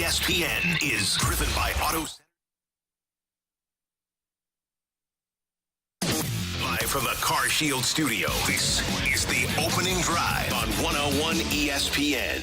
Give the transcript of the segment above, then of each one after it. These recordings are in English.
ESPN is driven by Auto. Live from the Car Shield studio, this is the opening drive on 101 ESPN.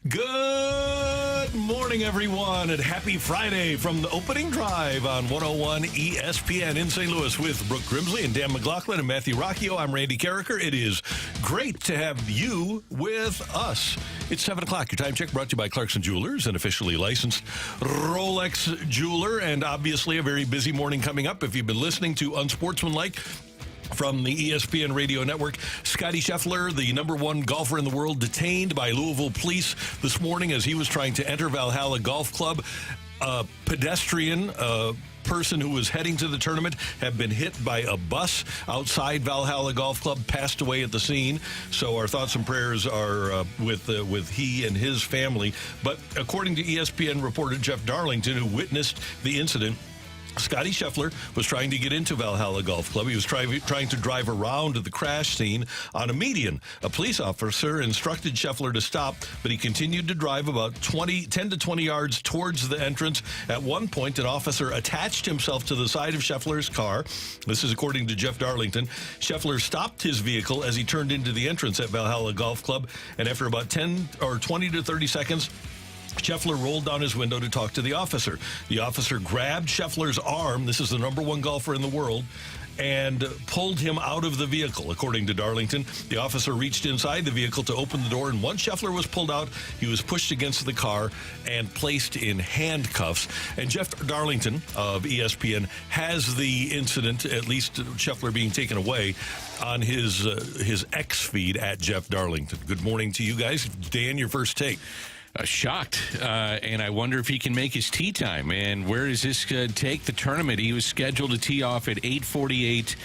Good morning, everyone, and happy Friday from the opening drive on 101 ESPN in St. Louis with Brooke Grimsley and Dan McLaughlin and Matthew Rocchio. I'm Randy Carricker. It is great to have you with us. It's 7 o'clock. Your time check brought to you by Clarkson Jewelers, an officially licensed Rolex jeweler, and obviously a very busy morning coming up. If you've been listening to Unsportsmanlike from the ESPN radio network, Scottie Scheffler, the number one golfer in the world, detained by Louisville police this morning as he was trying to enter Valhalla Golf Club. A pedestrian, person who was heading to the tournament, had been hit by a bus outside Valhalla Golf Club, passed away at the scene. So our thoughts and prayers are with he and his family. But according to ESPN reporter Jeff Darlington, who witnessed the incident, Scottie Scheffler was trying to get into Valhalla Golf Club. He was trying to drive around the crash scene on a median. A police officer instructed Scheffler to stop, but he continued to drive about 10 to 20 yards towards the entrance. At one point, an officer attached himself to the side of Scheffler's car. This is according to Jeff Darlington. Scheffler stopped his vehicle as he turned into the entrance at Valhalla Golf Club, and after about 20 to 30 seconds, Scheffler rolled down his window to talk to the officer. The officer grabbed Scheffler's arm, this is the number one golfer in the world, and pulled him out of the vehicle. According to Darlington, the officer reached inside the vehicle to open the door, and once Scheffler was pulled out, he was pushed against the car and placed in handcuffs. And Jeff Darlington of ESPN has the incident, at least Scheffler being taken away, on his X feed at Jeff Darlington. Good morning to you guys. Dan, your first take. Shocked, and I wonder if he can make his tee time. And where does this take the tournament? He was scheduled to tee off at 8:48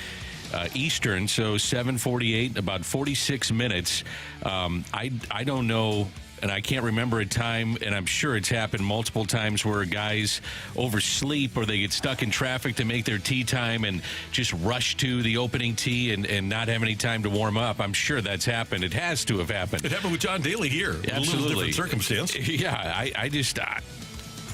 Eastern, so 7:48, about 46 minutes. I don't know, and I can't remember a time, and I'm sure it's happened multiple times, where guys oversleep or they get stuck in traffic to make their tee time and just rush to the opening tee and not have any time to warm up. I'm sure that's happened. It has to have happened. It happened with John Daly here. Absolutely. A little different circumstance. Yeah, I just...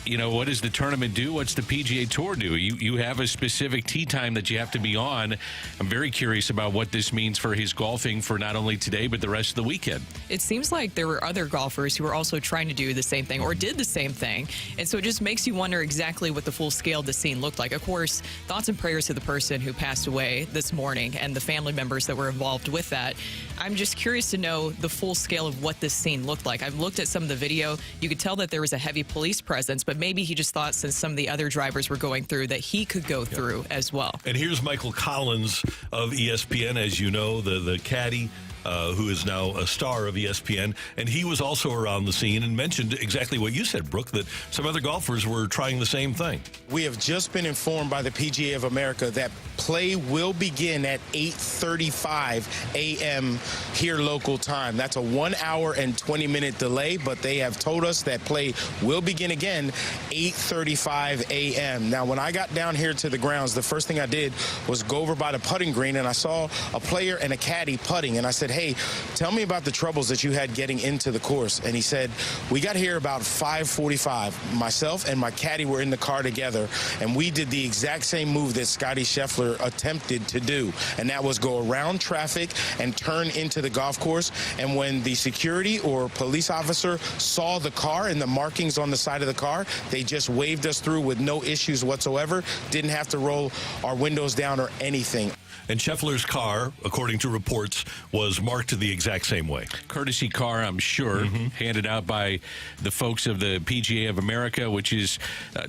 you know, what does the tournament do? What's the PGA Tour do? You have a specific tee time that you have to be on. I'm very curious about what this means for his golfing for not only today, but the rest of the weekend. It seems like there were other golfers who were also trying to do the same thing or did the same thing. And so it just makes you wonder exactly what the full scale of the scene looked like. Of course, thoughts and prayers to the person who passed away this morning and the family members that were involved with that. I'm just curious to know the full scale of what this scene looked like. I've looked at some of the video. You could tell that there was a heavy police presence, but maybe he just thought, since some of the other drivers were going through, that he could go through as well. And here's Michael Collins of ESPN, as you know, the caddy, who is now a star of ESPN, and he was also around the scene and mentioned exactly what you said, Brooke, that some other golfers were trying the same thing. We have just been informed by the PGA of America that play will begin at 8:35 a.m. here local time. That's a 1 hour and 20-minute delay, but they have told us that play will begin again 8:35 a.m. Now, when I got down here to the grounds, the first thing I did was go over by the putting green, and I saw a player and a caddy putting, and I said, hey, tell me about the troubles that you had getting into the course. And he said, we got here about 5:45. Myself and my caddy were in the car together, and we did the exact same move that Scottie Scheffler attempted to do, and that was go around traffic and turn into the golf course. And when the security or police officer saw the car and the markings on the side of the car, they just waved us through with no issues whatsoever. Didn't have to roll our windows down or anything. And Scheffler's car, according to reports, was marked the exact same way. Courtesy car, I'm sure, handed out by the folks of the PGA of America, which is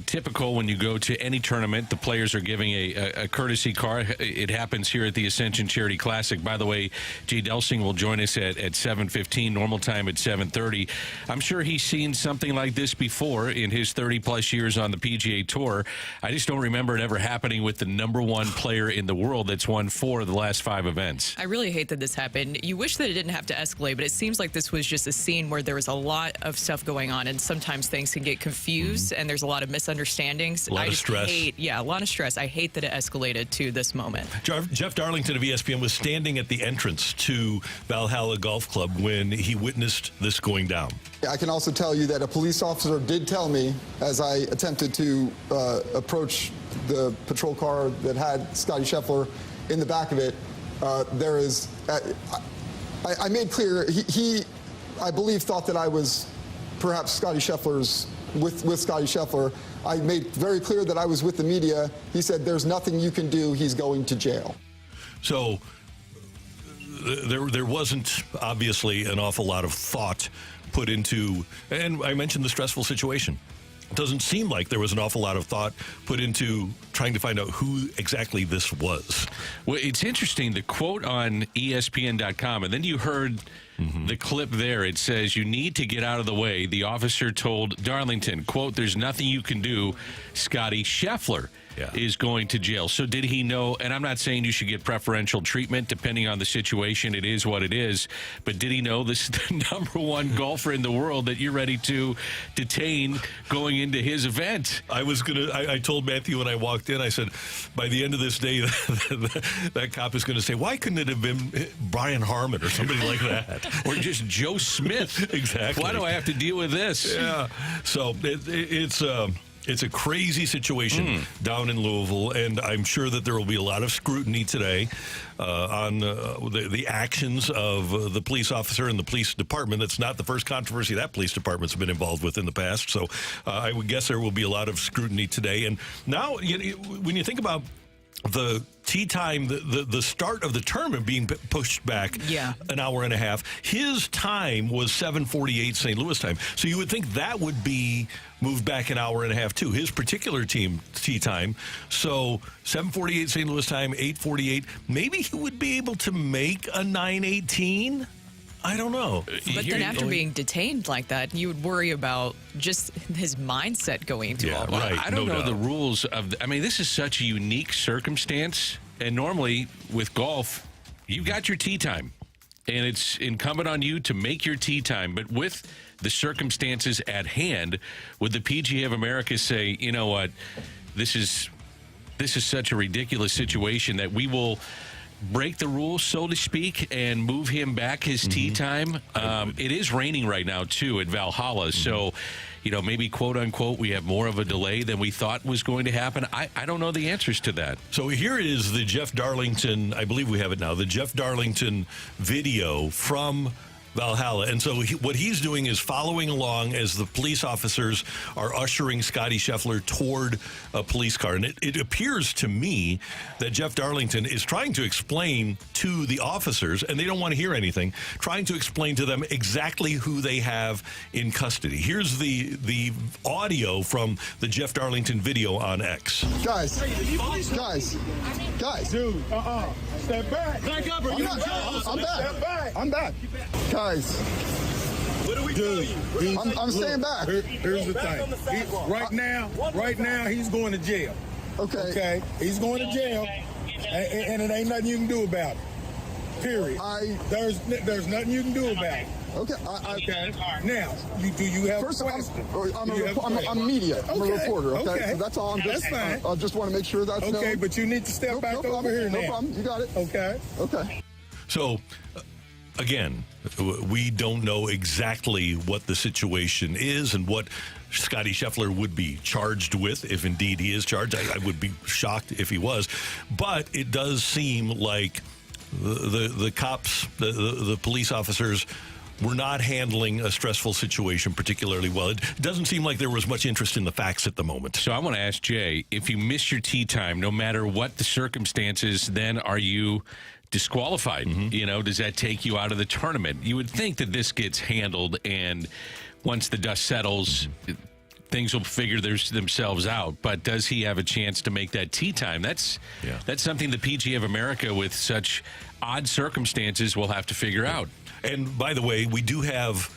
typical when you go to any tournament. The players are giving a courtesy car. It happens here at the Ascension Charity Classic. By the way, Jay Delsing will join us at 7:15, normal time at 7:30. I'm sure he's seen something like this before in his 30-plus years on the PGA Tour. I just don't remember it ever happening with the number one player in the world that's won 4 of the last 5 events. I really hate that this happened. you wish that it didn't have to escalate, but it seems like this was just a scene where there was a lot of stuff going on, and sometimes things can get confused, and there's a lot of misunderstandings. A lot of stress. A lot of stress. I hate that it escalated to this moment. Jeff Darlington of ESPN was standing at the entrance to Valhalla Golf Club when he witnessed this going down. I can also tell you that a police officer did tell me, as I attempted to approach the patrol car that had Scottie Scheffler in the back of it, there is, I made clear, he, I believe, thought that I was perhaps Scottie Scheffler's, with Scottie Scheffler. I made very clear that I was with the media. He said, there's nothing you can do, he's going to jail. So there wasn't obviously an awful lot of thought put into, and I mentioned the stressful situation. It doesn't seem like there was an awful lot of thought put into trying to find out who exactly this was. Well, it's interesting, the quote on ESPN.com, and then you heard the clip there. It says, you need to get out of the way. The officer told Darlington, quote, there's nothing you can do. Scottie Scheffler is going to jail. So did he know, and I'm not saying you should get preferential treatment depending on the situation. It is what it is. But did he know this is the number one golfer in the world that you're ready to detain going into his event? I told Matthew when I walked in, I said, by the end of this day, that cop is going to say, why couldn't it have been Brian Harmon or somebody like that? Or just Joe Smith. Exactly. Why do I have to deal with this? Yeah. So it's a crazy situation down in Louisville, and I'm sure that there will be a lot of scrutiny today on the actions of the police officer and the police department. That's not the first controversy that police department's been involved with in the past. So I would guess there will be a lot of scrutiny today. And now, when you think about the tee time, the start of the tournament being pushed back an hour and a half, his time was 7:48 St. Louis time. So you would think that would be moved back an hour and a half too, his particular team tee time. So 7:48 St. Louis time, 8:48. Maybe he would be able to make a 9:18. I don't know. But then after being detained like that, you would worry about just his mindset going into all that. Right, I don't know the rules of I mean, this is such a unique circumstance. And normally with golf, you've got your tee time. And it's incumbent on you to make your tee time. But with the circumstances at hand, would the PGA of America say, you know what, this is such a ridiculous situation that we will break the rules, so to speak, and move him back his tee time? It is raining right now, too, at Valhalla. So, maybe, quote unquote, we have more of a delay than we thought was going to happen. I don't know the answers to that. So here is the Jeff Darlington, I believe we have it now, the Jeff Darlington video from Valhalla. And so what he's doing is following along as the police officers are ushering Scottie Scheffler toward a police car. And it appears to me that Jeff Darlington is trying to explain to the officers, and they don't want to hear anything, trying to explain to them exactly who they have in custody. Here's the audio from the Jeff Darlington video on X. Guys. Dude, step back. Back up, or I'm back. Step back. I'm back. Guys. What do we do? I'm staying back. Here's the thing. Right now, he's going to jail. Okay. He's going to jail, and it ain't nothing you can do about it. Period. There's nothing you can do about it. Okay. Now, do you have First, a question? I'm media. I'm a reporter. Okay. So that's all. That's fine. I just want to make sure that's okay. known. But you need to step back over here now. No problem. You got it. Okay. So, again, we don't know exactly what the situation is and what Scottie Scheffler would be charged with, if indeed he is charged. I would be shocked if he was. But it does seem like the cops, the police officers, were not handling a stressful situation particularly well. It doesn't seem like there was much interest in the facts at the moment. So I want to ask Jay, if you miss your tee time, no matter what the circumstances, then are you disqualified? Does that take you out of the tournament? You would think that this gets handled, and once the dust settles, things will figure themselves out. But does he have a chance to make that tee time? That's something the PGA of America, with such odd circumstances, will have to figure out. And by the way, we do have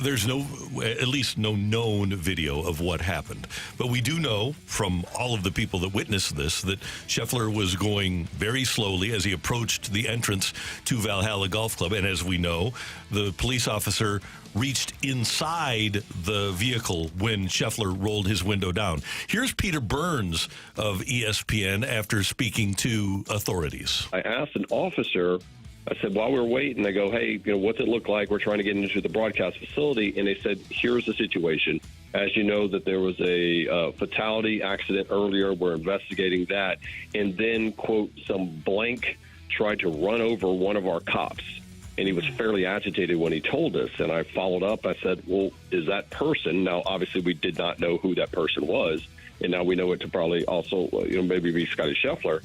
There's at least no known video of what happened. But we do know from all of the people that witnessed this that Scheffler was going very slowly as he approached the entrance to Valhalla Golf Club. And as we know, the police officer reached inside the vehicle when Scheffler rolled his window down. Here's Peter Burns of ESPN after speaking to authorities. I asked an officer, I said, while we were waiting, I go, hey, what's it look like? We're trying to get into the broadcast facility. And they said, here's the situation. As you know, that there was a fatality accident earlier. We're investigating that. And then, quote, some blank tried to run over one of our cops. And he was fairly agitated when he told us. And I followed up. I said, well, is that person? Now, obviously, we did not know who that person was. And now we know it to probably also, maybe be Scottie Scheffler.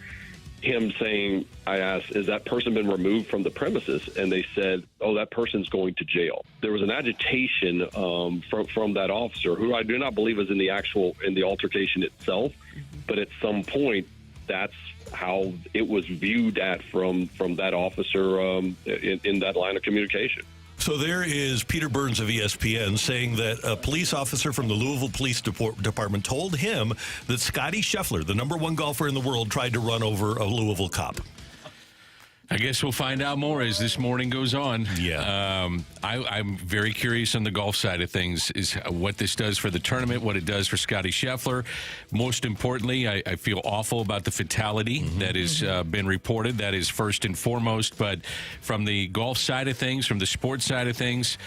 Him saying, I asked, is that person been removed from the premises? And they said, oh, that person's going to jail. There was an agitation from that officer, who I do not believe is in the altercation itself. But at some point, that's how it was viewed at from that officer in that line of communication. So there is Peter Burns of ESPN saying that a police officer from the Louisville Police Department told him that Scottie Scheffler, the #1 golfer in the world, tried to run over a Louisville cop. I guess we'll find out more as this morning goes on. Yeah. I'm very curious on the golf side of things, is what this does for the tournament, what it does for Scottie Scheffler. Most importantly, I feel awful about the fatality that has been reported. That is first and foremost. But from the golf side of things, from the sports side of things,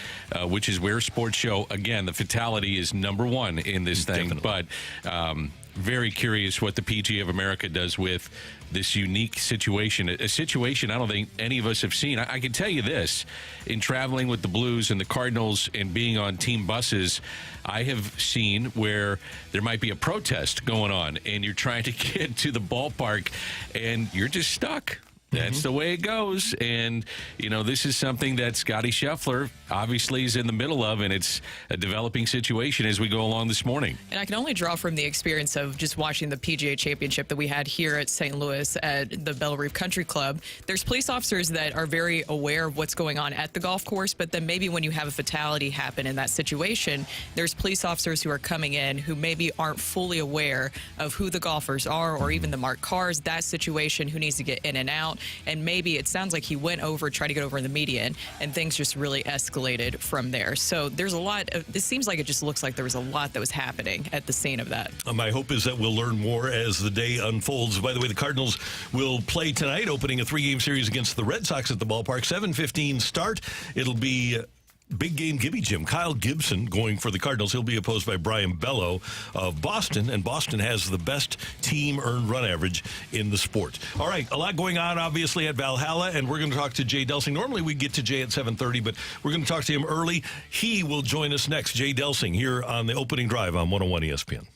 which is where sports show, again, the fatality is #1 in this thing. Definitely. But very curious what the PGA of America does with this unique situation, a situation I don't think any of us have seen. I can tell you this, in traveling with the Blues and the Cardinals and being on team buses, I have seen where there might be a protest going on and you're trying to get to the ballpark and you're just stuck. That's the way it goes. And, this is something that Scottie Scheffler obviously is in the middle of, and it's a developing situation as we go along this morning. And I can only draw from the experience of just watching the PGA Championship that we had here at St. Louis at the Belle Reve Country Club. There's police officers that are very aware of what's going on at the golf course, but then maybe when you have a fatality happen in that situation, there's police officers who are coming in who maybe aren't fully aware of who the golfers are or even the marked cars, that situation, who needs to get in and out. And maybe it sounds like he went over, tried to get over in the median, and things just really escalated from there. So there's a lot of, it seems like it just looks like there was a lot that was happening at the scene of that. My hope is that we'll learn more as the day unfolds. By the way, the Cardinals will play tonight, opening a 3-game series against the Red Sox at the ballpark. 7:15 start. It'll be big game Gibby Jim. Kyle Gibson going for the Cardinals. He'll be opposed by Brian Bello of Boston, and Boston has the best team earned run average in the sport. All right, a lot going on, obviously, at Valhalla, and we're going to talk to Jay Delsing. Normally we get to Jay at 7:30, but we're going to talk to him early. He will join us next. Jay Delsing here on the opening drive on 101 ESPN.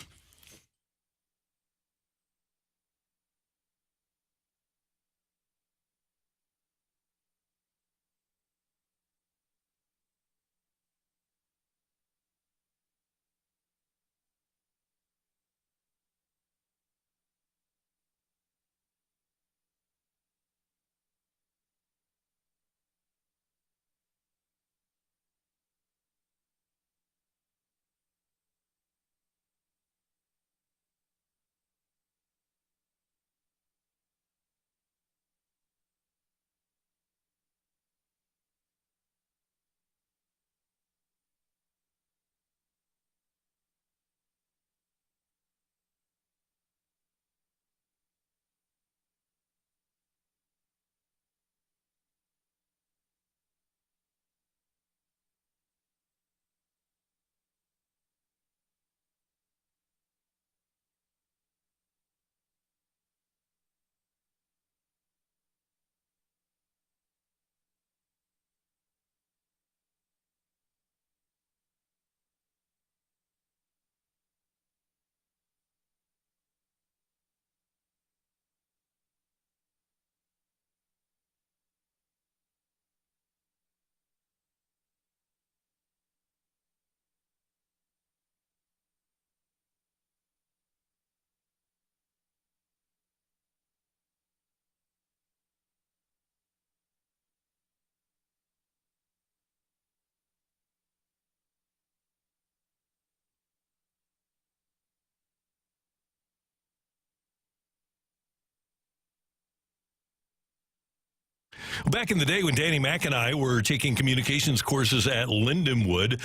Back in the day when Danny Mac and I were taking communications courses at Lindenwood,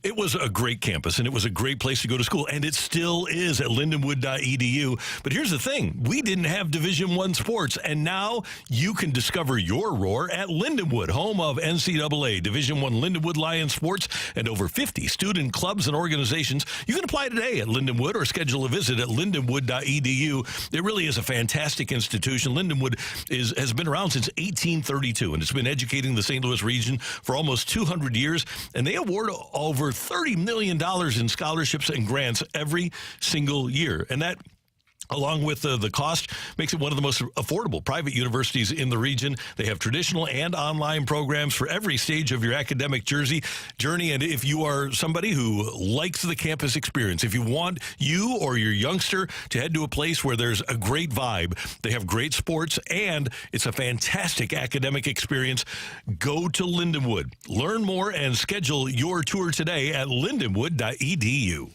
it was a great campus, and it was a great place to go to school, and it still is at lindenwood.edu. But here's the thing. We didn't have Division I sports, and now you can discover your roar at Lindenwood, home of NCAA, Division I Lindenwood Lions sports, and over 50 student clubs and organizations. You can apply today at Lindenwood or schedule a visit at lindenwood.edu. It really is a fantastic institution. Lindenwood has been around since 1832, and it's been educating the St. Louis region for almost 200 years, and they award over $30 million in scholarships and grants every single year. And that, along with the cost, makes it one of the most affordable private universities in the region. They have traditional and online programs for every stage of your academic journey. And if you are somebody who likes the campus experience, if you want you or your youngster to head to a place where there's a great vibe, they have great sports, and it's a fantastic academic experience, go to Lindenwood. Learn more and schedule your tour today at lindenwood.edu.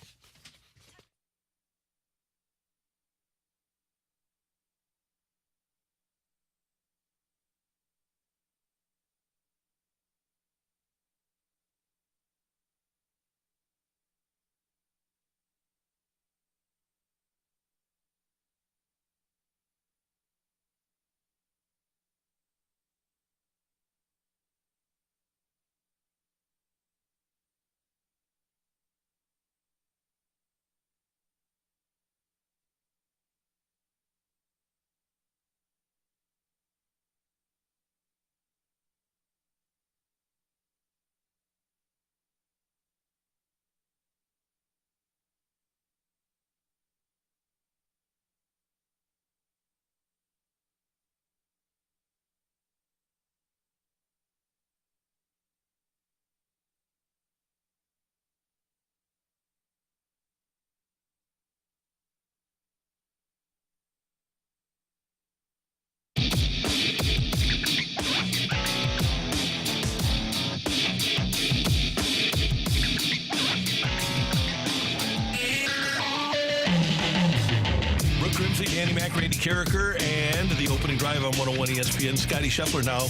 Danny Mac, Randy Carricker, and the opening drive on 101 ESPN. Scottie Scheffler now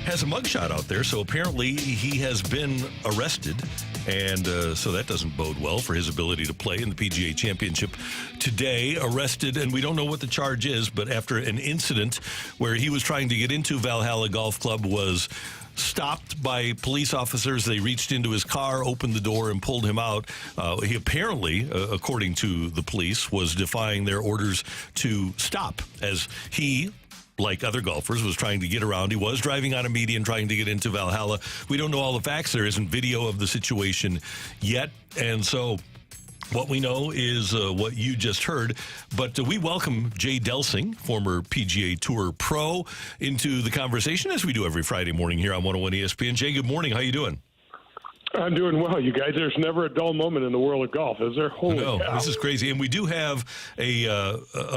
has a mugshot out there, so apparently he has been arrested, and so that doesn't bode well for his ability to play in the PGA Championship today. Arrested, and we don't know what the charge is, but after an incident where he was trying to get into Valhalla Golf Club, was stopped by police officers. They reached into his car, opened the door, and pulled him out. He apparently, according to the police, was defying their orders to stop, as he, like other golfers, was trying to get around. He was driving on a median trying to get into Valhalla. We don't know all the facts. There isn't video of the situation yet, and so what we know is what you just heard, but we welcome Jay Delsing, former PGA Tour pro, into the conversation, as we do every Friday morning here on 101 ESPN. Jay, good morning. How you doing? I'm doing well, you guys. There's never a dull moment in the world of golf, is there? Holy cow. This is crazy. And we do have a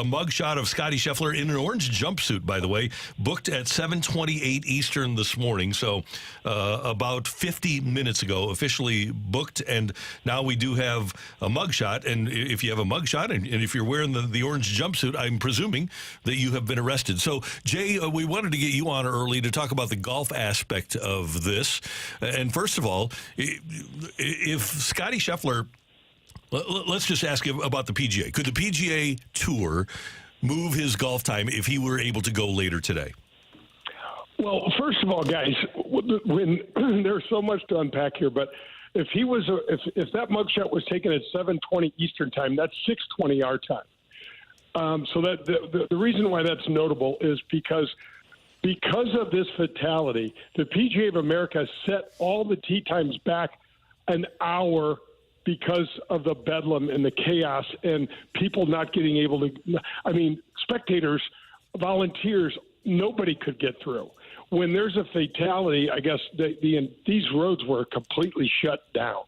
mugshot of Scottie Scheffler in an orange jumpsuit, by the way, booked at 7:28 Eastern this morning. So about 50 minutes ago, officially booked. And now we do have a mugshot. And if you have a mugshot, and if you're wearing the orange jumpsuit, I'm presuming that you have been arrested. So, Jay, we wanted to get you on early to talk about the golf aspect of this. And first of all, if Scottie Scheffler, let's just ask him about the PGA. Could the PGA Tour move his golf time if he were able to go later today? Well, first of all, guys, when there's so much to unpack here, but if if that mugshot was taken at 7:20 Eastern time, that's 6:20 our time. So that the reason why that's notable is because of this fatality, the PGA of America set all the tee times back an hour because of the bedlam and the chaos and people not getting able to. I mean, spectators, volunteers, nobody could get through. When there's a fatality, I guess these roads were completely shut down.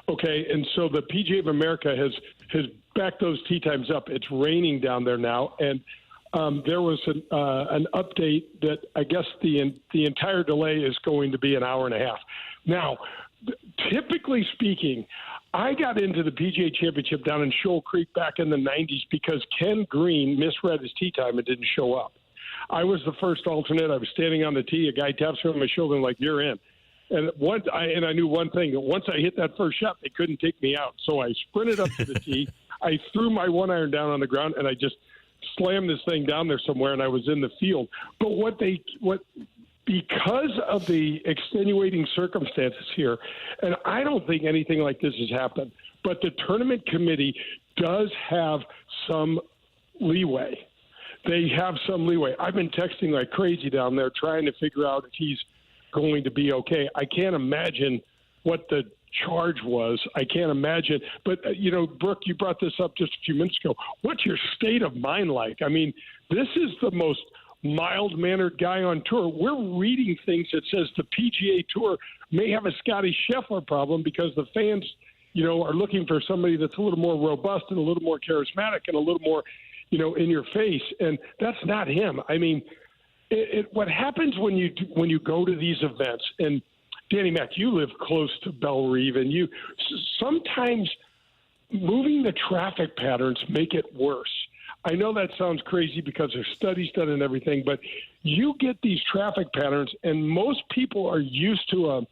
Okay, and so the PGA of America has backed those tee times up. It's raining down there now, and there was an update that I guess the entire delay is going to be an hour and a half. Now, typically speaking, I got into the PGA Championship down in Shoal Creek back in the 90s because Ken Green misread his tee time and didn't show up. I was the first alternate. I was standing on the tee. A guy taps me on my shoulder like, "You're in." And I knew one thing. Once I hit that first shot, they couldn't take me out. So I sprinted up to the tee. I threw my 1-iron down on the ground, and I just slammed this thing down there somewhere, and I was in the field. But because of the extenuating circumstances here, and I don't think anything like this has happened, but the tournament committee does have some leeway. They have some leeway. I've been texting like crazy down there trying to figure out if he's going to be okay. I can't imagine what the charge was. I can't imagine. But, Brooke, you brought this up just a few minutes ago. What's your state of mind like? I mean, this is the most mild-mannered guy on tour. We're reading things that says the PGA Tour may have a Scottie Scheffler problem because the fans, are looking for somebody that's a little more robust and a little more charismatic and a little more, in your face. And that's not him. I mean, what happens when you go to these events, and Danny Mac, you live close to Belle Reve, and you sometimes moving the traffic patterns make it worse. I know that sounds crazy because there's studies done and everything, but you get these traffic patterns, and most people are used to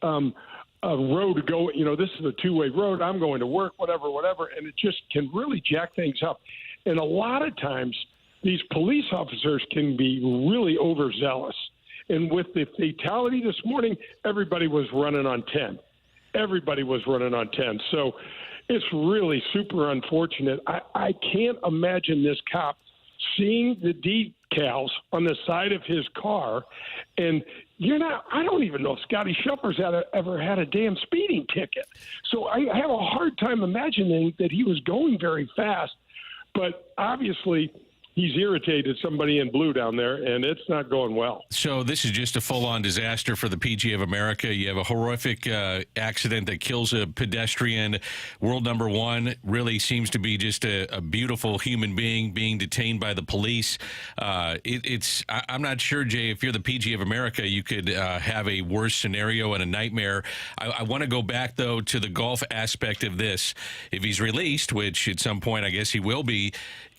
a road to go. This is a two-way road. I'm going to work, whatever, and it just can really jack things up. And a lot of times, these police officers can be really overzealous. And with the fatality this morning, everybody was running on 10. So it's really super unfortunate. I can't imagine this cop seeing the decals on the side of his car. And I don't even know if Scottie Scheffler's ever had a damn speeding ticket. So I have a hard time imagining that he was going very fast. But obviously, he's irritated somebody in blue down there, and it's not going well. So this is just a full-on disaster for the PGA of America. You have a horrific accident that kills a pedestrian. World number one really seems to be just a beautiful human being being detained by the police. I'm not sure, Jay, if you're the PGA of America, you could have a worse scenario and a nightmare. I want to go back, though, to the golf aspect of this. If he's released, which at some point I guess he will be,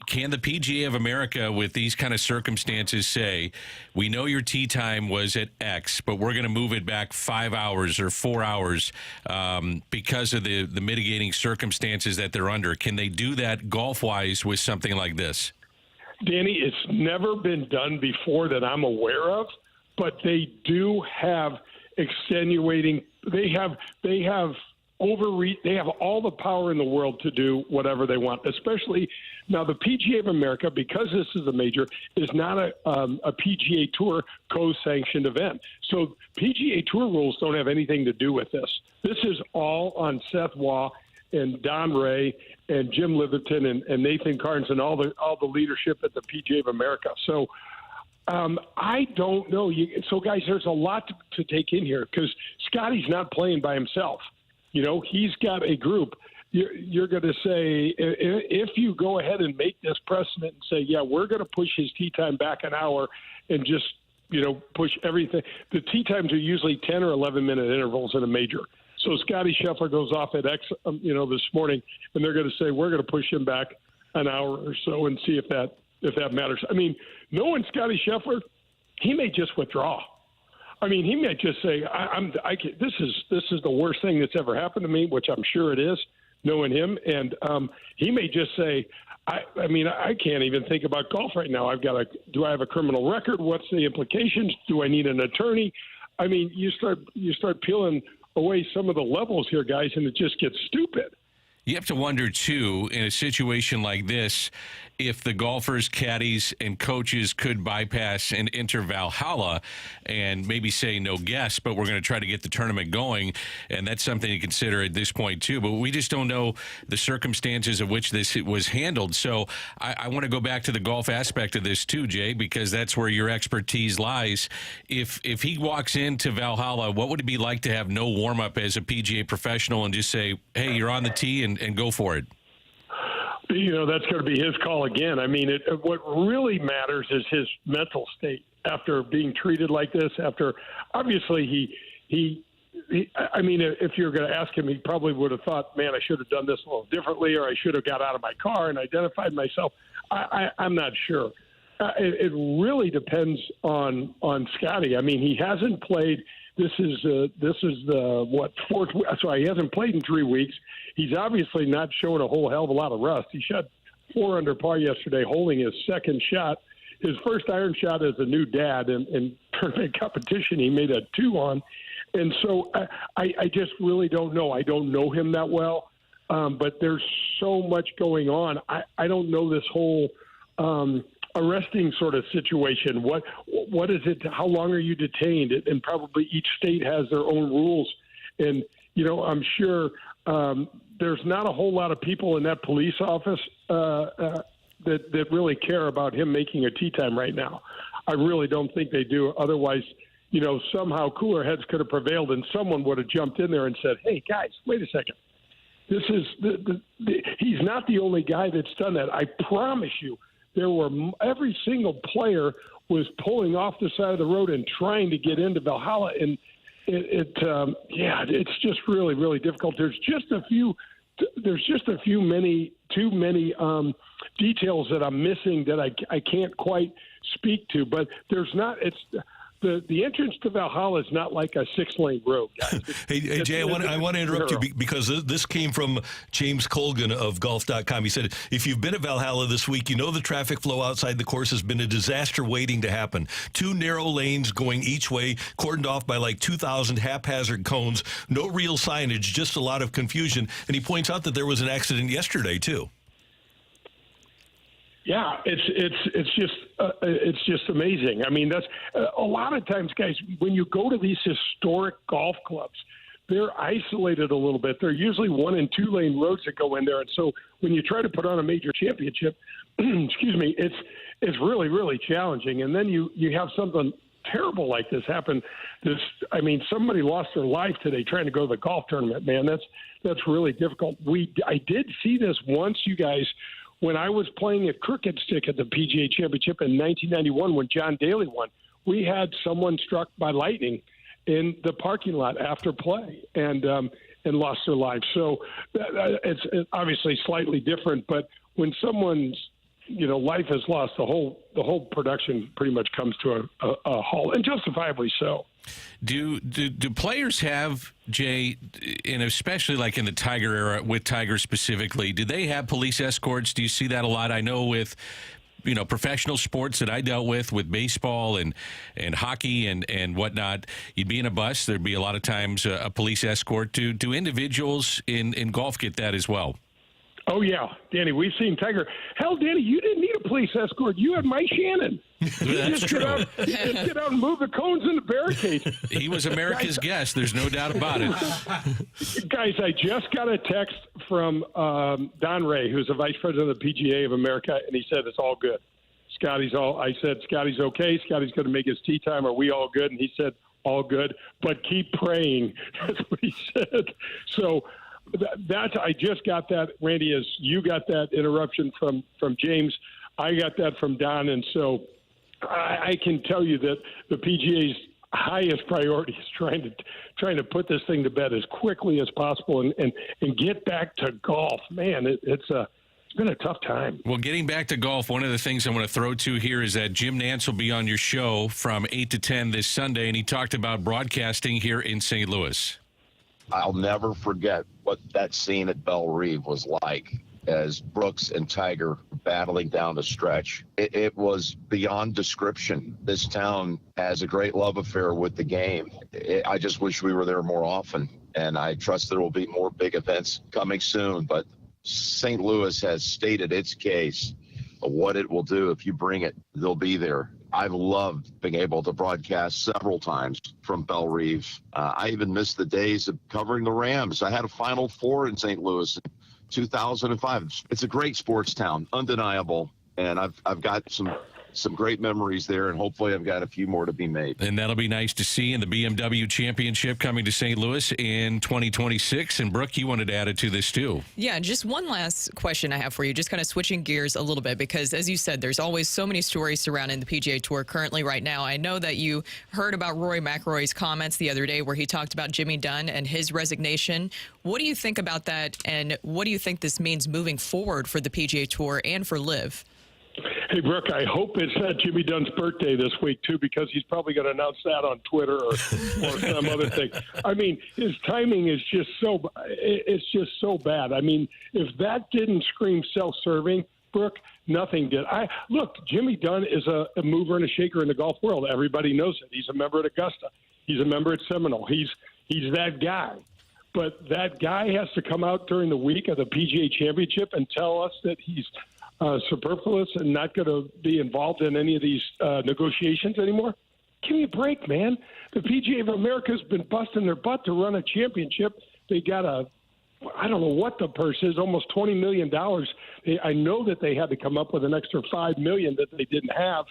can the PGA of America, with these kind of circumstances, say, we know your tee time was at X, but we're going to move it back 5 hours or 4 hours because of the mitigating circumstances that they're under? Can they do that golf-wise with something like this? Danny, it's never been done before that I'm aware of, but they do have extenuating. They have overreach. They have all the power in the world to do whatever they want, especially now the PGA of America, because this is a major, is not a PGA Tour co-sanctioned event. So PGA Tour rules don't have anything to do with this. This is all on Seth Waugh and Don Ray and Jim Livingston and Nathan Carnes and all the leadership at the PGA of America. So I don't know. So, guys, there's a lot to take in here because Scottie's not playing by himself. He's got a group. You're going to say, if you go ahead and make this precedent and say, yeah, we're going to push his tee time back an hour and just, push everything. The tee times are usually 10 or 11-minute intervals in a major. So Scottie Scheffler goes off at X, this morning, and they're going to say, we're going to push him back an hour or so and see if that matters. I mean, knowing Scottie Scheffler, he may just withdraw. I mean, he may just say, this is the worst thing that's ever happened to me, which I'm sure it is, knowing him. And he may just say, I can't even think about golf right now. Do I have a criminal record? What's the implications? Do I need an attorney? I mean, you start peeling away some of the levels here, guys, and it just gets stupid. You have to wonder, too, in a situation like this, if the golfers, caddies, and coaches could bypass and enter Valhalla and maybe say no guests, but we're going to try to get the tournament going. And that's something to consider at this point, too. But we just don't know the circumstances of which this was handled. So I want to go back to the golf aspect of this, too, Jay, because that's where your expertise lies. If he walks into Valhalla, what would it be like to have no warm-up as a PGA professional and just say, hey, you're on the tee and go for it? That's going to be his call again. I mean, what really matters is his mental state after being treated like this. After, obviously, if you're going to ask him, he probably would have thought, man, I should have done this a little differently, or I should have got out of my car and identified myself. I'm not sure. it really depends on Scottie. I mean, he hasn't played. This is the fourth. Sorry, he hasn't played in 3 weeks. He's obviously not showing a whole hell of a lot of rust. He shot 4 under par yesterday, holding his second shot. His first iron shot as a new dad in tournament competition, he made a 2 on. And so I just really don't know. I don't know him that well, but there's so much going on. I don't know this whole arresting sort of situation. What is it? How long are you detained? And probably each state has their own rules. And, you know, I'm sure there's not a whole lot of people in that police office that really care about him making a tee time right now. I really don't think they do. Otherwise, you know, somehow cooler heads could have prevailed and someone would have jumped in there and said, hey, guys, wait a second. This is he's not the only guy that's done that. I promise you, every single player was pulling off the side of the road and trying to get into Valhalla. And it's just really, really difficult. There's just a few too many details that I'm missing that I can't quite speak to. But there's not. It's the entrance to Valhalla is not like a 6-lane road, guys. Hey, Jay, I want to interrupt you because this came from James Colgan of golf.com. He said, if you've been at Valhalla this week, you know the traffic flow outside the course has been a disaster waiting to happen. 2 narrow lanes going each way, cordoned off by like 2,000 haphazard cones, no real signage, just a lot of confusion. And he points out that there was an accident yesterday, too. Yeah, it's just amazing. I mean, that's a lot of times, guys, when you go to these historic golf clubs, they're isolated a little bit. They're usually 1- and 2-lane roads that go in there. And so when you try to put on a major championship, excuse me, it's really, really challenging. And then you have something terrible like this happen. Somebody lost their life today trying to go to the golf tournament, man. That's really difficult. I did see this once, you guys, when I was playing at Crooked Stick at the PGA Championship in 1991 when John Daly won. We had someone struck by lightning in the parking lot after play and lost their lives. So it's obviously slightly different, but when someone's life is lost, the whole production pretty much comes to a halt, and justifiably so. Do players have, Jay, and especially like in the Tiger era, with Tiger specifically, do they have police escorts? Do you see that a lot? I know with professional sports that I dealt with baseball and hockey and whatnot, you'd be in a bus. There'd be a lot of times a police escort. Do individuals in golf get that as well? Oh, yeah, Danny, we've seen Tiger. Hell, Danny, you didn't need a police escort. You had Mike Shannon. That's true. Get out and move the cones and the barricades. He was America's guest. There's no doubt about it. Guys, I just got a text from Don Ray, who's the vice president of the PGA of America, and he said it's all good. I said, Scotty's okay. Scotty's going to make his tee time. Are we all good? And he said, all good, but keep praying. That's what he said. So I just got that, Randy, as you got that interruption from James. I got that from Don, and so I can tell you that the PGA's highest priority is trying to put this thing to bed as quickly as possible and get back to golf. Man, it's been a tough time. Well, getting back to golf, one of the things I want to throw to here is that Jim Nantz will be on your show from 8 to 10 this Sunday, and he talked about broadcasting here in St. Louis. I'll never forget what that scene at Belle Reve was like as Brooks and Tiger battling down the stretch. It was beyond description. This town has a great love affair with the game. I just wish we were there more often, and I trust there will be more big events coming soon. But St. Louis has stated its case of what it will do. If you bring it, they'll be there. I've loved being able to broadcast several times from Belle Reve. I even missed the days of covering the Rams. I had a Final Four in St. Louis in 2005. It's a great sports town, undeniable, and I've got some great memories there, and hopefully I've got a few more to be made. And that'll be nice to see in the BMW Championship coming to St. Louis in 2026. And, Brooke, you wanted to add it to this, too. Yeah, just one last question I have for you, just kind of switching gears a little bit, because, as you said, there's always so many stories surrounding the PGA Tour currently right now. I know that you heard about Rory McIlroy's comments the other day where he talked about Jimmy Dunn and his resignation. What do you think about that, and what do you think this means moving forward for the PGA Tour and for LIV? Hey, Brooke, I hope it's not Jimmy Dunn's birthday this week, too, because he's probably going to announce that on Twitter or some other thing. I mean, his timing is just so bad. I mean, if that didn't scream self-serving, Brooke, nothing did. Look, Jimmy Dunn is a mover and a shaker in the golf world. Everybody knows it. He's a member at Augusta. He's a member at Seminole. He's that guy. But that guy has to come out during the week of the PGA Championship and tell us that he's superfluous and not going to be involved in any of these negotiations anymore. Give me a break, man. The PGA of America has been busting their butt to run a championship. They got I don't know what the purse is, almost $20 million. I know that they had to come up with an extra $5 million that they didn't have,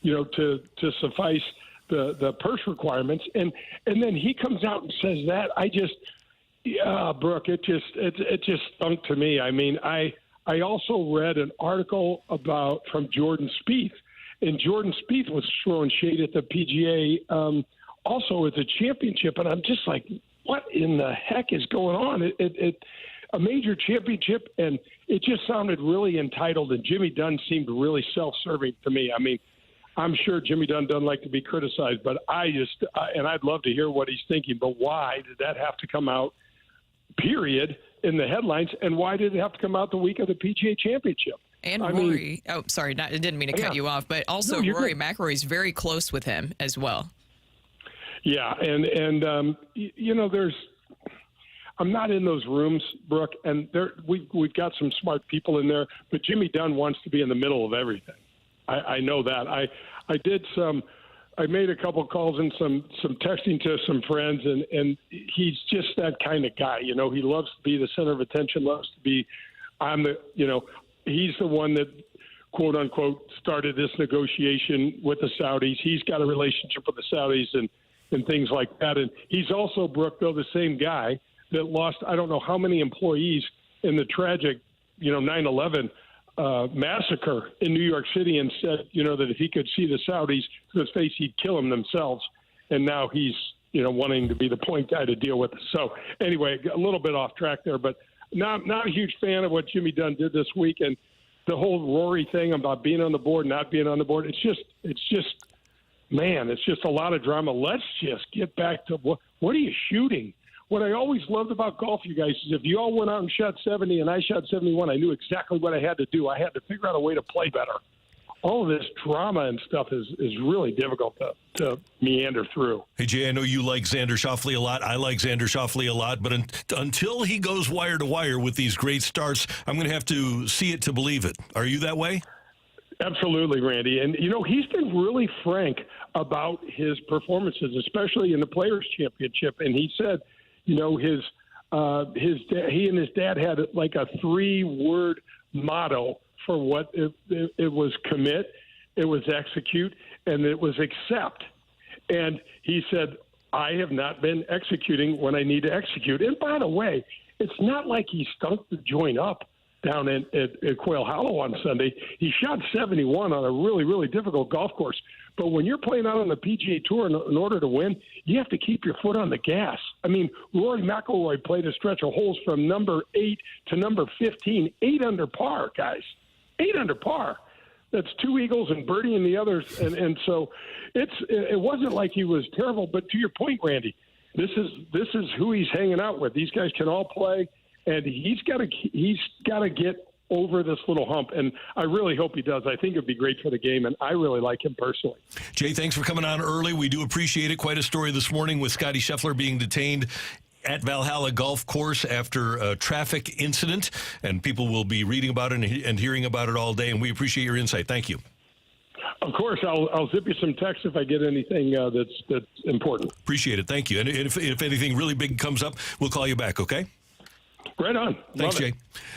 to suffice the purse requirements. And then he comes out and says that. Brooke, it just stunk to me. I mean, I also read an article from Jordan Spieth, and Jordan Spieth was throwing shade at the PGA also at the championship, and I'm just like, what in the heck is going on? A major championship, and it just sounded really entitled, and Jimmy Dunn seemed really self-serving to me. I mean, I'm sure Jimmy Dunn doesn't like to be criticized, but and I'd love to hear what he's thinking, but why did that have to come out, period, in the headlines, and why did it have to come out the week of the PGA Championship? And Rory, sorry, I didn't mean to cut you off, but also Rory McIlroy is very close with him as well. Yeah, and I'm not in those rooms, Brooke, and we've got some smart people in there, but Jimmy Dunn wants to be in the middle of everything. I know that. I made a couple calls and some texting to some friends, and he's just that kind of guy. He loves to be the center of attention, loves to be he's the one that, quote unquote, started this negotiation with the Saudis. He's got a relationship with the Saudis and things like that. And he's also, Brooke, though, the same guy that lost I don't know how many employees in the tragic, 9/11 massacre in New York City, and said, that if he could see the Saudis to his face, he'd kill them themselves. And now he's, wanting to be the point guy to deal with it. So anyway, a little bit off track there, but not a huge fan of what Jimmy Dunn did this week. And the whole Rory thing about being on the board, not being on the board, it's just, man, it's just a lot of drama. Let's just get back to what are you shooting? What I always loved about golf, you guys, is if you all went out and shot 70 and I shot 71, I knew exactly what I had to do. I had to figure out a way to play better. All of this drama and stuff is really difficult to meander through. Hey, Jay, I know you like Xander Schauffele a lot. I like Xander Schauffele a lot. But until he goes wire to wire with these great starts, I'm going to have to see it to believe it. Are you that way? Absolutely, Randy. And, he's been really frank about his performances, especially in the Players' Championship. And he said, he and his dad had like a 3-word motto for what it was: commit, it was execute, and it was accept. And he said, I have not been executing when I need to execute. And by the way, it's not like he stunk the joint up down at Quail Hollow on Sunday. He shot 71 on a really, really difficult golf course. But when you're playing out on the PGA Tour, in order to win, you have to keep your foot on the gas. I mean, Rory McIlroy played a stretch of holes from number 8 to number 15, 8 under par, guys. 8 under par. That's 2 eagles and birdie and the others. And so it wasn't like he was terrible. But to your point, Randy, this is who he's hanging out with. These guys can all play, and he's got to get over this little hump, and I really hope he does. I think it'd be great for the game, and I really like him personally. Jay, thanks for coming on early. We do appreciate it. Quite a story this morning with Scottie Scheffler being detained at Valhalla Golf Course after a traffic incident, and people will be reading about it and hearing about it all day, and we appreciate your insight. Thank you. Of course, I'll zip you some text if I get anything that's important. Appreciate it. Thank you. And if anything really big comes up, we'll call you back, okay? Right on. Thanks, Jay.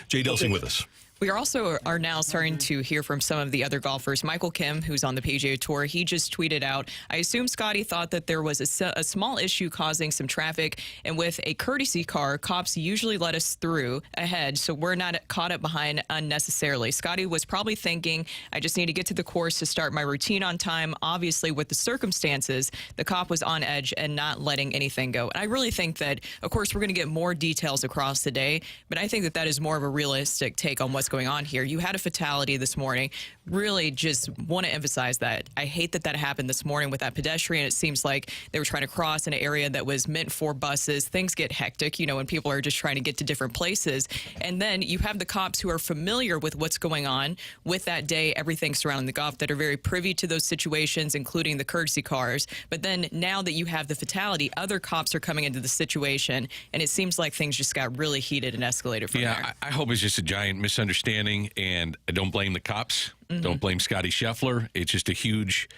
Jay Delsing with us. We also are now starting to hear from some of the other golfers. Michael Kim, who's on the PGA Tour, he just tweeted out, I assume Scottie thought that there was a small issue causing some traffic, and with a courtesy car, cops usually let us through ahead, so we're not caught up behind unnecessarily. Scottie was probably thinking, I just need to get to the course to start my routine on time. Obviously, with the circumstances, the cop was on edge and not letting anything go. And I really think that, of course, we're going to get more details across the day, but I think that is more of a realistic take on what's going on here. You had a fatality this morning. really just want to emphasize that. I hate that that happened this morning with that pedestrian. It seems like they were trying to cross an area that was meant for buses. Things get hectic, you know, when people are just trying to get to different places. And then you have the cops who are familiar with what's going on with that day, everything surrounding the golf, that are very privy to those situations, including the courtesy cars. But then now that you have the fatality, other cops are coming into the situation, and it seems like things just got really heated and escalated from there. I hope it's just a giant misunderstanding, and I don't blame the cops. Don't blame Scottie Scheffler. It's just a huge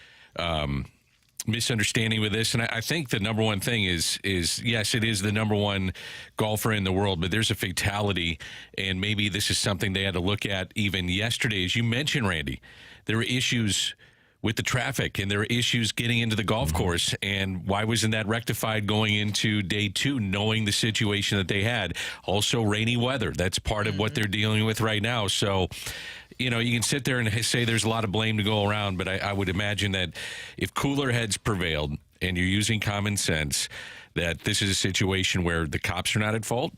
misunderstanding with this. And I think the number one thing is yes, it is the number one golfer in the world, but there's a fatality, and maybe this is something they had to look at even yesterday. As you mentioned, Randy, there were issues with the traffic, and there are issues getting into the golf course. And why wasn't that rectified going into day 2, knowing the situation that they had? Also, rainy weather. That's part of what they're dealing with right now. So, you know, you can sit there and say there's a lot of blame to go around, but I would imagine that if cooler heads prevailed and you're using common sense, that this is a situation where the cops are not at fault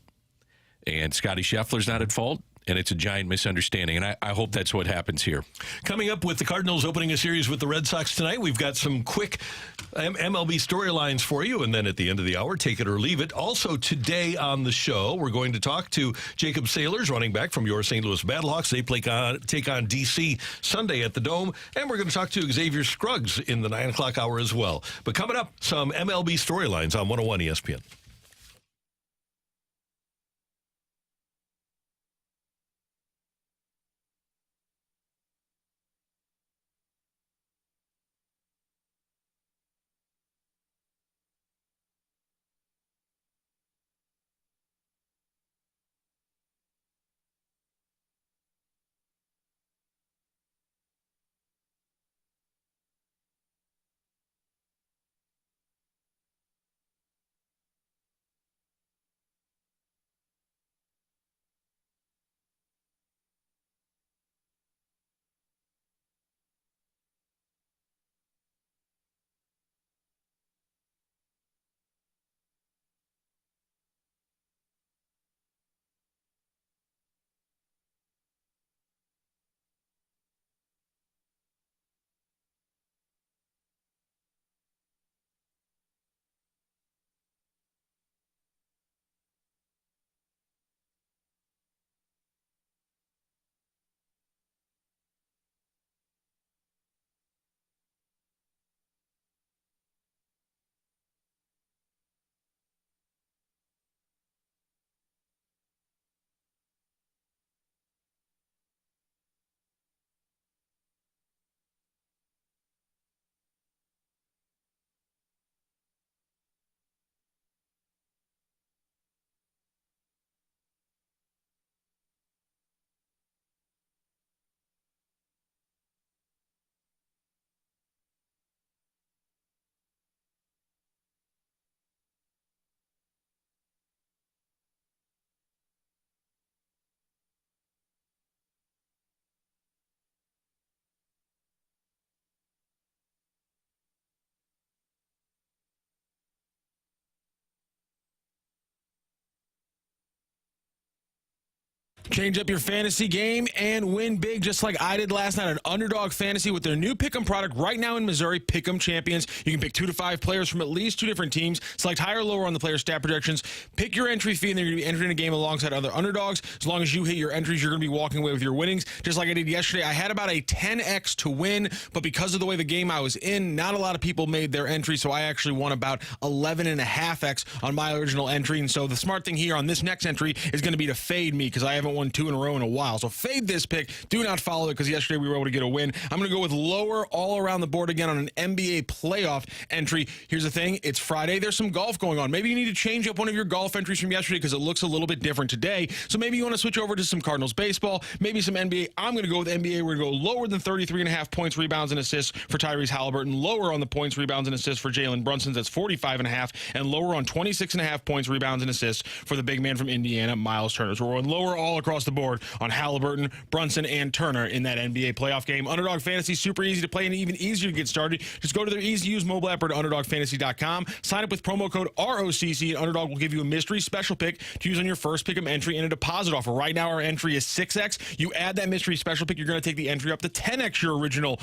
and Scottie Scheffler's not at fault, and it's a giant misunderstanding. And I hope that's what happens here. Coming up with the Cardinals opening a series with the Red Sox tonight, we've got some quick MLB storylines for you. And then at the end of the hour, take it or leave it. Also today on the show, we're going to talk to Jacob Saylors, running back from your St. Louis Battlehawks. They take on D.C. Sunday at the Dome. And we're going to talk to Xavier Scruggs in the 9 o'clock hour as well. But coming up, some MLB storylines on 101 ESPN. Change up your fantasy game and win big just like I did last night on Underdog Fantasy with their new Pick'em product right now in Missouri, Pick'em Champions. You can pick 2 to 5 players from at least 2 different teams, select higher or lower on the player stat projections, pick your entry fee, and then you're going to be entering a game alongside other underdogs. As long as you hit your entries, you're going to be walking away with your winnings. Just like I did yesterday, I had about a 10x to win, but because of the way the game I was in, not a lot of people made their entry, so I actually won about 11.5x on my original entry. And so the smart thing here on this next entry is going to be to fade me because I haven't won 2 in a row in a while. So fade this pick. Do not follow it because yesterday we were able to get a win. I'm going to go with lower all around the board again on an NBA playoff entry. Here's the thing. It's Friday. There's some golf going on. Maybe you need to change up one of your golf entries from yesterday because it looks a little bit different today. So maybe you want to switch over to some Cardinals baseball, maybe some NBA. I'm going to go with NBA. We're going to go lower than 33.5 points, rebounds, and assists for Tyrese Halliburton, lower on the points, rebounds, and assists for Jalen Brunson. That's 45.5, and lower on 26.5 points, rebounds, and assists for the big man from Indiana, Miles Turner. So we're going lower all across across the board on Halliburton, Brunson, and Turner in that NBA playoff game. Underdog Fantasy, super easy to play and even easier to get started. Just go to their easy-to-use mobile app or to UnderdogFantasy.com. Sign up with promo code ROCC, and Underdog will give you a mystery special pick to use on your first pick'em entry and a deposit offer. Right now, our entry is 6x. You add that mystery special pick, you're going to take the entry up to 10x your original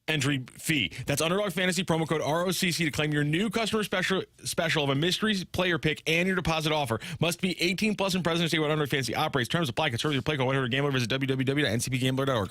entry fee. That's Underdog Fantasy, promo code ROCC to claim your new customer special of a mystery player pick and your deposit offer. Must be 18 plus and present to see what Underdog Fantasy operates. Terms apply. Consult your play code. 1-800-GAMBLER. Visit www.ncpgambler.org.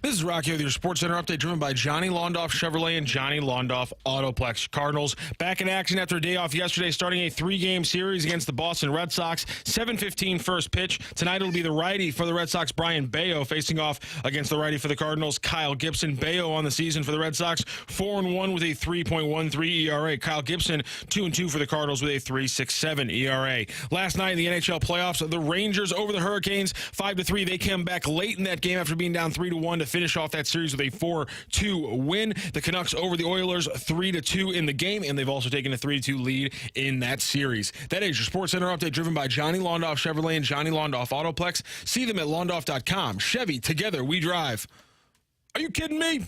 This is Rocky with your Sports Center update, driven by Johnny Londoff Chevrolet and Johnny Londoff Autoplex. Cardinals back in action after a day off yesterday, starting a 3-game series against the Boston Red Sox. 7:15 first pitch. Tonight it'll be the righty for the Red Sox, Brian Bayo, facing off against the righty for the Cardinals, Kyle Gibson. Bayo on the season for the Red Sox, 4-1 with a 3.13 ERA. Kyle Gibson, 2-2 for the Cardinals with a 3.67 ERA. Last night in the NHL playoffs, the Rangers over the Hurricanes, 5-3. They came back late in that game after being down 3-1 to finish off that series with a 4-2 win. The Canucks over the Oilers 3-2 in the game, and they've also taken a 3-2 lead in that series. That is your Sports Center update, driven by Johnny Londoff Chevrolet and Johnny Londoff Autoplex. See them at londoff.com. Chevy, together we drive. Are you kidding me?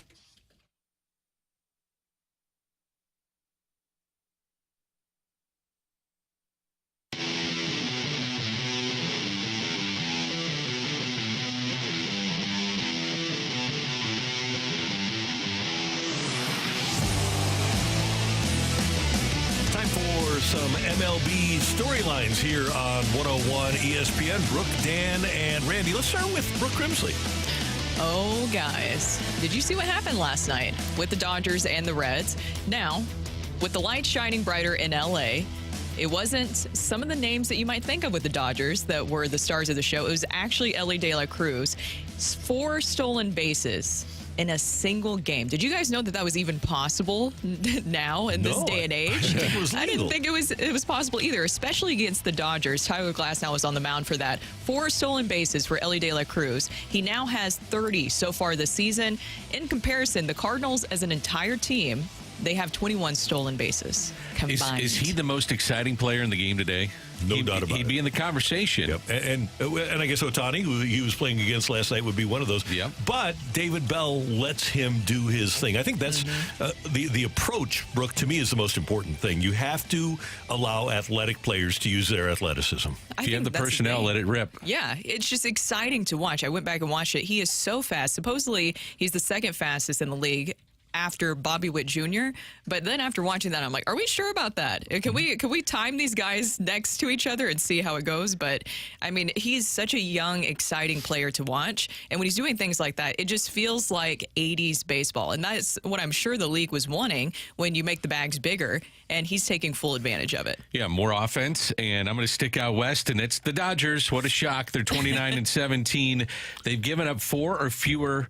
Some MLB storylines here on 101 ESPN. Brooke, Dan, and Randy. Let's start with Brooke Grimsley. Oh, guys. Did you see what happened last night with the Dodgers and the Reds? Now, with the light shining brighter in L.A., it wasn't some of the names that you might think of with the Dodgers that were the stars of the show. It was actually Elly De La Cruz. 4 stolen bases in a single game. Did you guys know that that was even possible now in this day and age? I didn't think it was possible either, especially against the Dodgers. Tyler Glasnow was on the mound for that. 4 stolen bases for Elly De La Cruz. He now has 30 so far this season. In comparison, the Cardinals as an entire team, they have 21 stolen bases combined. Is he the most exciting player in the game today? No doubt about it. He'd be in the conversation. Yep. And I guess Ohtani, who he was playing against last night, would be one of those. Yep. But David Bell lets him do his thing. I think that's the approach, Brooke, to me is the most important thing. You have to allow athletic players to use their athleticism. If you have the personnel, let it rip. Yeah, it's just exciting to watch. I went back and watched it. He is so fast. Supposedly, he's the second fastest in the league after Bobby Witt Jr. But then after watching that, I'm like, are we sure about that? Can we time these guys next to each other and see how it goes? But I mean, he's such a young, exciting player to watch. And when he's doing things like that, it just feels like 80s baseball. And that's what I'm sure the league was wanting when you make the bags bigger. And he's taking full advantage of it. Yeah, more offense. And I'm going to stick out west, and it's the Dodgers. What a shock. They're 29-17. They've given up 4 or fewer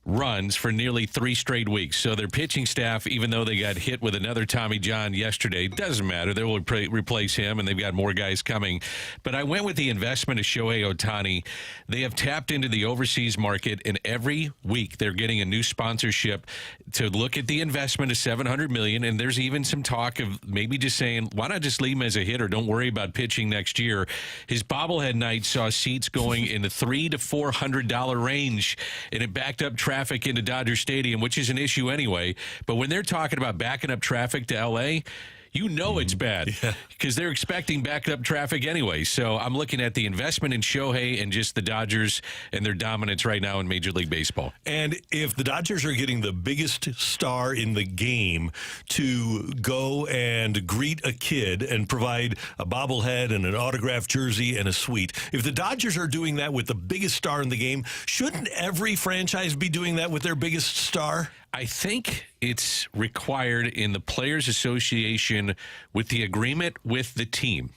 runs for nearly 3 straight weeks. So their pitching staff, even though they got hit with another Tommy John yesterday, doesn't matter. They will replace him, and they've got more guys coming. But I went with the investment of Shohei Ohtani. They have tapped into the overseas market, and every week they're getting a new sponsorship to look at the investment of $700 million. And there's even some talk of maybe just saying, why not just leave him as a hitter? Don't worry about pitching next year. His bobblehead night saw seats going in the $300 to $400 range, and it backed up traffic into Dodger Stadium, which is an issue anyway. But when they're talking about backing up traffic to L.A., you know it's bad because they're expecting backed up traffic anyway. So I'm looking at the investment in Shohei and just the Dodgers and their dominance right now in Major League Baseball. And if the Dodgers are getting the biggest star in the game to go and greet a kid and provide a bobblehead and an autographed jersey and a suite, if the Dodgers are doing that with the biggest star in the game, shouldn't every franchise be doing that with their biggest star? I think it's required in the Players Association with the agreement with the team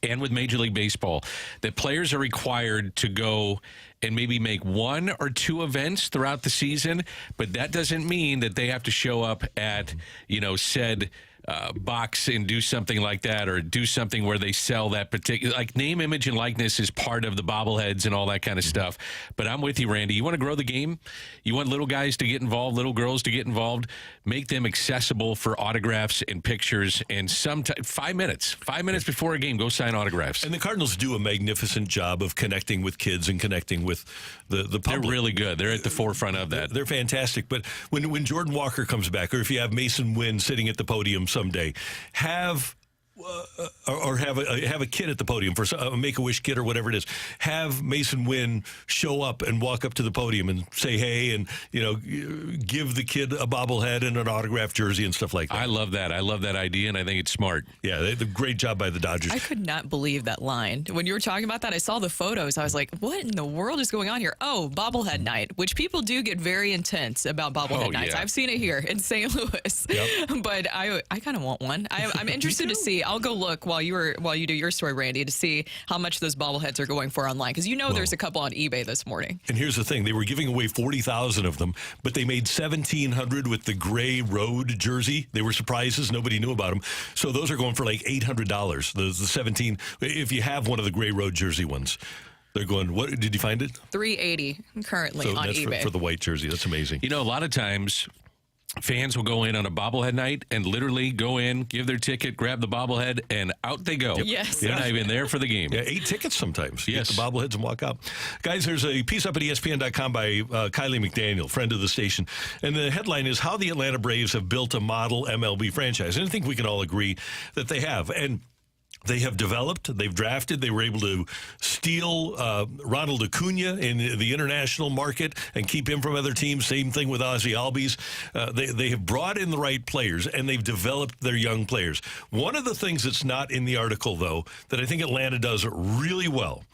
and with Major League Baseball that players are required to go and maybe make 1 or 2 events throughout the season, but that doesn't mean that they have to show up at, said box and do something like that, or do something where they sell that particular, like name, image, and likeness is part of the bobbleheads and all that kind of stuff. But I'm with you, Randy. You want to grow the game? You want little guys to get involved, little girls to get involved? Make them accessible for autographs and pictures, and 5 minutes before a game, go sign autographs. And the Cardinals do a magnificent job of connecting with kids and connecting with the public. They're really good. They're at the forefront of that. They're fantastic. But when Jordan Walker comes back, or if you have Mason Wynn sitting at the podium someday, have a kid at the podium for a Make-A-Wish kid or whatever it is. Have Mason Wynn show up and walk up to the podium and say hey, and give the kid a bobblehead and an autographed jersey and stuff like that. I love that. I love that idea, and I think it's smart. Yeah, they did a great job by the Dodgers. I could not believe that line. When you were talking about that, I saw the photos. I was like, what in the world is going on here? Oh, bobblehead night, which people do get very intense about bobblehead nights. Yeah. I've seen it here in St. Louis. Yep. But I kind of want one. I'm interested to see. I'll go look while you do your story, Randy, to see how much those bobbleheads are going for online, because there's a couple on eBay this morning. And here's the thing: they were giving away 40,000 of them, but they made 1,700 with the gray road jersey. They were surprises; nobody knew about them. So those are going for like $800. The 17, if you have one of the gray road jersey ones. They're going, what did you find it? $380 currently on eBay. For the white jersey. That's amazing. A lot of times fans will go in on a bobblehead night and literally go in, give their ticket, grab the bobblehead, and out they go. Yes. They're not even there for the game. Yeah, 8 tickets sometimes. You Yes. get the bobbleheads and walk out. Guys, there's a piece up at ESPN.com by Kylie McDaniel, friend of the station. And the headline is How the Atlanta Braves Have Built a Model MLB Franchise. And I think we can all agree that they have. And they have developed, they've drafted, they were able to steal Ronald Acuna in the international market and keep him from other teams. Same thing with Ozzie Albies. They have brought in the right players, and they've developed their young players. One of the things that's not in the article, though, that I think Atlanta does really well,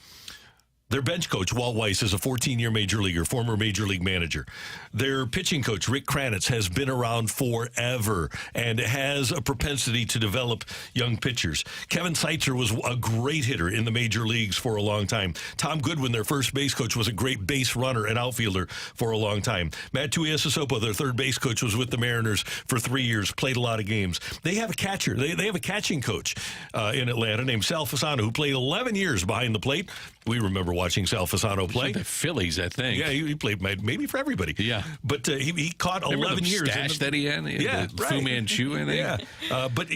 their bench coach, Walt Weiss, is a 14-year major leaguer, former major league manager. Their pitching coach, Rick Kranitz, has been around forever and has a propensity to develop young pitchers. Kevin Seitzer was a great hitter in the major leagues for a long time. Tom Goodwin, their first base coach, was a great base runner and outfielder for a long time. Matt Tuiasosopo, their third base coach, was with the Mariners for 3 years, played a lot of games. They have a catcher. They have a catching coach in Atlanta named Sal Fasano, who played 11 years behind the plate. We remember watching Sal Fasano play. The Phillies, I think. Yeah, he played maybe for everybody. Yeah. But he caught 11 years. Stash that he had? Yeah, the right. Fu Manchu, I think. Yeah. But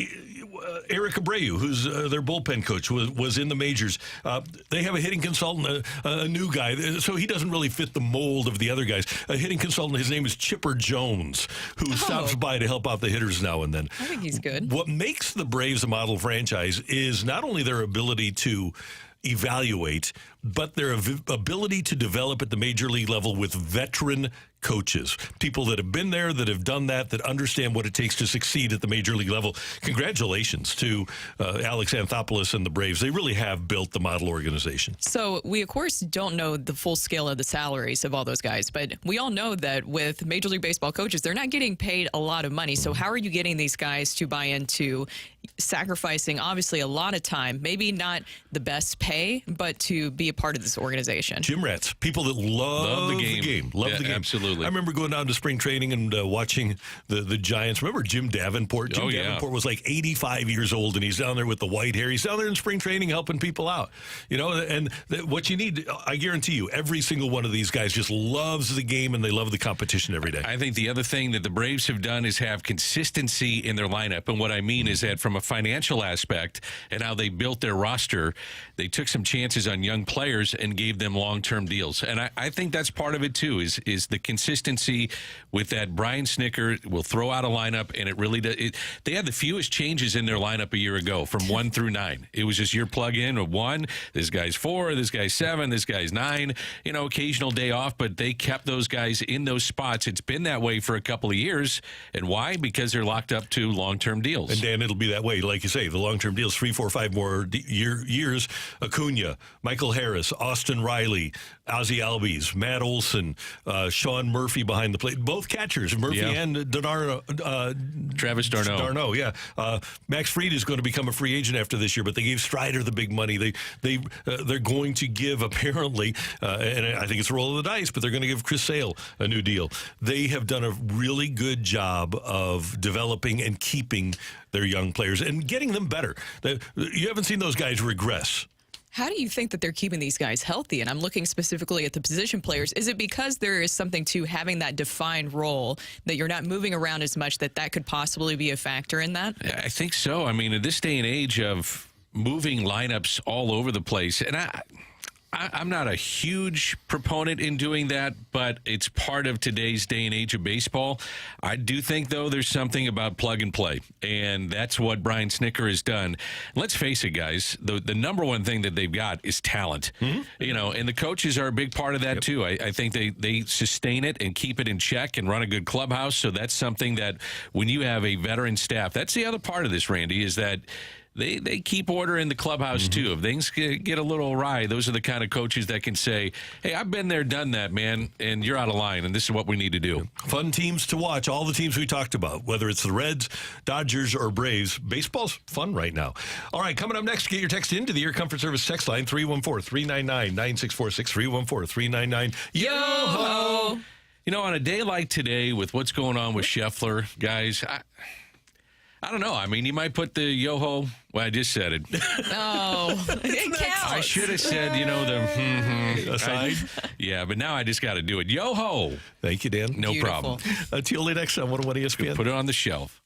Eric Abreu, who's their bullpen coach, was in the majors. They have a hitting consultant, a new guy, so he doesn't really fit the mold of the other guys. A hitting consultant, his name is Chipper Jones, who stops by to help out the hitters now and then. I think he's good. What makes the Braves a model franchise is not only their ability to evaluate, but their ability to develop at the major league level with veteran coaches, people that have been there, that have done that understand what it takes to succeed at the major league level. Congratulations to Alex Anthopoulos and the Braves. They really have built the model organization. So we, of course, don't know the full scale of the salaries of all those guys, but we all know that with Major League Baseball coaches, they're not getting paid a lot of money. So how are you getting these guys to buy into sacrificing, obviously, a lot of time, maybe not the best pay, but to be a part of this organization. Gym rats, people that love the game. Love the game. Absolutely. I remember going down to spring training and watching the Giants. Remember Jim Davenport? Jim Davenport was like 85 years old, and he's down there with the white hair. He's down there in spring training helping people out. And what you need, I guarantee you, every single one of these guys just loves the game, and they love the competition every day. I think the other thing that the Braves have done is have consistency in their lineup. And what I mean is that from a financial aspect and how they built their roster, they took some chances on young players and gave them long-term deals. And I think that's part of it, too, is the consistency with that. Brian Snitker will throw out a lineup, and it really does. They had the fewest changes in their lineup a year ago from 1 through 9. It was just your plug in of 1, this guy's 4, this guy's 7, this guy's 9, occasional day off, but they kept those guys in those spots. It's been that way for a couple of years. And why? Because they're locked up to long-term deals. And Dan, it'll be that way. Like you say, the long-term deals, 3, 4, 5 more years. Acuna, Michael Harris, Austin Riley, Ozzie Albies, Matt Olson, Sean Murphy behind the plate. Both catchers, Murphy and Travis d'Arnaud. D'Arnaud, yeah. Max Fried is going to become a free agent after this year, but they gave Strider the big money. They're going to give, apparently, and I think it's a roll of the dice, but they're going to give Chris Sale a new deal. They have done a really good job of developing and keeping their young players and getting them better. You haven't seen those guys regress. How do you think that they're keeping these guys healthy? And I'm looking specifically at the position players. Is it because there is something to having that defined role that you're not moving around as much that could possibly be a factor in that? I think so. I mean, in this day and age of moving lineups all over the place, and I'm not a huge proponent in doing that, but it's part of today's day and age of baseball. I do think, though, there's something about plug and play, and that's what Brian Snitker has done. Let's face it, guys, the number one thing that they've got is talent. Mm-hmm. And the coaches are a big part of that, too. I think they sustain it and keep it in check and run a good clubhouse, so that's something that when you have a veteran staff, that's the other part of this, Randy, is that They keep order in the clubhouse, too. If things get a little awry, those are the kind of coaches that can say, hey, I've been there, done that, man, and you're out of line, and this is what we need to do. Fun teams to watch, all the teams we talked about, whether it's the Reds, Dodgers, or Braves. Baseball's fun right now. All right, coming up next, get your text into the Air Comfort Service text line, 314-399-9646, 314-399-YOHO! On a day like today, with what's going on with Scheffler, guys, I don't know. I mean, you might put the yo-ho. Well, I just said it. Oh, it counts. I should have said, the aside. Yeah, but now I just got to do it. Yo-ho. Thank you, Dan. No Beautiful. problem. TIOLI next on 101 ESPN. Put it on the shelf.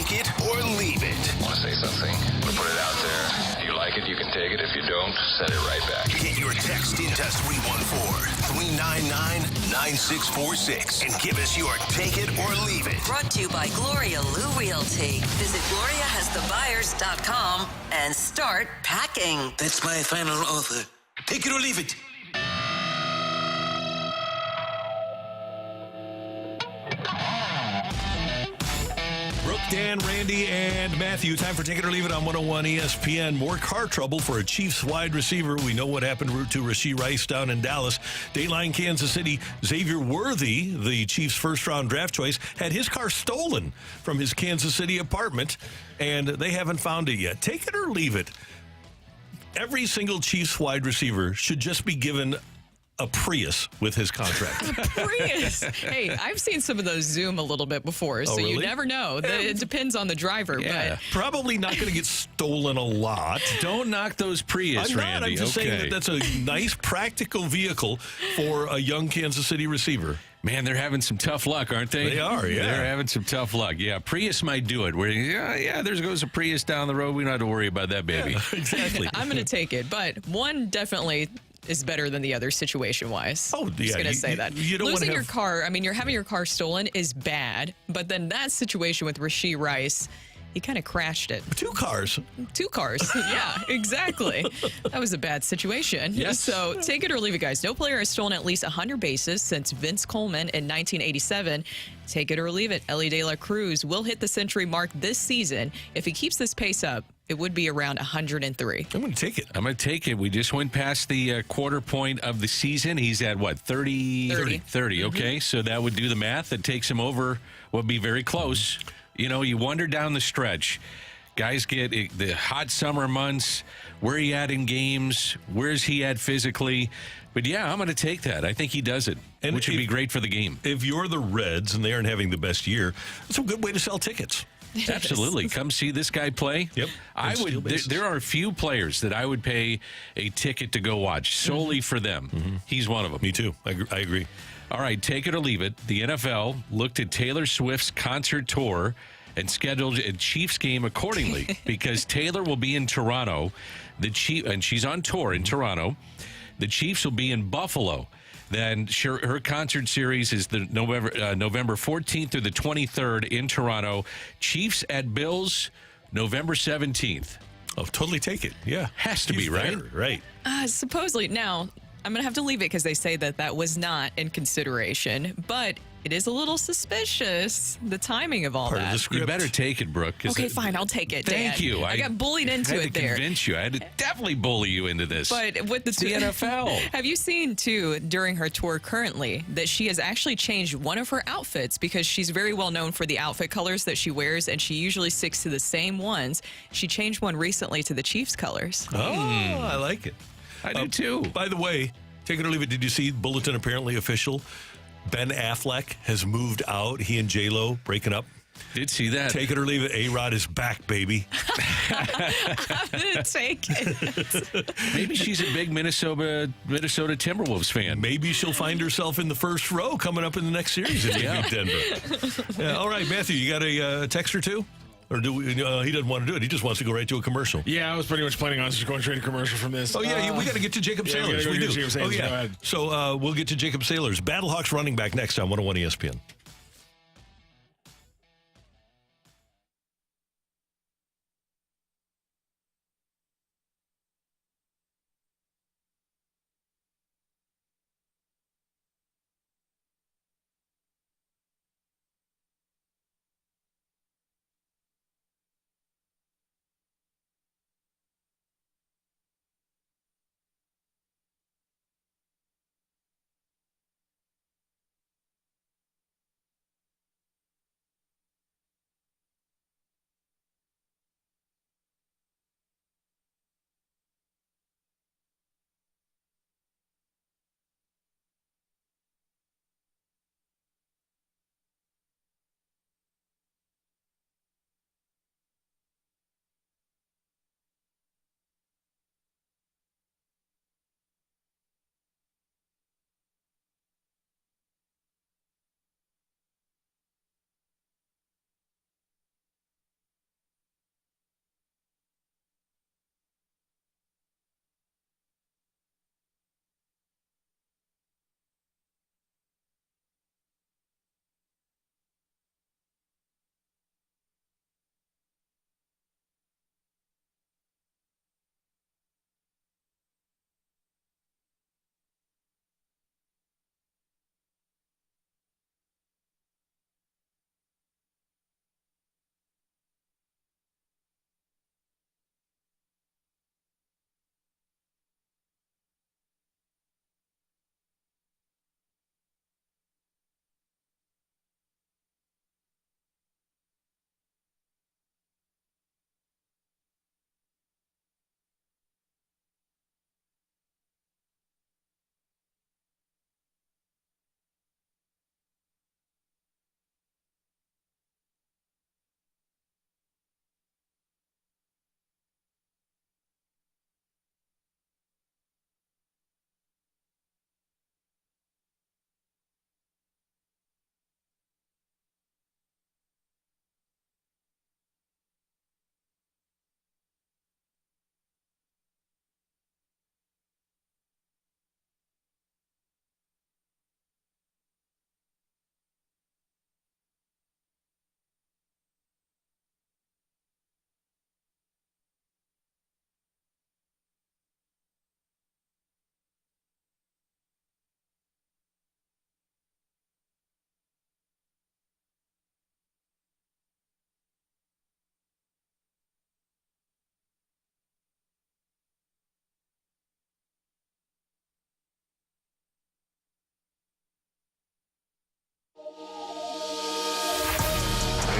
Take it or leave it. Want to say something? We'll put it out there. If you like it, you can take it. If you don't, send it right back. Get your text into 314-399-9646 and give us your take it or leave it. Brought to you by Gloria Lou Realty. Visit GloriaHasTheBuyers.com and start packing. That's my final offer. Take it or leave it. Brooke, Dan, Randy, and Matthew. Time for Take It or Leave It on 101 ESPN. More car trouble for a Chiefs wide receiver. We know what happened to Rashee Rice down in Dallas. Dateline Kansas City. Xavier Worthy, the Chiefs' first-round draft choice, had his car stolen from his Kansas City apartment, and they haven't found it yet. Take it or leave it. Every single Chiefs wide receiver should just be given a Prius with his contract. Prius. Hey, I've seen some of those zoom a little bit before, so really? you never know. It depends on the driver. Yeah. But Probably not going to get stolen a lot. Don't knock those Prius, I'm not. Randy. I'm just saying that that's a nice, practical vehicle for a young Kansas City receiver. Man, they're having some tough luck, aren't they? They are, yeah. They're having some tough luck. Yeah, Prius might do it. Where, there goes a Prius down the road. We don't have to worry about that baby. Yeah, exactly. I'm going to take it. But one definitely is better than the other situation-wise. Oh, yeah. I'm just going to say that. You don't Losing wanna your car, I mean, you're having your car stolen is bad. But then that situation with Rashee Rice, he kind of crashed it. Two cars. Yeah, exactly. That was a bad situation. Yes. So take it or leave it, guys. No player has stolen at least 100 bases since Vince Coleman in 1987. Take it or leave it. Ellie De La Cruz will hit the century mark this season. If he keeps this pace up, it would be around 103. I'm going to take it. I'm going to take it. We just went past the quarter point of the season. He's at, what, 30? 30, okay. So that would do the math. That takes him over, would be very close. You know, you wonder down the stretch. Guys get the hot summer months. Where are you at in games? Where's he at physically? But, yeah, I'm going to take that. I think he does it, which would be great for the game. If you're the Reds and they aren't having the best year, that's a good way to sell tickets. Yes. Absolutely. Come see this guy play. Yep. I would. There are a few players that I would pay a ticket to go watch solely for them. Mm-hmm. He's one of them. Me too. I agree. All right, take it or leave it. The NFL looked at Taylor Swift's concert tour and scheduled a Chiefs game accordingly because Taylor will be in Toronto. And she's on tour in Toronto. The Chiefs will be in Buffalo. Then her concert series is the November 14th through the 23rd in Toronto. Chiefs at Bills, November 17th. Oh, totally take it. Yeah. Has to be, right? Right. Supposedly. Now, I'm going to have to leave it because they say that was not in consideration. But it is a little suspicious, the timing of all Part that. of the script. You better take it, Brooke. Okay, fine. I'll take it, Dan. Thank you. I got bullied into it there. I had to convince you. I had to definitely bully you into this. But with the NFL. Have you seen, too, during her tour currently, that she has actually changed one of her outfits because she's very well known for the outfit colors that she wears, and she usually sticks to the same ones. She changed one recently to the Chiefs colors. Oh, I like it. I do, too. By the way, take it or leave it. Did you see Bulletin apparently official? Ben Affleck has moved out. He and J-Lo breaking up. Did see that. Take it or leave it. A-Rod is back, baby. I'm going to take it. Maybe she's a big Minnesota Timberwolves fan. Maybe she'll find herself in the first row coming up in the next series if they beat Denver. Yeah, all right, Matthew, you got a text or two? Or do we, he doesn't want to do it. He just wants to go right to a commercial. Yeah, I was pretty much planning on just going straight to commercial from this. Oh, yeah, we got to get to Jacob Saylors. We do. Jacob Saylors. Oh, yeah. So we'll get to Jacob Saylors. Battlehawks running back next on 101 ESPN.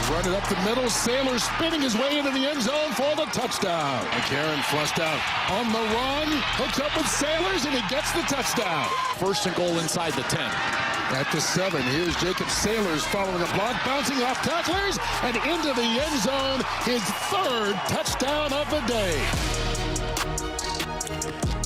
run it up the middle. Saylors spinning his way into the end zone for the touchdown. McCarron flushed out on the run, hooks up with Saylors, and he gets the touchdown. First and goal inside the 10. At the 7, here's Jacob Saylors following a block, bouncing off tacklers, and into the end zone, his third touchdown of the day.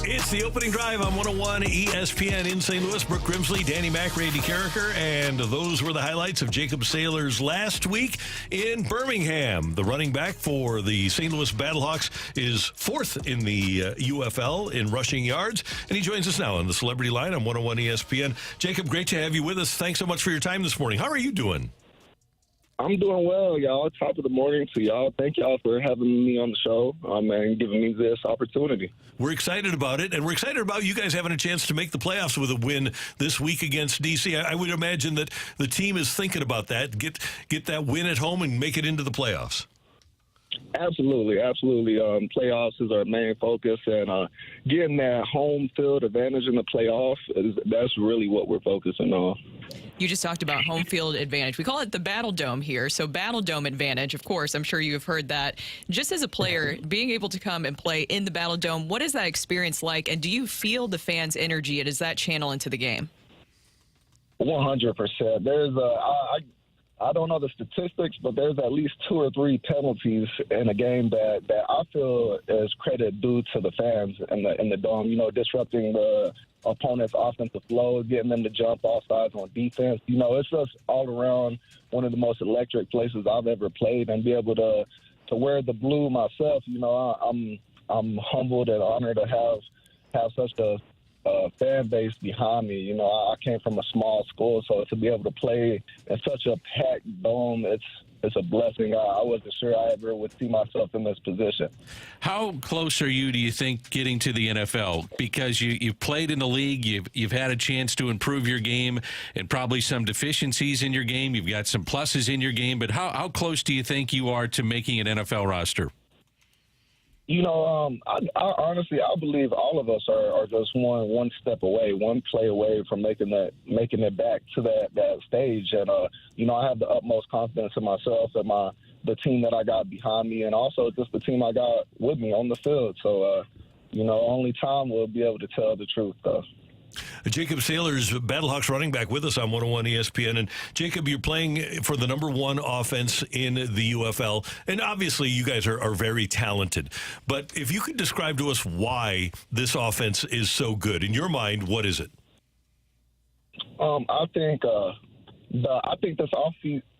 It's the opening drive on 101 ESPN in St. Louis. Brooke Grimsley, Danny Mac, Randy Carricker, and those were the highlights of Jacob Saylors last week in Birmingham. The running back for the St. Louis Battlehawks is 4th in the UFL in rushing yards, and he joins us now on the Celebrity Line on 101 ESPN. Jacob, great to have you with us. Thanks so much for your time this morning. How are you doing? I'm doing well, y'all. Top of the morning to y'all. Thank y'all for having me on the show and giving me this opportunity. We're excited about it, and we're excited about you guys having a chance to make the playoffs with a win this week against D.C. I would imagine that the team is thinking about that, get that win at home and make it into the playoffs. Absolutely. Playoffs is our main focus, and getting that home field advantage in the playoffs, that's really what we're focusing on. You just talked about home field advantage. We call it the BattleDome here. So BattleDome advantage, of course, I'm sure you have heard that. Just as a player, being able to come and play in the BattleDome, what is that experience like? And do you feel the fans' energy? And does that channel into the game? 100%. There's I don't know the statistics, but there's at least 2 or 3 penalties in a game that I feel is credit due to the fans in the dome. You know, disrupting the opponent's offensive flow, getting them to jump off sides on defense. You know, it's just all around one of the most electric places I've ever played, and be able to wear the blue myself. You know, I'm humbled and honored to have such a fan base behind me. You know, I came from a small school, so to be able to play in such a packed dome, it's a blessing. I wasn't sure I ever would see myself in this position. How close are you, do you think, getting to the NFL? Because you've played in the league, you've had a chance to improve your game, and probably some deficiencies in your game. You've got some pluses in your game, but how close do you think you are to making an NFL roster? You know, I honestly, I believe all of us are just one step away, one play away from making it back to that stage. And you know, I have the utmost confidence in myself and the team that I got behind me, and also just the team I got with me on the field. So, you know, only time will be able to tell the truth, though. Jacob Saylors, Battlehawks running back, with us on 101 ESPN. And Jacob, you're playing for the number 1 offense in the UFL. And obviously you guys are very talented. But if you could describe to us why this offense is so good, in your mind, what is it? I think this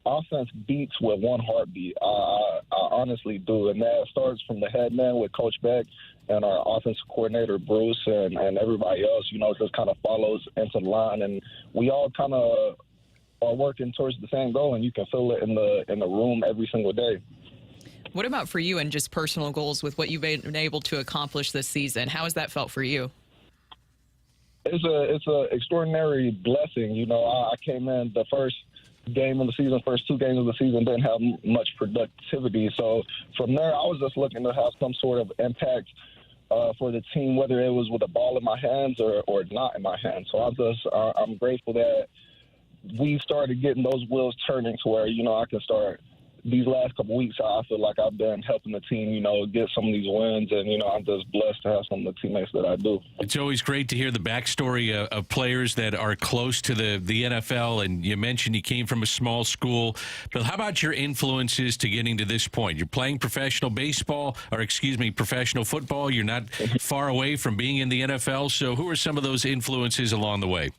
offense beats with one heartbeat. I honestly do. And that starts from the head man with Coach Beck and our offensive coordinator, Bruce, and everybody else. You know, just kind of follows into the line. And we all kind of are working towards the same goal, and you can feel it in the room every single day. What about for you and just personal goals with what you've been able to accomplish this season? How has that felt for you? It's a extraordinary blessing. You know, I came in the first game of the season, first 2 games of the season, didn't have much productivity. So from there, I was just looking to have some sort of impact for the team, whether it was with a ball in my hands or not in my hands. So I'm grateful that we started getting those wheels turning to where, you know, I can start. These last couple weeks, I feel like I've been helping the team, you know, get some of these wins, and, you know, I'm just blessed to have some of the teammates that I do. It's always great to hear the backstory of players that are close to the NFL, and you mentioned you came from a small school, but how about your influences to getting to this point? You're playing professional football. You're not far away from being in the NFL, so who are some of those influences along the way?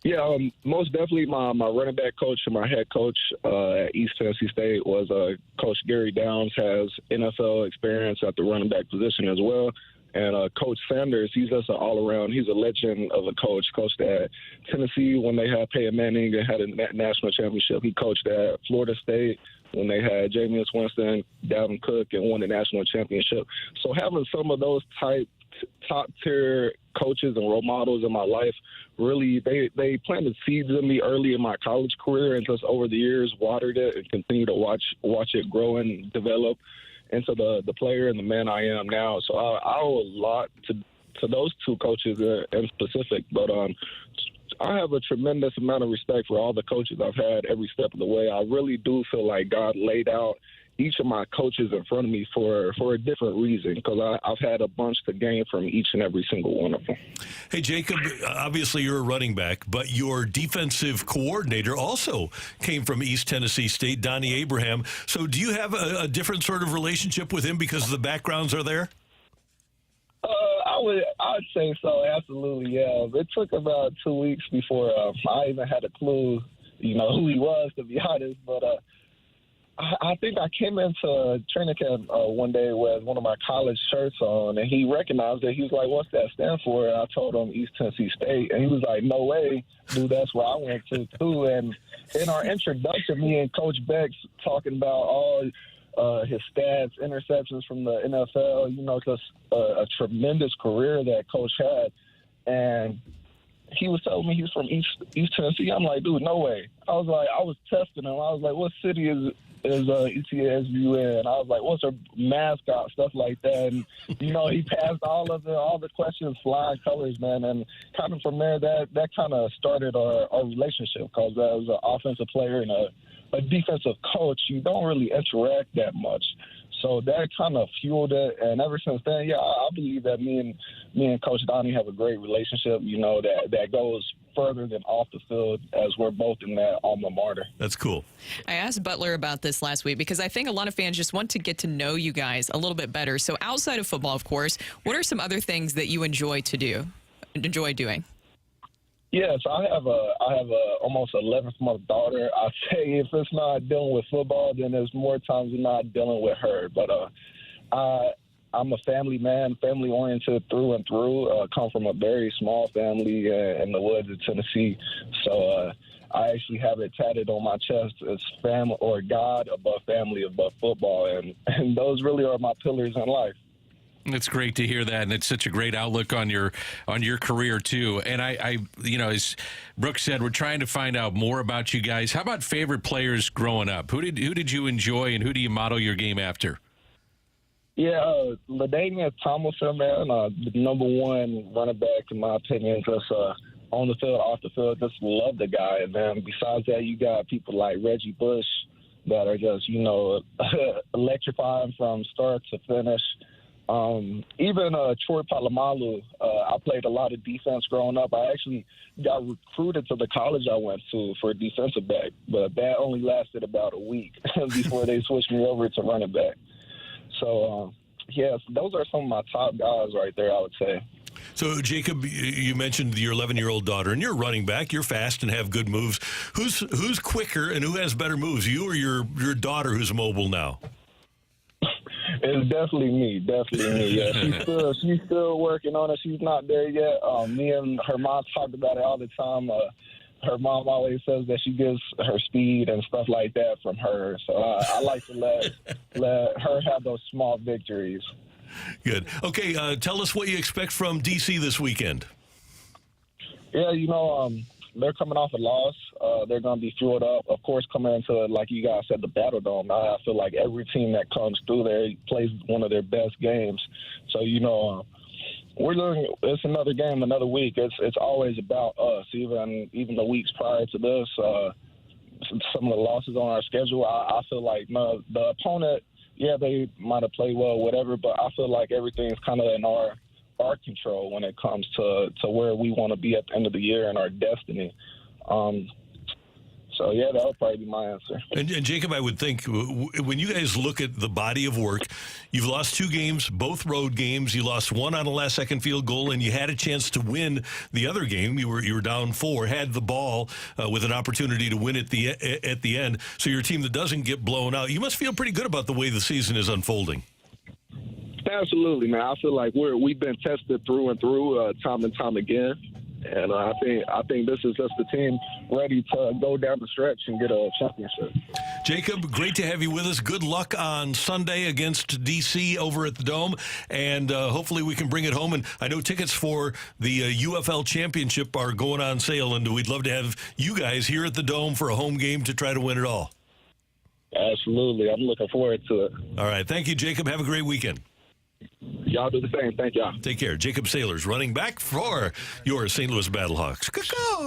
Yeah, most definitely my running back coach and my head coach at East Tennessee State was Coach Gary Downs, has NFL experience at the running back position as well. And Coach Sanders, he's just an all-around, he's a legend of a coach. Coached at Tennessee when they had Peyton Manning and had a national championship. He coached at Florida State when they had Jameis Winston, Dalvin Cook, and won the national championship. So having some of those top-tier coaches and role models in my life, really, they planted seeds in me early in my college career, and just over the years watered it and continue to watch it grow and develop into the player and the man I am now. So I owe a lot to those 2 coaches in specific, but I have a tremendous amount of respect for all the coaches I've had every step of the way. I really do feel like God laid out each of my coaches in front of me for a different reason, because I've had a bunch to gain from each and every single one of them. Hey, Jacob, obviously you're a running back, but your defensive coordinator also came from East Tennessee State, Donnie Abraham. So do you have a different sort of relationship with him because the backgrounds are there? I'd say so, absolutely, yeah. It took about 2 weeks before I even had a clue, who he was, to be honest. But I think I came into training camp one day with one of my college shirts on, and he recognized it. He was like, "What's that stand for?" And I told him East Tennessee State, and he was like, "No way, dude, that's where I went to too." And in our introduction, me and Coach Beck's talking about all his stats, interceptions from the NFL, just a tremendous career that Coach had. And he was telling me he's from East Tennessee. I'm like, dude, no way. I was testing him. I was like, what city is ETSU in? I was like, what's her mascot, stuff like that. And, he passed all the questions, flying colors, man. And kind of from there, that kind of started our relationship, because as an offensive player and a defensive coach, you don't really interact that much. So that kind of fueled it. And ever since then, yeah, I believe that me and Coach Donnie have a great relationship, that goes further than off the field, as we're both in that alma mater. That's cool. I asked Butler about this last week because I think a lot of fans just want to get to know you guys a little bit better. So outside of football, of course, what are some other things that you enjoy doing? Yes, I have a almost 11th-month daughter. I say if it's not dealing with football, then there's more times than not dealing with her. But I'm a family man, family-oriented through and through. Come from a very small family in the woods of Tennessee. So I actually have it tatted on my chest as family, or God above family, above football. And those really are my pillars in life. It's great to hear that, and it's such a great outlook on your career too. And I as Brooke said, we're trying to find out more about you guys. How about favorite players growing up? Who did you enjoy, and who do you model your game after? Yeah, LaDainian Tomlinson, man, the number one running back in my opinion. Just on the field, off the field, just love the guy. And then besides that, you got people like Reggie Bush that are just electrifying from start to finish. Even Troy Polamalu, I played a lot of defense growing up. I actually got recruited to the college I went to for a defensive back, but that only lasted about a week before they switched me over to running back. So, those are some of my top guys right there, I would say. So, Jacob, you mentioned your 11-year-old daughter, and you're running back. You're fast and have good moves. Who's quicker and who has better moves, you or your daughter who's mobile now? It's definitely me. Yeah, she's still working on it. She's not there yet. Me and her mom talked about it all the time. Her mom always says that she gets her speed and stuff like that from her. So I like to let her have those small victories. Good. Okay, tell us what you expect from DC this weekend. Yeah, they're coming off a loss. They're going to be fueled up. Of course, coming into, like you guys said, the BattleDome. I feel like every team that comes through there plays one of their best games. So, it's another game, another week. It's always about us. Even the weeks prior to this, some of the losses on our schedule, I feel like the opponent, yeah, they might have played well, whatever, but I feel like everything's kind of in our control when it comes to where we want to be at the end of the year and our destiny. So, yeah, that would probably be my answer. And Jacob, I would think when you guys look at the body of work, you've lost 2 games, both road games. You lost one on a last-second field goal, and you had a chance to win the other game. You were down 4, had the ball with an opportunity to win at the end. So you're a team that doesn't get blown out. You must feel pretty good about the way the season is unfolding. Absolutely, man. I feel like we've been tested through and through, time and time again. And I think this is just the team ready to go down the stretch and get a championship. Jacob, great to have you with us. Good luck on Sunday against D.C. over at the Dome, and hopefully we can bring it home. And I know tickets for the UFL Championship are going on sale, and we'd love to have you guys here at the Dome for a home game to try to win it all. Absolutely. I'm looking forward to it. All right. Thank you, Jacob. Have a great weekend. Y'all do the same. Thank y'all. Take care. Jacob Saylors, running back for your St. Louis Battlehawks.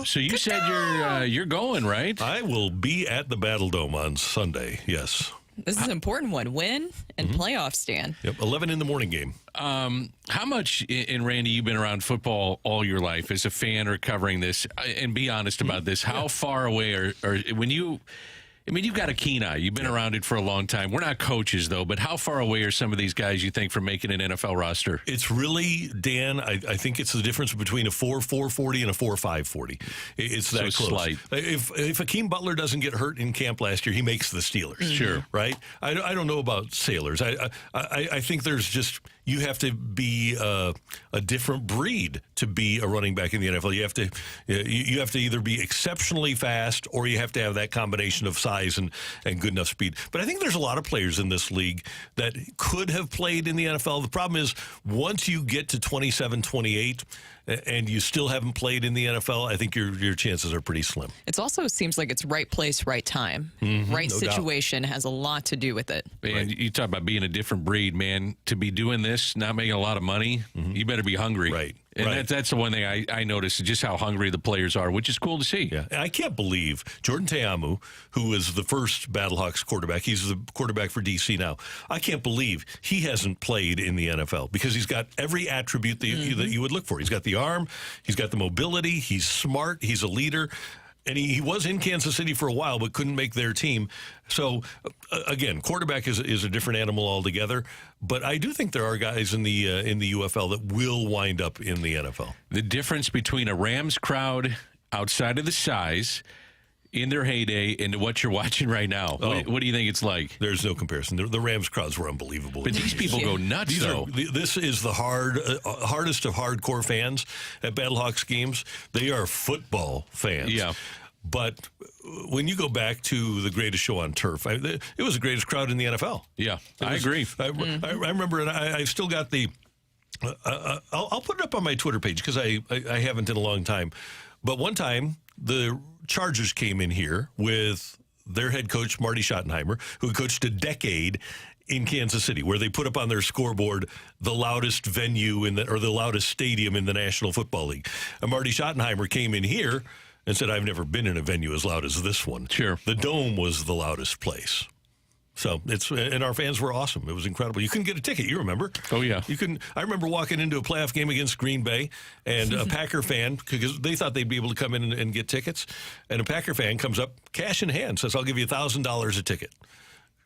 So you said you're going, right? I will be at the BattleDome on Sunday. Yes. This is an important one. Win and playoff stand. Yep. 11 in the morning game. How much, and Randy, you've been around football all your life as a fan or covering this, and be honest about this. How far away are when you? I mean, you've got a keen eye. You've been around it for a long time. We're not coaches, though, but how far away are some of these guys, you think, from making an NFL roster? It's really, Dan, I think it's the difference between a 4.40 and a 4.540. It's that so close. Slight. If Hakeem Butler doesn't get hurt in camp last year, he makes the Steelers. Sure. Right? I don't know about Sailors. I think there's just, you have to be a different breed to be a running back in the NFL. You have to either be exceptionally fast or you have to have that combination of size and good enough speed. But I think there's a lot of players in this league that could have played in the NFL. The problem is once you get to 27, 28 and you still haven't played in the NFL, I think your chances are pretty slim. It also seems like it's right place, right time. Right no situation has a lot to do with it. Man, you talk about being a different breed, man. To be doing this, not making a lot of money, you better be hungry. Right. And that's the one thing I noticed, just how hungry the players are, which is cool to see. Yeah, I can't believe Jordan Teamu, who was the first Battlehawks quarterback, he's the quarterback for DC now. I can't believe he hasn't played in the NFL because he's got every attribute that you would look for. He's got the arm, he's got the mobility, he's smart, he's a leader. And he was in Kansas City for a while, but couldn't make their team. So, again, quarterback is a different animal altogether. But I do think there are guys in the UFL that will wind up in the NFL. The difference between a Rams crowd outside of the size in their heyday and what you're watching right now, what do you think it's like? There's no comparison. The Rams crowds were unbelievable. But these people go nuts, though. This is the hardest of hardcore fans at Battlehawks games. They are football fans. Yeah. But when you go back to the greatest show on turf, it was the greatest crowd in the NFL. Yeah, I agree. I remember, and I've still got the. I'll put it up on my Twitter page because I haven't in a long time. But one time, the Chargers came in here with their head coach, Marty Schottenheimer, who coached a decade in Kansas City, where they put up on their scoreboard the loudest venue or the loudest stadium in the National Football League. And Marty Schottenheimer came in here and said, I've never been in a venue as loud as this one. Sure. The Dome was the loudest place. So and our fans were awesome. It was incredible. You couldn't get a ticket. You remember? Oh yeah. I remember walking into a playoff game against Green Bay, and a Packer fan, because they thought they'd be able to come in and get tickets, and a Packer fan comes up, cash in hand, says, "I'll give you $1,000 a ticket."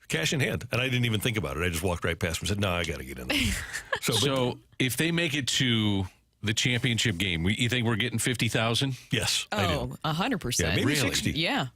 Cash in hand, and I didn't even think about it. I just walked right past him and said, "No, I got to get in there." So if they make it to the championship game, you think we're getting 50,000? Yes. Oh, 100%. Yeah, maybe Really? 60. Yeah.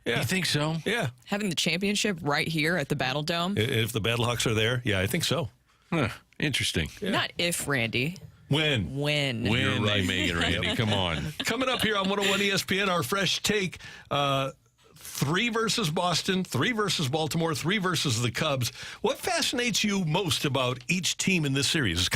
Yeah. You think so? Yeah. Having the championship right here at the BattleDome. If the Battlehawks are there, yeah, I think so. Huh. Interesting. Yeah. Not if, Randy. When When they make it, Randy. Come on. Coming up here on 101 ESPN, our fresh take. 3 versus Boston, 3 versus Baltimore, 3 versus the Cubs. What fascinates you most about each team in this series?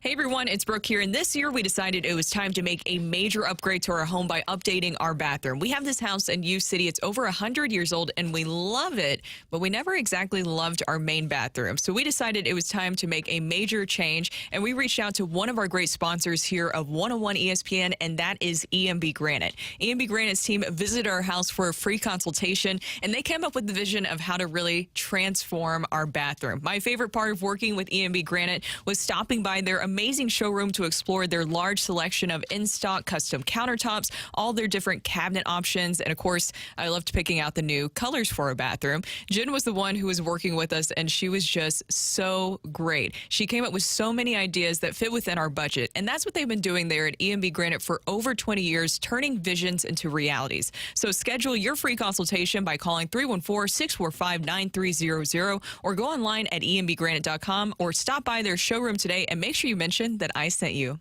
Hey everyone, it's Brooke here, and this year we decided it was time to make a major upgrade to our home by updating our bathroom. We have this house in U City. It's over 100 years old, and we love it, but we never exactly loved our main bathroom. So we decided it was time to make a major change, and we reached out to one of our great sponsors here of 101 ESPN, and that is EMB Granite. EMB Granite's team visited our house for a free consultation, and they came up with the vision of how to really transform our bathroom. My favorite part of working with EMB Granite was stopping by their amazing showroom to explore their large selection of in-stock custom countertops, all their different cabinet options, and of course, I loved picking out the new colors for our bathroom. Jen was the one who was working with us, and she was just so great. She came up with so many ideas that fit within our budget, and that's what they've been doing there at EMB Granite for over 20 years, turning visions into realities. So schedule your free consultation by calling 314-645-9300 or go online at embgranite.com or stop by their showroom today and make sure you mention that I sent you.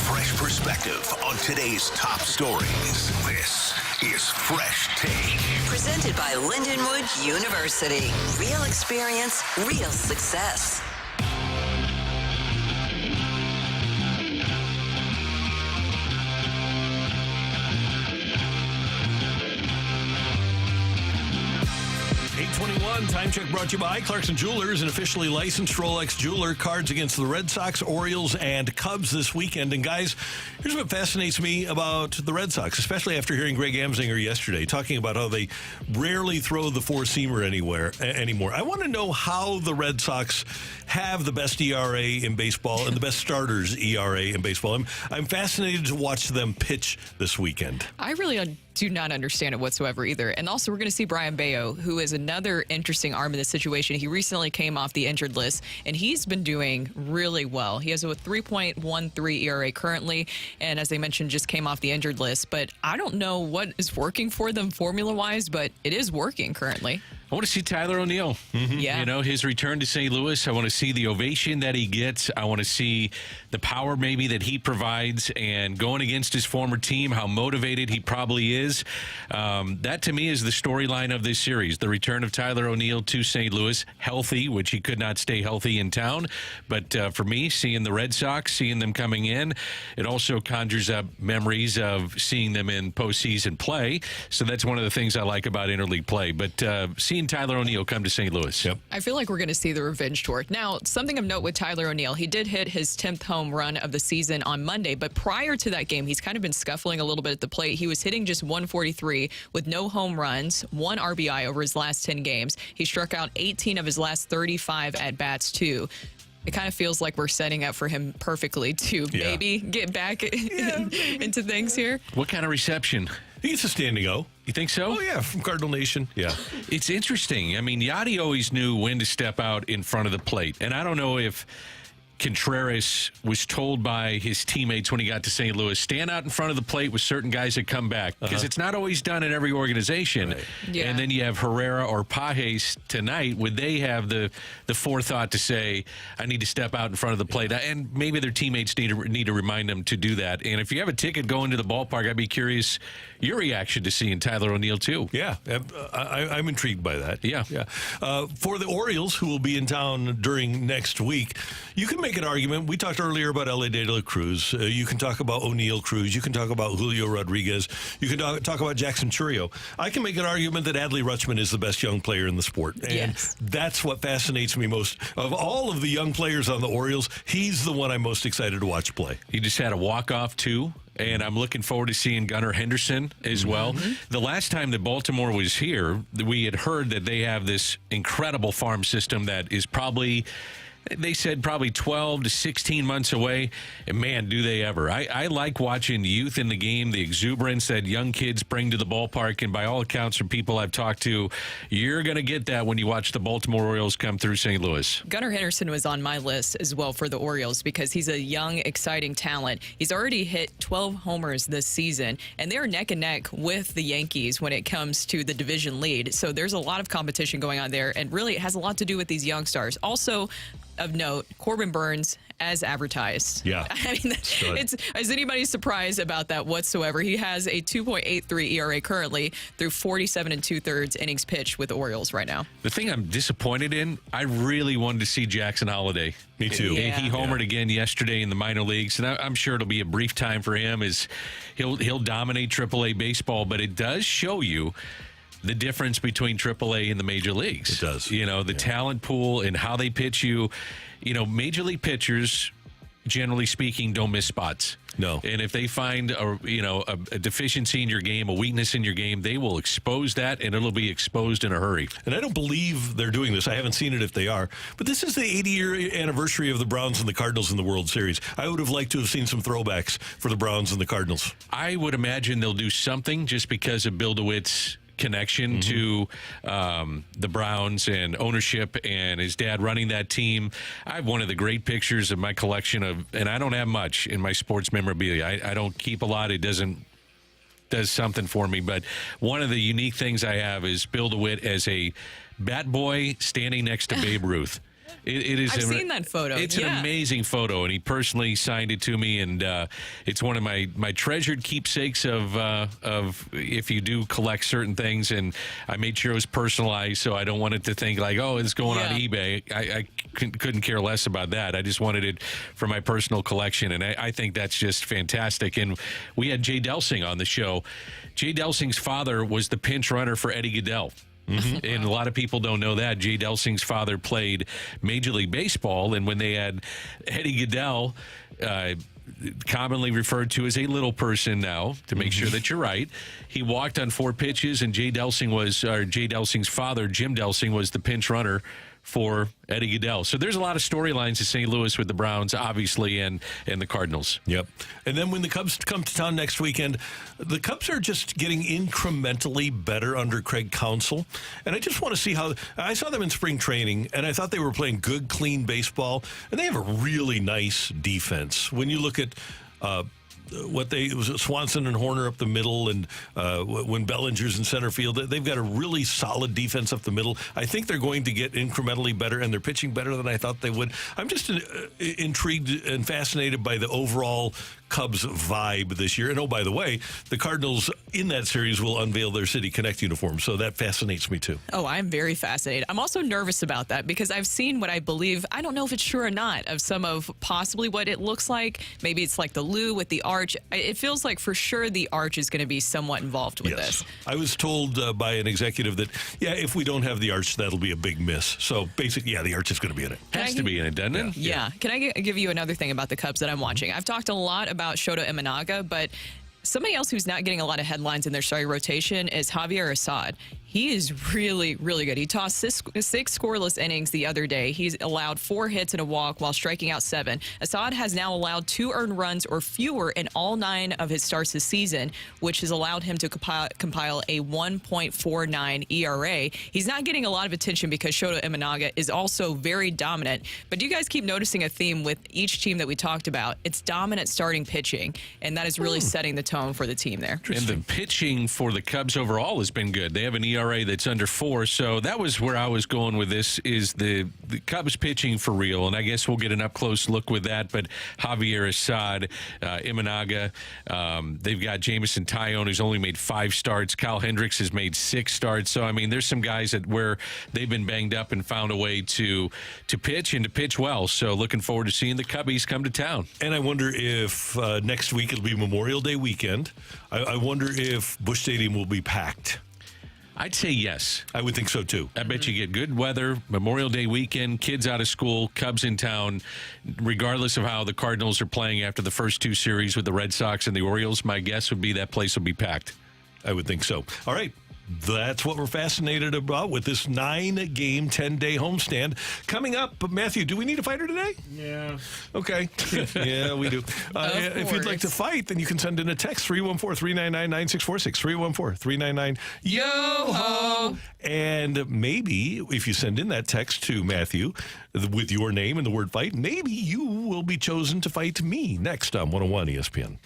Fresh perspective on today's top stories. This is Fresh Take. Presented by Lindenwood University. Real experience, real success. Time check brought to you by Clarkson Jewelers, an officially licensed Rolex jeweler. Cards against the Red Sox, Orioles, and Cubs this weekend. And guys, here's what fascinates me about the Red Sox, especially after hearing Greg Amsinger yesterday talking about how they rarely throw the four-seamer anymore. I want to know how the Red Sox have the best ERA in baseball and the best starters ERA in baseball. I'm fascinated to watch them pitch this weekend. I really do not understand it whatsoever either. And also, we're going to see Brian Bayo, who is another interesting arm in this situation. He recently came off the injured list, and he's been doing really well. He has a 3.13 ERA currently, and as I mentioned, just came off the injured list. But I don't know what is working for them formula-wise, but it is working currently. I want to see Tyler O'Neill. Mm-hmm. Yeah. You know, his return to St. Louis. I want to see the ovation that he gets. I want to see the power maybe that he provides, and going against his former team, how motivated he probably is. That to me is the storyline of this series. The return of Tyler O'Neill to St. Louis, healthy, which he could not stay healthy in town. But for me, seeing the Red Sox, seeing them coming in, it also conjures up memories of seeing them in postseason play. So that's one of the things I like about interleague play. But seeing Tyler O'Neill come to St. Louis. Yep. I feel like we're going to see the revenge tour. Now, something of note with Tyler O'Neill, he did hit his 10th home run of the season on Monday, but prior to that game, he's kind of been scuffling a little bit at the plate. He was hitting just 143 with no home runs, 1 RBI over his last 10 games. He struck out 18 of his last 35 at-bats, too. It kind of feels like we're setting up for him perfectly to maybe get back into things here. What kind of reception? He's a standing O. You think so? Oh, yeah, from Cardinal Nation. Yeah. It's interesting. I mean, Yachty always knew when to step out in front of the plate. And I don't know if Contreras was told by his teammates when he got to St. Louis, stand out in front of the plate with certain guys that come back, because it's not always done in every organization. Right. Yeah. And then you have Herrera or Pages tonight. Would they have the forethought to say, I need to step out in front of the plate? And maybe their teammates need to remind them to do that. And if you have a ticket going to the ballpark, I'd be curious your reaction to seeing Tyler O'Neill, too. Yeah, I'm intrigued by that. Yeah. For the Orioles, who will be in town during next week, you can make an argument. We talked earlier about L.A. De La Cruz. You can talk about O'Neal Cruz. You can talk about Julio Rodriguez. You can talk about Jackson Chourio. I can make an argument that Adley Rutschman is the best young player in the sport. And that's what fascinates me most. Of all of the young players on the Orioles, he's the one I'm most excited to watch play. He just had a walk-off, too. And I'm looking forward to seeing Gunnar Henderson as well. The last time that Baltimore was here, we had heard that they have this incredible farm system that is probably, they said, probably 12 to 16 months away. And, man, do they ever. I like watching youth in the game, the exuberance that young kids bring to the ballpark. And by all accounts from people I've talked to, you're going to get that when you watch the Baltimore Orioles come through St. Louis. Gunnar Henderson was on my list as well for the Orioles because he's a young, exciting talent. He's already hit 12 homers this season, and they're neck and neck with the Yankees when it comes to the division lead. So there's a lot of competition going on there, and really it has a lot to do with these young stars. Also, of note, Corbin Burns as advertised. Yeah. I mean, is anybody surprised about that whatsoever? He has a 2.83 ERA currently through 47 2/3 innings pitched with the Orioles right now. The thing I'm disappointed in, I really wanted to see Jackson Holliday. Me too. Yeah. He homered again yesterday in the minor leagues, and I'm sure it'll be a brief time for him as he'll dominate AAA baseball, but it does show you the difference between AAA and the major leagues. It does. You know, the talent pool and how they pitch you. You know, major league pitchers, generally speaking, don't miss spots. No. And if they find a deficiency in your game, a weakness in your game, they will expose that, and it'll be exposed in a hurry. And I don't believe they're doing this. I haven't seen it if they are. But this is the 80-year anniversary of the Browns and the Cardinals in the World Series. I would have liked to have seen some throwbacks for the Browns and the Cardinals. I would imagine they'll do something just because of Bill DeWitt's connection to the Browns and ownership and his dad running that team. I have one of the great pictures of my collection of, and I don't have much in my sports memorabilia. I don't keep a lot. It does something for me. But one of the unique things I have is Bill DeWitt as a bat boy standing next to Babe Ruth. It is. I've seen that photo. It's an amazing photo, and he personally signed it to me, and it's one of my treasured keepsakes of if you do collect certain things. And I made sure it was personalized, so I don't want it to think like, oh, it's going on eBay. I couldn't care less about that. I just wanted it for my personal collection, and I think that's just fantastic. And we had Jay Delsing on the show. Jay Delsing's father was the pinch runner for Eddie Goodell. And a lot of people don't know that. Jay Delsing's father played Major League Baseball, and when they had Eddie Goodell, commonly referred to as a little person now, to make sure that you're right, he walked on 4 pitches, and Jay Delsing's father, Jim Delsing, was the pinch runner for Eddie Goodell. So there's a lot of storylines in St. Louis with the Browns, obviously, and the Cardinals. Yep. And then when the Cubs come to town next weekend, the Cubs are just getting incrementally better under Craig Counsell. And I just want to see how – I saw them in spring training, and I thought they were playing good, clean baseball. And they have a really nice defense. When you look at Swanson and Horner up the middle, and when Bellinger's in center field, they've got a really solid defense up the middle. I think they're going to get incrementally better, and they're pitching better than I thought they would. I'm just intrigued and fascinated by the overall Cubs vibe this year. And oh, by the way, the Cardinals in that series will unveil their City Connect uniform, so that fascinates me too. Oh, I'm very fascinated. I'm also nervous about that because I've seen what I believe, I don't know if it's true or not, of some of possibly what it looks like. Maybe it's like the Lou with the arch. It feels like for sure the arch is going to be somewhat involved with this. I was told by an executive that, if we don't have the arch, that'll be a big miss. So basically, the arch is going to be in it. Has to be in it, doesn't it? Yeah. Can I give you another thing about the Cubs that I'm watching? I've talked a lot about Shota Imanaga, but somebody else who's not getting a lot of headlines in their starting rotation is Javier Assad. He is really, really good. He tossed six scoreless innings the other day. He's allowed 4 hits and a walk while striking out 7. Assad has now allowed 2 earned runs or fewer in all 9 of his starts this season, which has allowed him to compile a 1.49 ERA. He's not getting a lot of attention because Shota Imanaga is also very dominant. But do you guys keep noticing a theme with each team that we talked about? It's dominant starting pitching, and that is really setting the tone tone for the team there. And the pitching for the Cubs overall has been good. They have an ERA that's under 4, so that was where I was going with this, is the Cubs pitching for real, and I guess we'll get an up-close look with that, but Javier Assad, Imanaga, they've got Jamison Tyone, who's only made 5 starts. Kyle Hendricks has made 6 starts, so, I mean, there's some guys that where they've been banged up and found a way to pitch and to pitch well, so looking forward to seeing the Cubbies come to town. And I wonder if next week it'll be Memorial Day weekend. I wonder if Busch Stadium will be packed. I'd say yes. I would think so, too. I bet you get good weather, Memorial Day weekend, kids out of school, Cubs in town, regardless of how the Cardinals are playing after the first 2 series with the Red Sox and the Orioles. My guess would be that place will be packed. I would think so. All right. That's what we're fascinated about with this 9-game, 10-day homestand coming up. But Matthew, do we need a fighter today? Yeah. Okay. Yeah, we do. If you'd like to fight, then you can send in a text, 314-399-9646, 314-399-YO-HO. And maybe if you send in that text to Matthew with your name and the word fight, maybe you will be chosen to fight me next on 101 ESPN.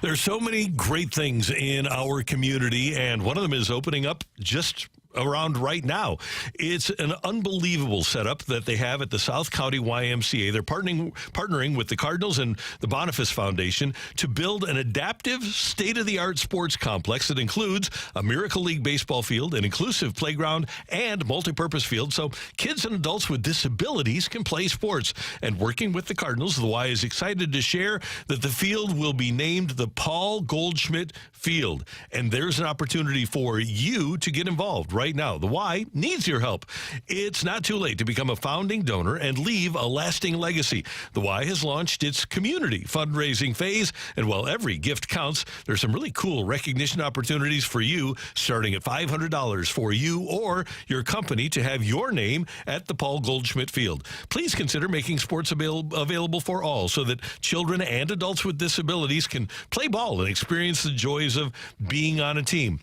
There's so many great things in our community, and one of them is opening up just around right now. It's an unbelievable setup that they have at the South County YMCA. They're partnering with the Cardinals and the Boniface Foundation to build an adaptive, state-of-the-art sports complex that includes a Miracle League baseball field, an inclusive playground, and multipurpose field so kids and adults with disabilities can play sports. And working with the Cardinals, the Y is excited to share that the field will be named the Paul Goldschmidt Field. And there's an opportunity for you to get involved right now. The Y needs your help. It's not too late to become a founding donor and leave a lasting legacy. The Y has launched its community fundraising phase, and while every gift counts, there's some really cool recognition opportunities for you, starting at $500 for you or your company to have your name at the Paul Goldschmidt Field. Please consider making sports available for all so that children and adults with disabilities can play ball and experience the joys of being on a team.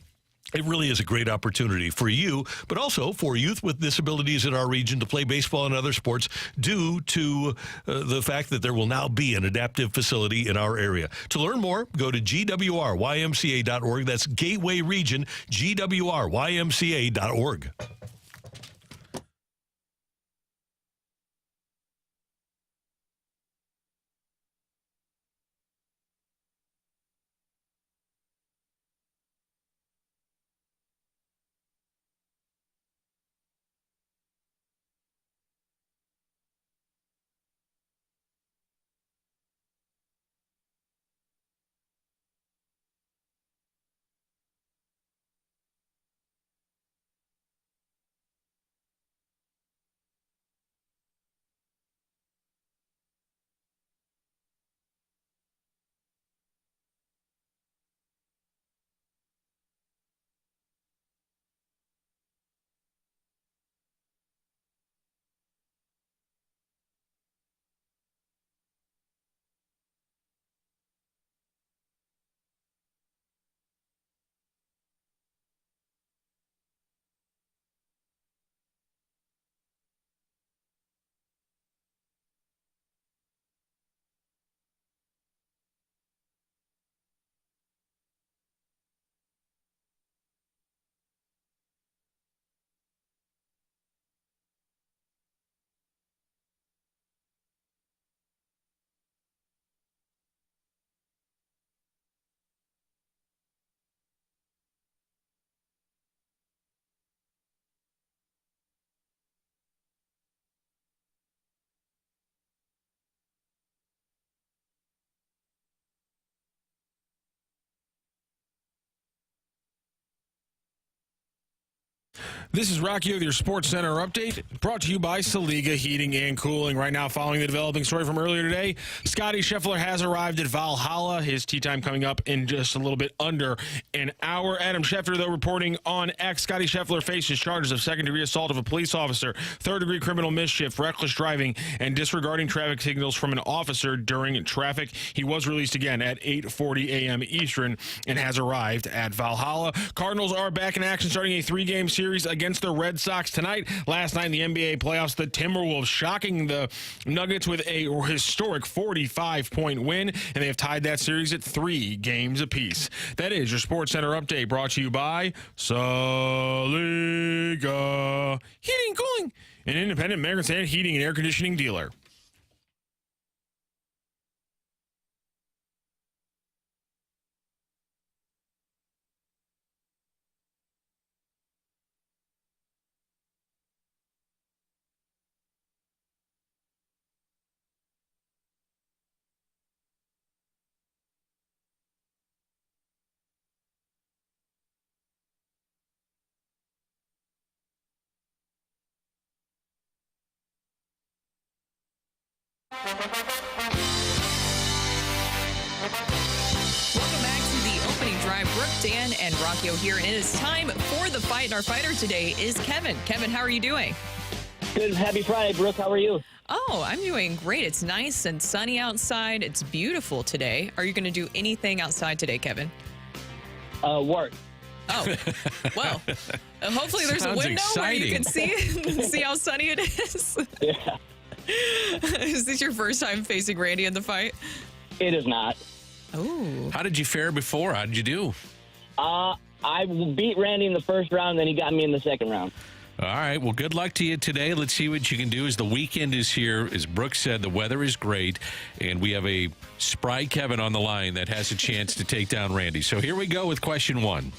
It really is a great opportunity for you, but also for youth with disabilities in our region to play baseball and other sports due to the fact that there will now be an adaptive facility in our area. To learn more, go to gwrymca.org. That's Gateway Region, gwrymca.org. This is Rocky with your Sports Center update, brought to you by Saliga Heating and Cooling. Right now, following the developing story from earlier today, Scottie Scheffler has arrived at Valhalla. His tee time coming up in just a little bit under an hour. Adam Schefter, though, reporting on X. Scottie Scheffler faces charges of second-degree assault of a police officer, third-degree criminal mischief, reckless driving, and disregarding traffic signals from an officer during traffic. He was released again at 8:40 a.m. Eastern and has arrived at Valhalla. Cardinals are back in action, starting a 3-game series against the Red Sox tonight. Last night in the NBA playoffs, the Timberwolves shocking the Nuggets with a historic 45-point win, and they have tied that series at 3 games apiece. That is your Sports Center update, brought to you by Saliga Heating and Cooling, an independent American Standard heating and air conditioning dealer. Welcome back to the opening drive. Brooke, Dan, and Rockio here, and it is time for the fight. And our fighter today is Kevin. Kevin, how are you doing? Good. Happy Friday, Brooke. How are you? Oh, I'm doing great. It's nice and sunny outside. It's beautiful today. Are you going to do anything outside today, Kevin? Work. Oh, well, hopefully there's a window where you can see how sunny it is. Yeah. Is this your first time facing Randy in the fight? It is not. Oh. How did you fare before? How did you do? I beat Randy in the first round, then he got me in the second round. All right. Well, good luck to you today. Let's see what you can do as the weekend is here. As Brooke said, the weather is great, and we have a spry Kevin on the line that has a chance to take down Randy. So here we go with question 1.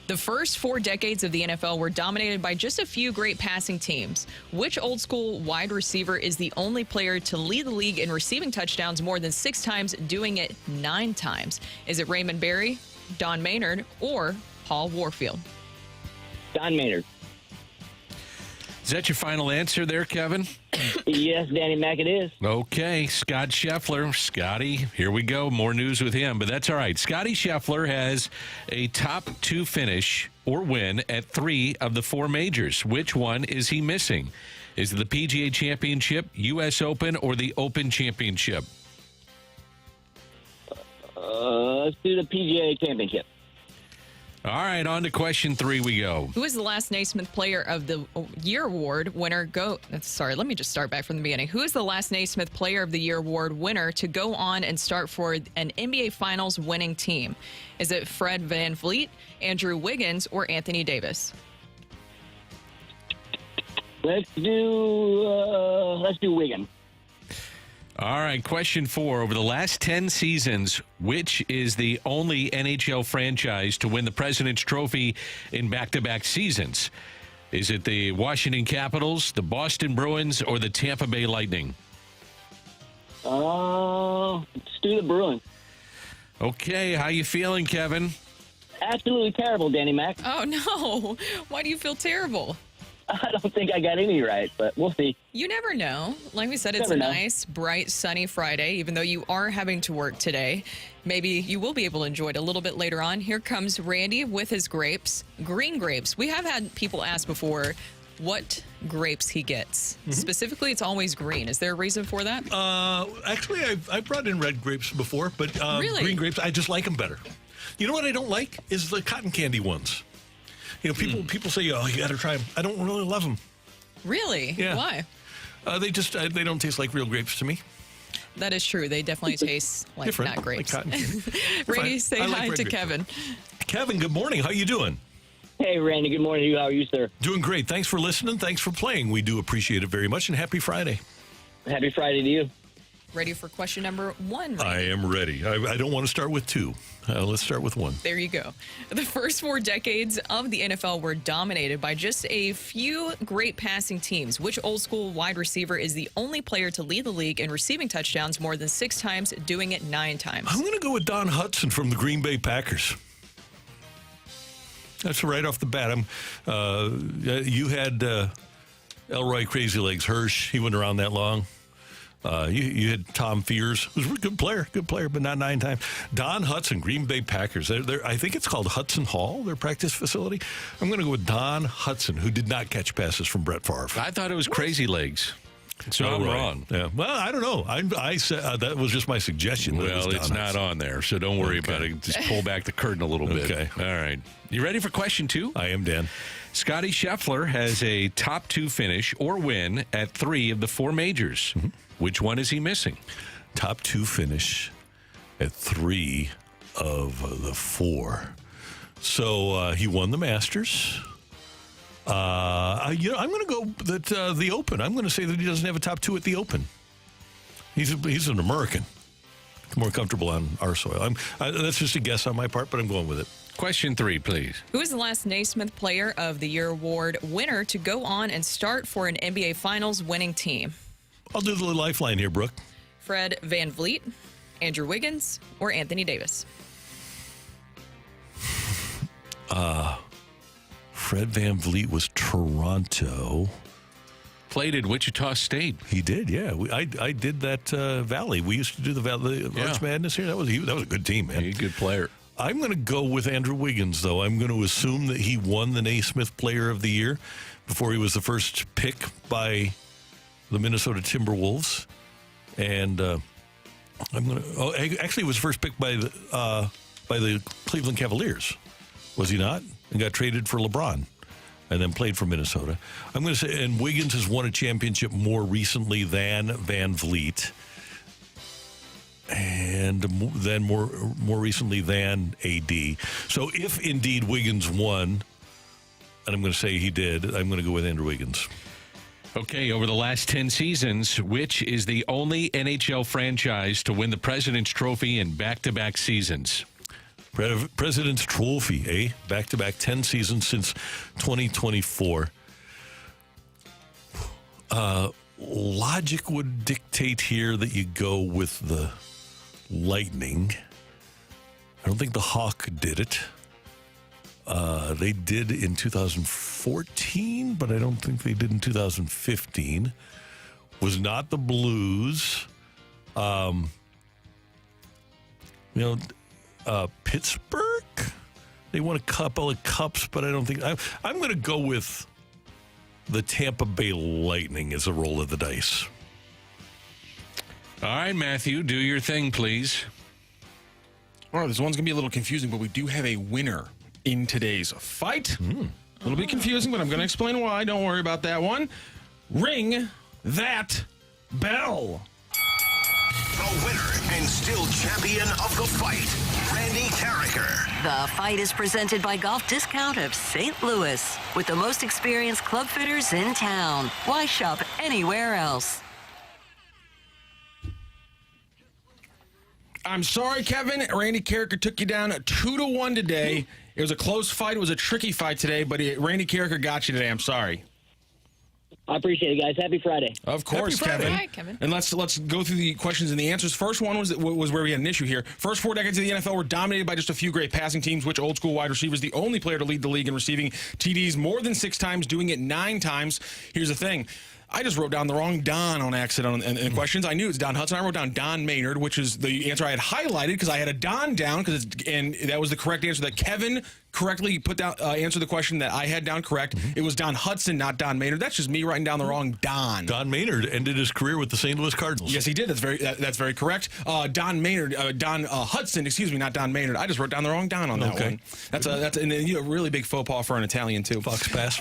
The first 4 decades of the NFL were dominated by just a few great passing teams. Which old school wide receiver is the only player to lead the league in receiving touchdowns more than 6 times, doing it 9 times? Is it Raymond Berry, Don Maynard, or Paul Warfield? Don Maynard. Is that your final answer there, Kevin? Yes, Danny Mac, it is. Okay, Scott Scheffler. Scotty, here we go. More news with him, but that's all right. Scottie Scheffler has a top 2 finish or win at 3 of the 4 majors. Which one is he missing? Is it the PGA Championship, U.S. Open, or the Open Championship? Let's do the PGA Championship. All right, on to question 3 we go. Who is the last Naismith Player of the Year award winner? Let me just start back from the beginning. Who is the last Naismith Player of the Year award winner to go on and start for an NBA Finals winning team? Is it Fred VanVleet, Andrew Wiggins, or Anthony Davis? Let's do Wiggins. All right, question 4. Over the last 10 seasons, which is the only NHL franchise to win the President's Trophy in back-to-back seasons? Is it the Washington Capitals, the Boston Bruins, or the Tampa Bay Lightning? Let's do the Bruins. Okay, how you feeling, Kevin? Absolutely terrible, Danny Mac. Oh, no. Why do you feel terrible? I don't think I got any right, but we'll see. You never know. Like we said, it's a nice, bright, sunny Friday, even though you are having to work today. Maybe you will be able to enjoy it a little bit later on. Here comes Randy with his grapes, green grapes. We have had people ask before what grapes he gets. Mm-hmm. Specifically, it's always green. Is there a reason for that? Actually, I've brought in red grapes before, but really? Green grapes, I just like them better. You know what I don't like is the cotton candy ones. You know, people say, "Oh, you got to try them." I don't really love them. Really? Yeah. Why? They don't taste like real grapes to me. That is true. They definitely taste like different, not grapes. Like cotton candy. Randy, say hi to Kevin. Kevin, good morning. How you doing? Hey, Randy. Good morning to you. How are you, sir? Doing great. Thanks for listening. Thanks for playing. We do appreciate it very much, and happy Friday. Happy Friday to you. Ready for question number 1, Randy? I am ready. I don't want to start with 2. Let's start with 1. There you go. The first 4 decades of the NFL were dominated by just a few great passing teams. Which old school wide receiver is the only player to lead the league in receiving touchdowns more than 6 times, doing it 9 times? I'm going to go with Don Hudson from the Green Bay Packers. That's right off the bat. You had Elroy Crazy Legs Hirsch. He went around that long. You had Tom Fears, who's a good player, but not 9 times. Don Hudson, Green Bay Packers. I think it's called Hudson Hall, their practice facility. I'm going to go with Don Hudson, who did not catch passes from Brett Favre. I thought it was Crazy Legs. So I'm wrong. Yeah. Well, I don't know. I said that was just my suggestion. Well, it's not on there, so don't worry about it. Just pull back the curtain a little bit. Okay. All right. You ready for question 2? I am, Dan. Scottie Scheffler has a top 2 finish or win at 3 of the 4 majors. Mm-hmm. Which one is he missing? Top 2 finish at 3 of the 4. So he won the Masters. I'm going to go that the Open. I'm going to say that he doesn't have a top 2 at the Open. He's an American. More comfortable on our soil. That's just a guess on my part, but I'm going with it. Question 3, please. Who is the last Naismith Player of the Year award winner to go on and start for an NBA Finals winning team? I'll do the lifeline here, Brooke. Fred VanVleet, Andrew Wiggins, or Anthony Davis? Fred VanVleet was Toronto. Played at Wichita State. He did, yeah. I did that Valley. We used to do the Valley March Madness here. That was a good team, man. He's a good player. I'm going to go with Andrew Wiggins, though. I'm going to assume that he won the Naismith Player of the Year before he was the first pick by the Minnesota Timberwolves. And I'm going to... actually, he was first picked by the Cleveland Cavaliers. Was he not? And got traded for LeBron and then played for Minnesota. I'm going to say... And Wiggins has won a championship more recently than VanVleet. And then more recently than AD. So if indeed Wiggins won, and I'm going to say he did, I'm going to go with Andrew Wiggins. Okay, over the last 10 seasons, which is the only NHL franchise to win the President's Trophy in back-to-back seasons? President's Trophy, eh? Back-to-back 10 seasons since 2024. Logic would dictate here that you go with the Lightning. I don't think the Hawk did it. They did in 2014, but I don't think they did in 2015. Was not the Blues. Pittsburgh? They won a couple of cups, but I don't think... I'm going to go with the Tampa Bay Lightning as a roll of the dice. All right, Matthew, do your thing, please. All right, this one's going to be a little confusing, but we do have a winner in today's fight. A little bit confusing, but I'm going to explain why. Don't worry about that one. Ring that bell. The winner and still champion of the fight, Randy Carricker. The fight is presented by Golf Discount of St. Louis, with the most experienced club fitters in town. Why shop anywhere else? I'm sorry, Kevin. Randy Carricker took you down 2-1 today. It was a close fight. It was a tricky fight today, but Randy Carricker got you today. I'm sorry. I appreciate it, guys. Happy Friday. Of course, Kevin. Hi, Kevin. And let's go through the questions and the answers. First one was where we had an issue here. First 4 decades of the NFL were dominated by just a few great passing teams. Which old school wide receiver is the only player to lead the league in receiving TDs more than 6 times, doing it 9 times? Here's the thing. I just wrote down the wrong Don on accident in the questions. I knew it's Don Hudson. I wrote down Don Maynard, which is the answer I had highlighted because I had a Don down, and that was the correct answer that Kevin correctly put down. Answered the question that I had down correct. It was Don Hudson, not Don Maynard. That's just me writing down the wrong Don. Don Maynard ended his career with the St. Louis Cardinals. Yes, he did. That's very correct. Don Hudson, excuse me, not Don Maynard. I just wrote down the wrong Don on that one. That's a really big faux pas for an Italian too. Fox pass.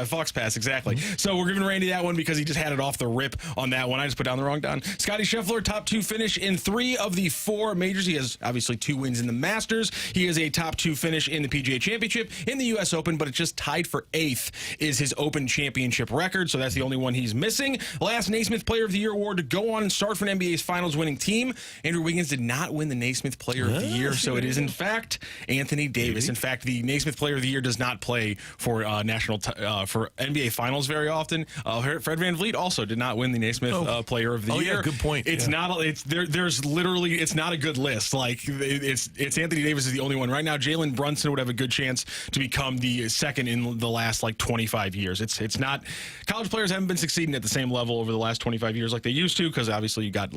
Fox pass, exactly. So we're giving Randy that one because he just had it off the rip on that one. I just put down the wrong Don. Scottie Scheffler, top 2 finish in 3 of the 4 majors. He has obviously 2 wins in the Masters. He has a top 2 finish in the PGA Championship, in the U.S. Open, but it's just tied for 8th is his Open Championship record, so that's the only one he's missing. Last Naismith Player of the Year award to go on and start for an NBA's Finals winning team. Andrew Wiggins did not win the Naismith Player of the Year, so it is, in fact, Anthony Davis. In fact, the Naismith Player of the Year does not play for for NBA Finals very often. Fred VanVleet also did not win the Naismith Player of the Year. Yeah, good point. It's not. There's literally. It's not a good list. Like it's Anthony Davis is the only one right now. now, Jalen Brunson would have a good chance to become the second in the last 25 years. It's not, college players haven't been succeeding at the same level over the last 25 years like they used to, because obviously you got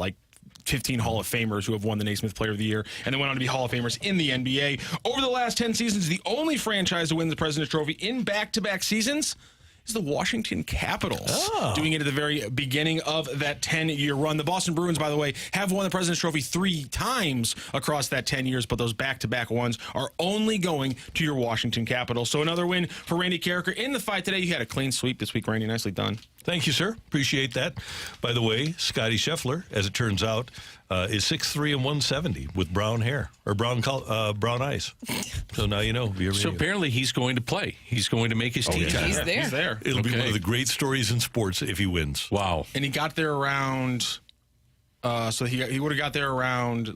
15 Hall of Famers who have won the Naismith Player of the Year and then went on to be Hall of Famers in the NBA. Over the last 10 seasons, the only franchise to win the President's Trophy in back-to-back seasons is the Washington Capitals, doing it at the very beginning of that 10-year run. The Boston Bruins, by the way, have won the President's Trophy 3 times across that 10 years, but those back-to-back ones are only going to your Washington Capitals. So another win for Randy Carricker in the fight today. You had a clean sweep this week, Randy. Nicely done. Thank you, sir. Appreciate that. By the way, Scottie Scheffler, as it turns out, is 6'3" and 170 with brown hair or brown eyes. So now you know. So apparently he's going to play. He's going to make his tee time. He's there. It'll be one of the great stories in sports if he wins. Wow. And he got there around, so he would have got there around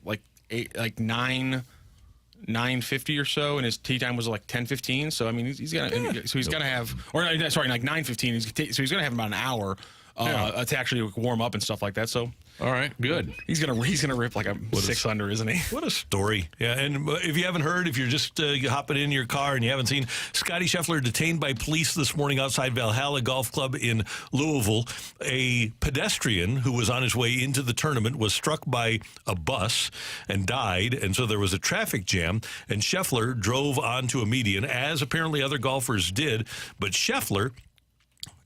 9:50 or so, and his tee time was 10:15. So I mean, he's gonna have, or sorry, 9:15. So he's gonna have about an hour to actually warm up and stuff like that. So. All right, good. He's gonna rip a 600, isn't he? What a story! Yeah, and if you haven't heard, if you're just hopping in your car and you haven't seen, Scottie Scheffler detained by police this morning outside Valhalla Golf Club in Louisville. A pedestrian who was on his way into the tournament was struck by a bus and died, and so there was a traffic jam. And Scheffler drove onto a median, as apparently other golfers did, but Scheffler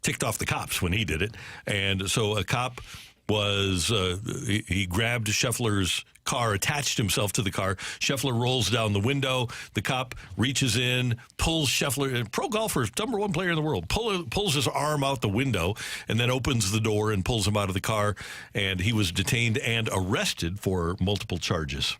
ticked off the cops when he did it, and so a cop was he grabbed Scheffler's car, attached himself to the car. Scheffler rolls down the window. The cop reaches in, pulls Scheffler, pro golfer, number one player in the world, pulls his arm out the window and then opens the door and pulls him out of the car. And he was detained and arrested for multiple charges.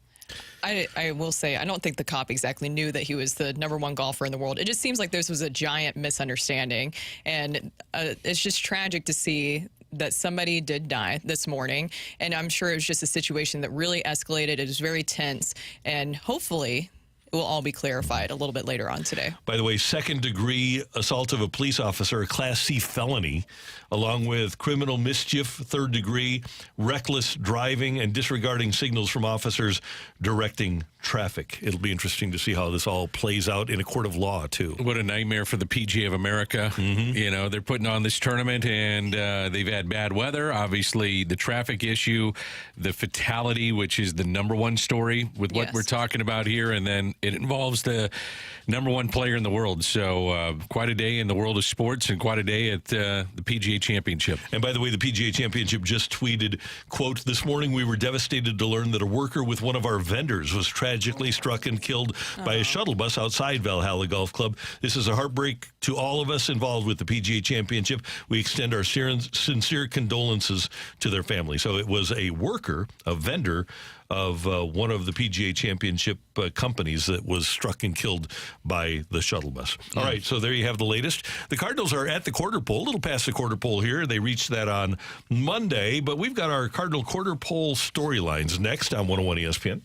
I will say, I don't think the cop exactly knew that he was the number one golfer in the world. It just seems like this was a giant misunderstanding. And it's just tragic to see that somebody did die this morning. And I'm sure it was just a situation that really escalated. It was very tense. And hopefully it will all be clarified a little bit later on today. By the way, second-degree assault of a police officer, a Class C felony, along with criminal mischief, third degree, reckless driving, and disregarding signals from officers directing traffic. It'll be interesting to see how this all plays out in a court of law, too. What a nightmare for the PGA of America. Mm-hmm. You know, they're putting on this tournament, and they've had bad weather. Obviously, the traffic issue, the fatality, which is the number one story with what we're talking about here, and then it involves the number one player in the world. So quite a day in the world of sports and quite a day at the PGA Championship. And by the way, the PGA Championship just tweeted, quote, "This morning we were devastated to learn that a worker with one of our vendors was tragically struck and killed by a shuttle bus outside Valhalla Golf Club. This is a heartbreak to all of us involved with the PGA Championship. We extend our sincere condolences to their family." So it was a worker, a vendor of one of the PGA Championship companies that was struck and killed by the shuttle bus. All right, so there you have the latest. The Cardinals are at the quarter pole, a little past the quarter pole here. They reached that on Monday, but we've got our Cardinal quarter pole storylines next on 101 ESPN.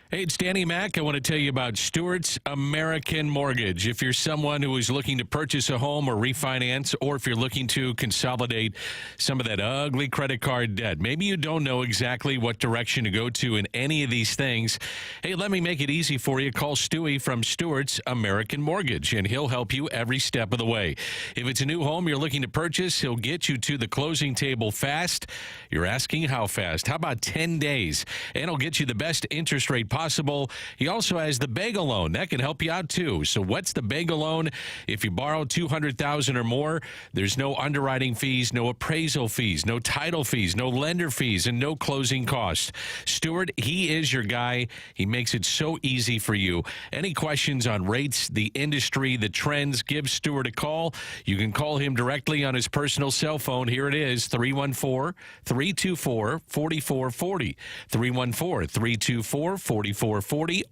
Hey, it's Danny Mac. I want to tell you about Stewart's American Mortgage. If you're someone who is looking to purchase a home or refinance, or if you're looking to consolidate some of that ugly credit card debt, maybe you don't know exactly what direction to go to in any of these things. Hey, let me make it easy for you. Call Stewie from Stewart's American Mortgage, and he'll help you every step of the way. If it's a new home you're looking to purchase, he'll get you to the closing table fast. You're asking how fast? How about 10 days? And he'll get you the best interest rate possible. He also has the bagel loan. That can help you out too. So what's the bagel loan? If you borrow $200,000 or more, there's no underwriting fees, no appraisal fees, no title fees, no lender fees, and no closing costs. Stewart, he is your guy. He makes it so easy for you. Any questions on rates, the industry, the trends, give Stewart a call. You can call him directly on his personal cell phone. Here it is, 314-324-4440. 314-324-4440.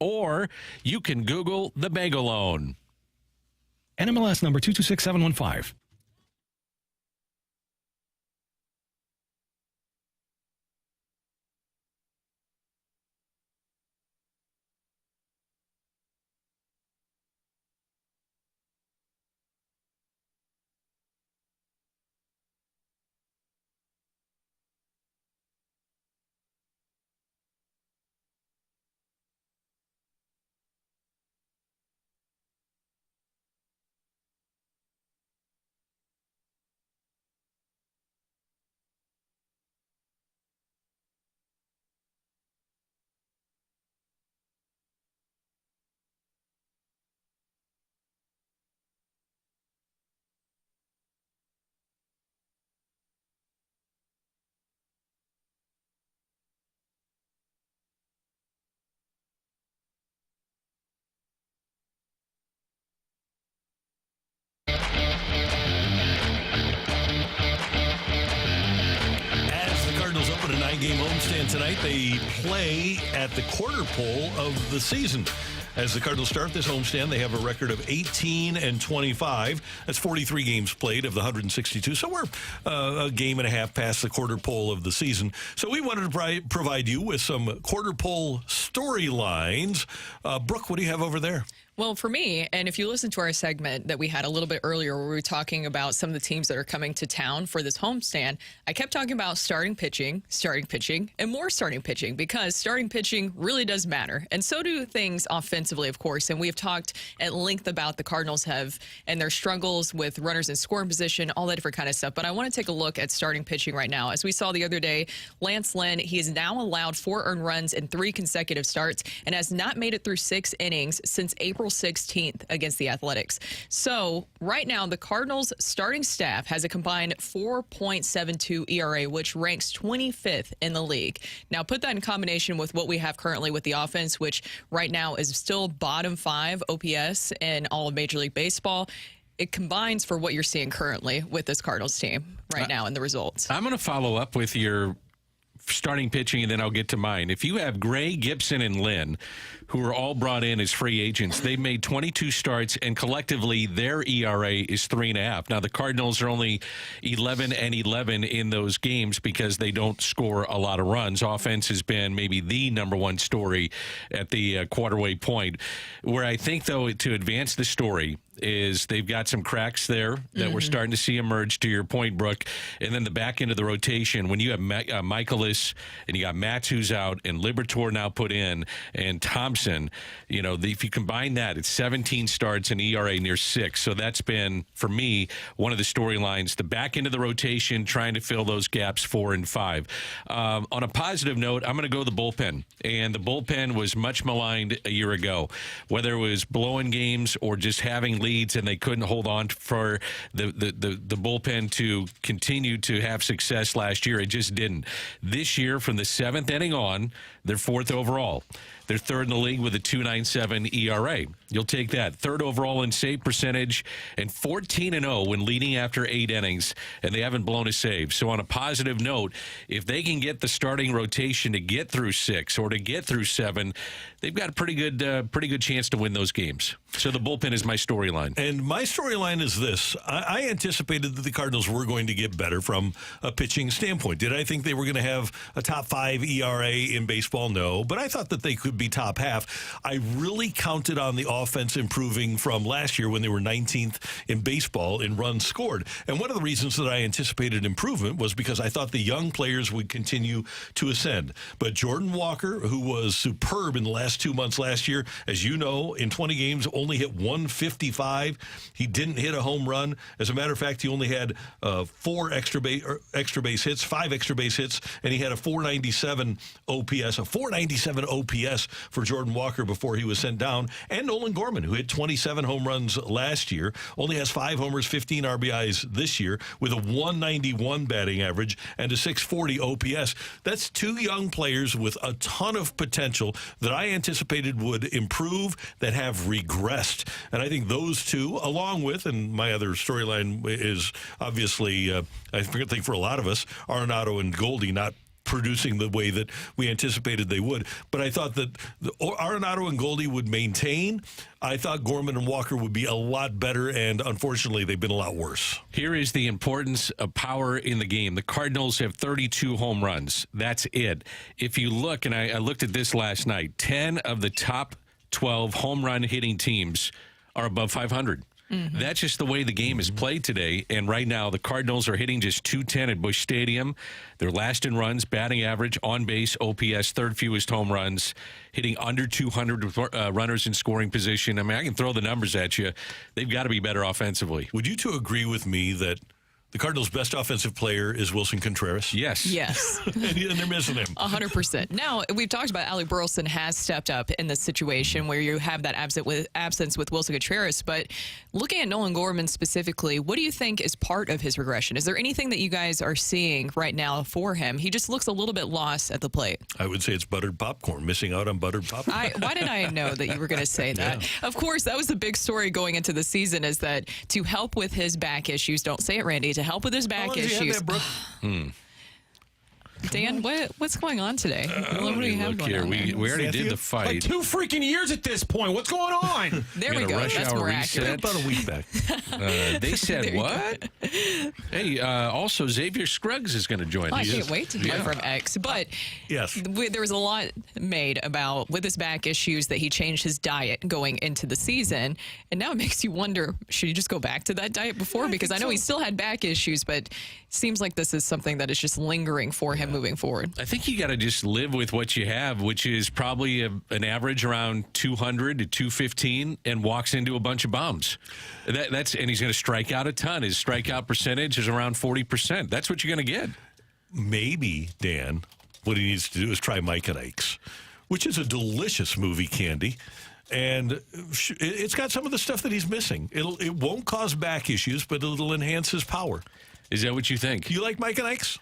Or you can Google the bagel loan. NMLS number 226715. Game homestand tonight. They play at the quarter pole of the season. As the Cardinals start this homestand, they have a record of 18-25. That's 43 games played of the 162. So we're a game and a half past the quarter pole of the season. So we wanted to provide you with some quarter pole storylines. Brooke, what do you have over there? Well, for me, and if you listen to our segment that we had a little bit earlier where we were talking about some of the teams that are coming to town for this homestand, I kept talking about starting pitching, and more starting pitching, because starting pitching really does matter. And so do things offensively, of course. And we have talked at length about the Cardinals and their struggles with runners in scoring position, all that different kind of stuff. But I want to take a look at starting pitching right now. As we saw the other day, Lance Lynn, he has now allowed 4 earned runs in 3 consecutive starts and has not made it through 6 innings since April 16th against the Athletics. So right now, the Cardinals starting staff has a combined 4.72 ERA, which ranks 25th in the league. Now, put that in combination with what we have currently with the offense, which right now is still bottom 5 OPS in all of Major League Baseball. It combines for what you're seeing currently with this Cardinals team right now in the results. I'm going to follow up with your starting pitching, and then I'll get to mine. If you have Gray, Gibson, and Lynn, who are all brought in as free agents, they've made 22 starts, and collectively their ERA is 3.5. Now, the Cardinals are only 11-11 in those games because they don't score a lot of runs. Offense has been maybe the number one story at the quarterway point. Where I think, though, to advance the story is they've got some cracks there that we're starting to see emerge, to your point, Brooke. And then the back end of the rotation, when you have Michaelis and you got Matz who's out and Liberatore now put in and Thompson, if you combine that, it's 17 starts and ERA near 6. So that's been, for me, one of the storylines. The back end of the rotation, trying to fill those gaps 4 and 5. On a positive note, I'm going to go the bullpen. And the bullpen was much maligned a year ago, whether it was blowing games or just having leads and they couldn't hold on for the bullpen to continue to have success last year. It just didn't. This year, from the 7th inning on, they're 4th overall. They're 3rd in the league with a 2.97 ERA. You'll take that. 3rd overall in save percentage and 14-0 when leading after 8 innings, and they haven't blown a save. So on a positive note, if they can get the starting rotation to get through 6 or to get through 7, they've got a pretty good chance to win those games. So the bullpen is my storyline. And my storyline is this. I anticipated that the Cardinals were going to get better from a pitching standpoint. Did I think they were going to have a top 5 ERA in baseball? No. But I thought that they could would be top half. I really counted on the offense improving from last year when they were 19th in baseball in runs scored. And one of the reasons that I anticipated improvement was because I thought the young players would continue to ascend. But Jordan Walker, who was superb in the last 2 months last year, as you know, in 20 games, only hit 155. He didn't hit a home run. As a matter of fact, he only had 5 extra base hits, and he had a 497 OPS, for Jordan Walker before he was sent down. And Nolan Gorman, who hit 27 home runs last year, only has 5 homers, 15 RBIs this year, with a 191 batting average and a 640 OPS. That's 2 young players with a ton of potential that I anticipated would improve that have regressed. And I think those 2, along with, and my other storyline is obviously, I think for a lot of us, Arenado and Goldy not producing the way that we anticipated they would. But I thought that Arenado and Goldy would maintain. I thought Gorman and Walker would be a lot better, and unfortunately, they've been a lot worse. Here is the importance of power in the game. The Cardinals have 32 home runs. That's it. If you look, and I looked at this last night, 10 of the top 12 home run hitting teams are above 500. Mm-hmm. That's just the way the game is played today. And right now, the Cardinals are hitting just .210 at Busch Stadium. They're last in runs, batting average, on base, OPS, third fewest home runs, hitting under 200 with runners in scoring position. I mean, I can throw the numbers at you. They've got to be better offensively. Would you 2 agree with me that the Cardinals' best offensive player is Wilson Contreras? Yes. Yes. and they're missing him. 100%. Now, we've talked about Alec Burleson has stepped up in this situation where you have that absence with Wilson Contreras. But looking at Nolan Gorman specifically, what do you think is part of his regression? Is there anything that you guys are seeing right now for him? He just looks a little bit lost at the plate. I would say it's buttered popcorn, missing out on buttered popcorn. Why did I know that you were going to say that? Yeah. Of course, that was the big story going into the season, is that to help with his back issues, don't say it, Randy, to help with his back issues. Dan, what's going on today? What do we have going on? We already did the fight. Like 2 freaking years at this point. What's going on? There we go. That's more accurate. About a week back. They said what? Hey, also Xavier Scruggs is going to join. I can't wait to hear from X. But yes, there was a lot made about with his back issues that he changed his diet going into the season, and now it makes you wonder: should he just go back to that diet before? Because I know he still had back issues, but it seems like this is something that is just lingering for him moving forward. I think you got to just live with what you have, which is probably an average around 200 to 215, and walks into a bunch of bombs. And he's going to strike out a ton. His strikeout percentage is around 40%. That's what you're going to get. Maybe, Dan, what he needs to do is try Mike and Ike's, which is a delicious movie candy. And it's got some of the stuff that he's missing. It won't cause back issues, but it'll enhance his power. Is that what you think? You like Mike and Ike's?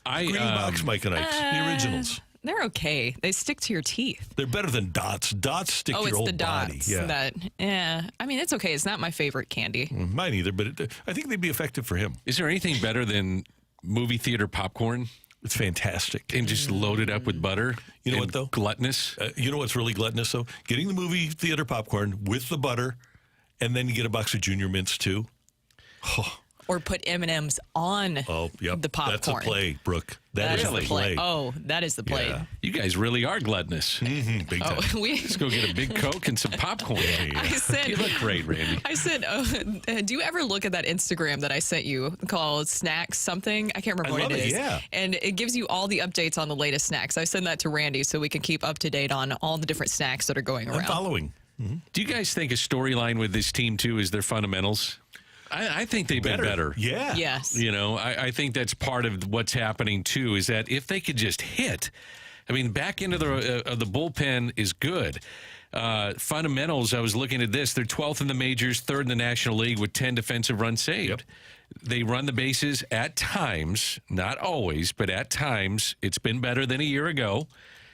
Green box Mike and Ike's, the originals. They're okay. They stick to your teeth. They're better than Dots. Dots stick to your whole body. It's the Dots. I mean, it's okay. It's not my favorite candy. Mine either, but I think they'd be effective for him. Is there anything better than movie theater popcorn? It's fantastic. And just loaded up with butter. You know what, though? Gluttonous. You know what's really gluttonous, though? Getting the movie theater popcorn with the butter, and then you get a box of Junior Mints, too. Oh. Or put M&Ms on the popcorn. That's a play, Brooke. That is the play. Oh, that is the play. Yeah. You guys really are gluttonous. Mm-hmm, big time. Let's go get a big Coke and some popcorn. You look great, Randy. I said, do you ever look at that Instagram that I sent you called Snacks something? I can't remember what it is. Yeah. And it gives you all the updates on the latest snacks. I send that to Randy so we can keep up to date on all the different snacks that are going around. I'm following. Mm-hmm. Do you guys think a storyline with this team, too, is their fundamentals? I think they've been better. Yeah. Yes. You know, I think that's part of what's happening, too, is that if they could just hit, I mean, back into the bullpen is good. Fundamentals, I was looking at this. They're 12th in the majors, 3rd in the National League with 10 defensive runs saved. Yep. They run the bases at times, not always, but at times. It's been better than a year ago.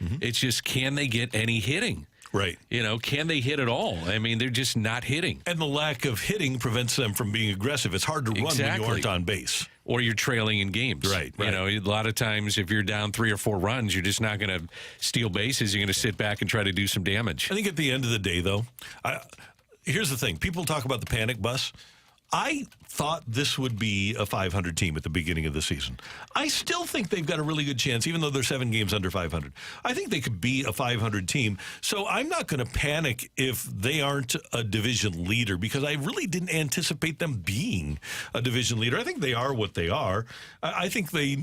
Mm-hmm. It's just, can they get any hitting? Right. You know, can they hit at all? I mean, they're just not hitting. And the lack of hitting prevents them from being aggressive. It's hard to run when you aren't on base. Or you're trailing in games. Right. You know, a lot of times if you're down 3 or 4 runs, you're just not going to steal bases. You're going to sit back and try to do some damage. I think at the end of the day, though, here's the thing. People talk about the panic bus. I thought this would be a 500 team at the beginning of the season. I still think they've got a really good chance, even though they're 7 games under 500. I think they could be a 500 team. So I'm not going to panic if they aren't a division leader, because I really didn't anticipate them being a division leader. I think they are what they are. I think they...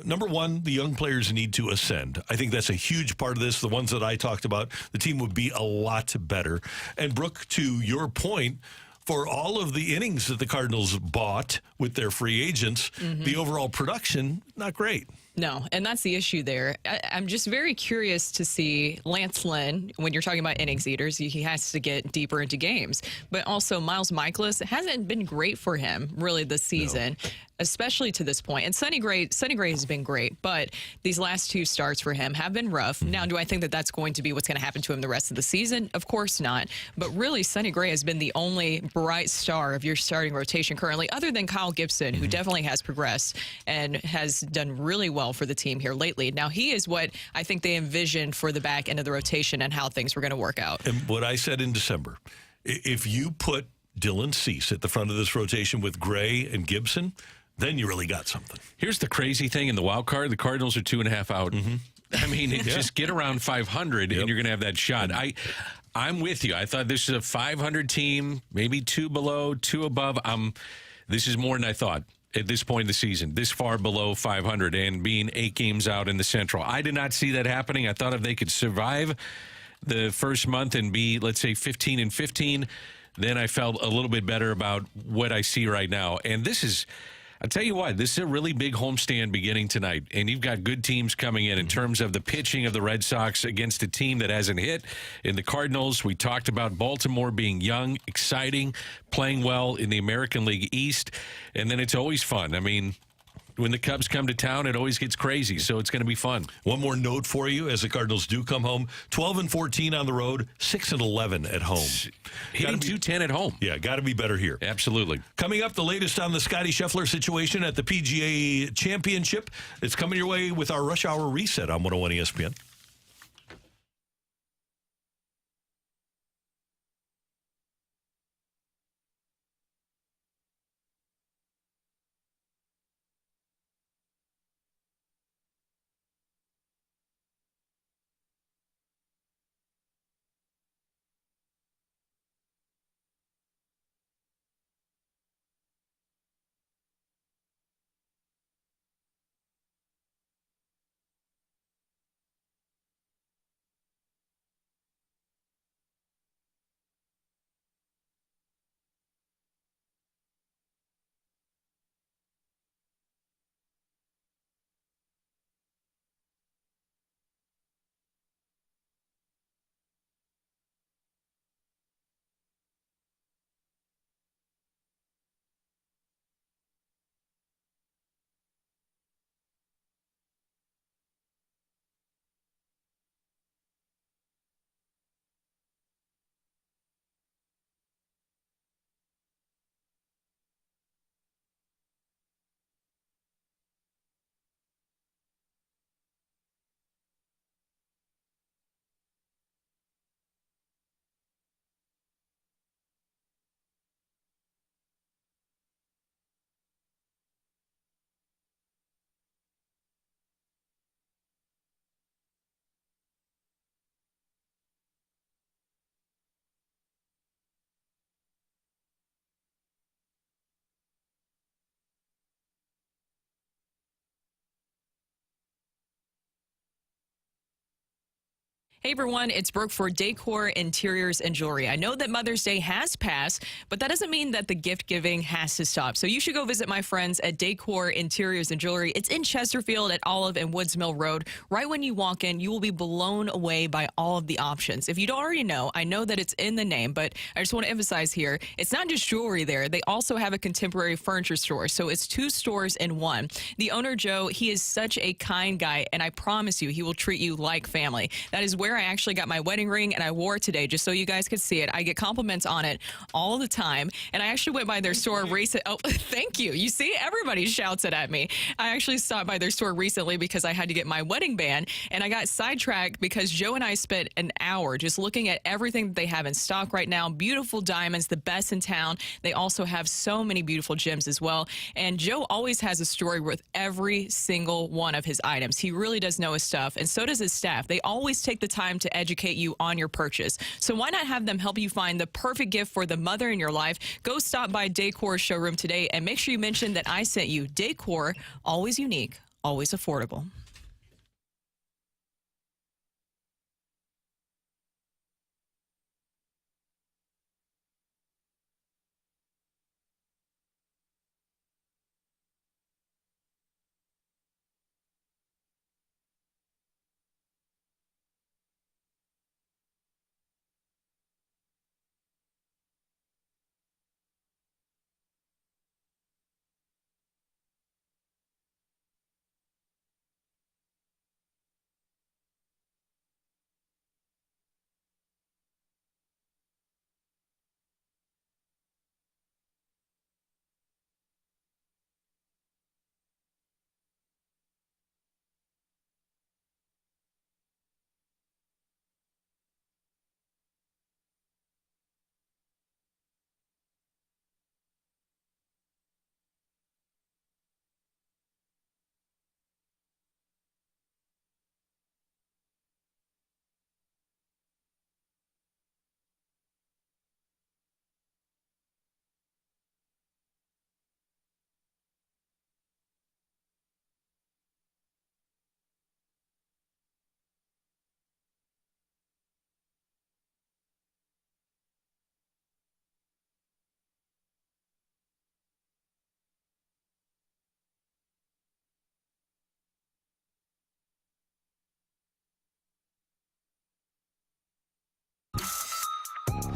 Number one, the young players need to ascend. I think that's a huge part of this. The ones that I talked about, the team would be a lot better. And, Brooke, to your point, for all of the innings that the Cardinals bought with their free agents, the overall production, not great. No, and that's the issue there. I'm just very curious to see Lance Lynn, when you're talking about innings eaters, he has to get deeper into games. But also Miles Michaelis, it hasn't been great for him really this season, especially to this point. And Sonny Gray has been great, but these last 2 starts for him have been rough. Now, do I think that that's going to be what's going to happen to him the rest of the season? Of course not. But really, Sonny Gray has been the only bright star of your starting rotation currently, other than Kyle Gibson, who definitely has progressed and has done really well for the team here lately. Now, he is what I think they envisioned for the back end of the rotation and how things were going to work out. And what I said in December, if you put Dylan Cease at the front of this rotation with Gray and Gibson, then you really got something. Here's the crazy thing in the wild card: the Cardinals are 2.5 out. I mean, just get around 500 and you're going to have that shot. I'm with you. I thought this is a 500 team, maybe 2 below, 2 above. This is more than I thought at this point in the season, this far below 500 and being 8 games out in the Central. I did not see that happening. I thought if they could survive the first month and be, let's say, 15-15, then I felt a little bit better about what I see right now. And this is, I'll tell you what, this is a really big homestand beginning tonight, and you've got good teams coming in terms of the pitching of the Red Sox against a team that hasn't hit. In the Cardinals, we talked about Baltimore being young, exciting, playing well in the American League East, and then it's always fun. I mean, when the Cubs come to town, it always gets crazy, so it's going to be fun. One more note for you as the Cardinals do come home: 12-14 on the road, 6-11 at home. Hitting .210 at home. Yeah, got to be better here. Absolutely. Coming up, the latest on the Scottie Scheffler situation at the PGA Championship. It's coming your way with our Rush Hour Reset on 101 ESPN. Hey everyone, it's Brooke for Decor Interiors and Jewelry. I know that Mother's Day has passed, but that doesn't mean that the gift giving has to stop. So you should go visit my friends at Decor Interiors and Jewelry. It's in Chesterfield at Olive and Woods Mill Road. Right when you walk in, you will be blown away by all of the options. If you don't already know, I know that it's in the name, but I just want to emphasize here, it's not just jewelry there. They also have a contemporary furniture store. So it's 2 stores in one. The owner, Joe, he is such a kind guy, and I promise you, he will treat you like family. That is where swear I actually got my wedding ring and I wore it today just so you guys could see it. I get compliments on it all the time. And I actually went by their store recently. Oh, thank you. You see, everybody shouts it at me. I actually stopped by their store recently because I had to get my wedding band, and I got sidetracked because Joe and I spent an hour just looking at everything that they have in stock right now. Beautiful diamonds, the best in town. They also have so many beautiful gems as well. And Joe always has a story with every single one of his items. He really does know his stuff, and so does his staff. They always take the time to educate you on your purchase. So why not have them help you find the perfect gift for the mother in your life? Go stop by Decor showroom today and make sure you mention that I sent you. Decor, always unique, always affordable.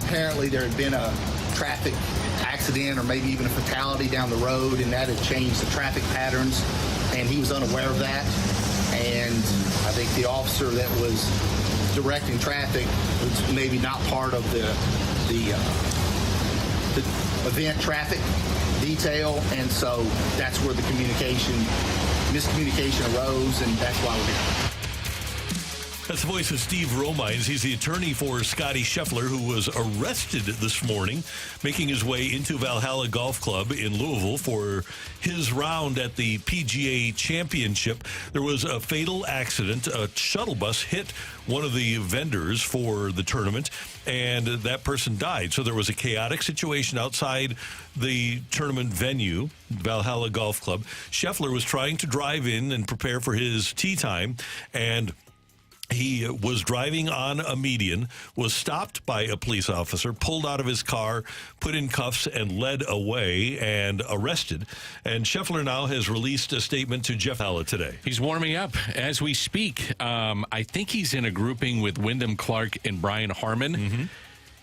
Apparently there had been a traffic accident or maybe even a fatality down the road, and that had changed the traffic patterns, and he was unaware of that. And I think the officer that was directing traffic was maybe not part of the event traffic detail, and so that's where the miscommunication arose, and that's why we're here. That's the voice of Steve Romines. He's the attorney for Scottie Scheffler, who was arrested this morning, making his way into Valhalla Golf Club in Louisville for his round at the PGA Championship. There was a fatal accident. A shuttle bus hit one of the vendors for the tournament, and that person died. So there was a chaotic situation outside the tournament venue, Valhalla Golf Club. Scheffler was trying to drive in and prepare for his tee time, and he was driving on a median, was stopped by a police officer, pulled out of his car, put in cuffs, and led away and arrested. And Scheffler now has released a statement to Jeff Halla today. He's warming up as we speak. I think he's in a grouping with Wyndham Clark and Brian Harmon. Mm-hmm.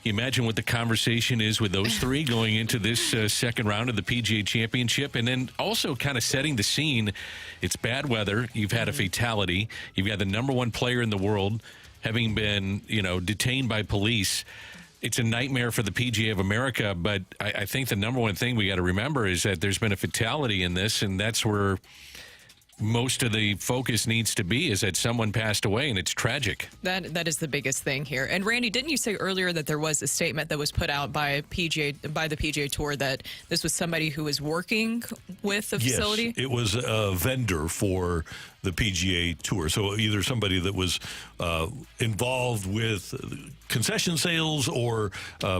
You imagine what the conversation is with those three going into this second round of the PGA Championship, and then also kind of setting the scene. It's bad weather. You've had a fatality. You've got the number one player in the world having been, detained by police. It's a nightmare for the PGA of America, but I think the number one thing we got to remember is that there's been a fatality in this, and that's where most of the focus needs to be, is that someone passed away, and it's tragic. That is the biggest thing here. And Randy, didn't you say earlier that there was a statement that was put out by the PGA Tour that this was somebody who was working with the facility? Yes, it was a vendor for the PGA Tour. So either somebody that was involved with concession sales or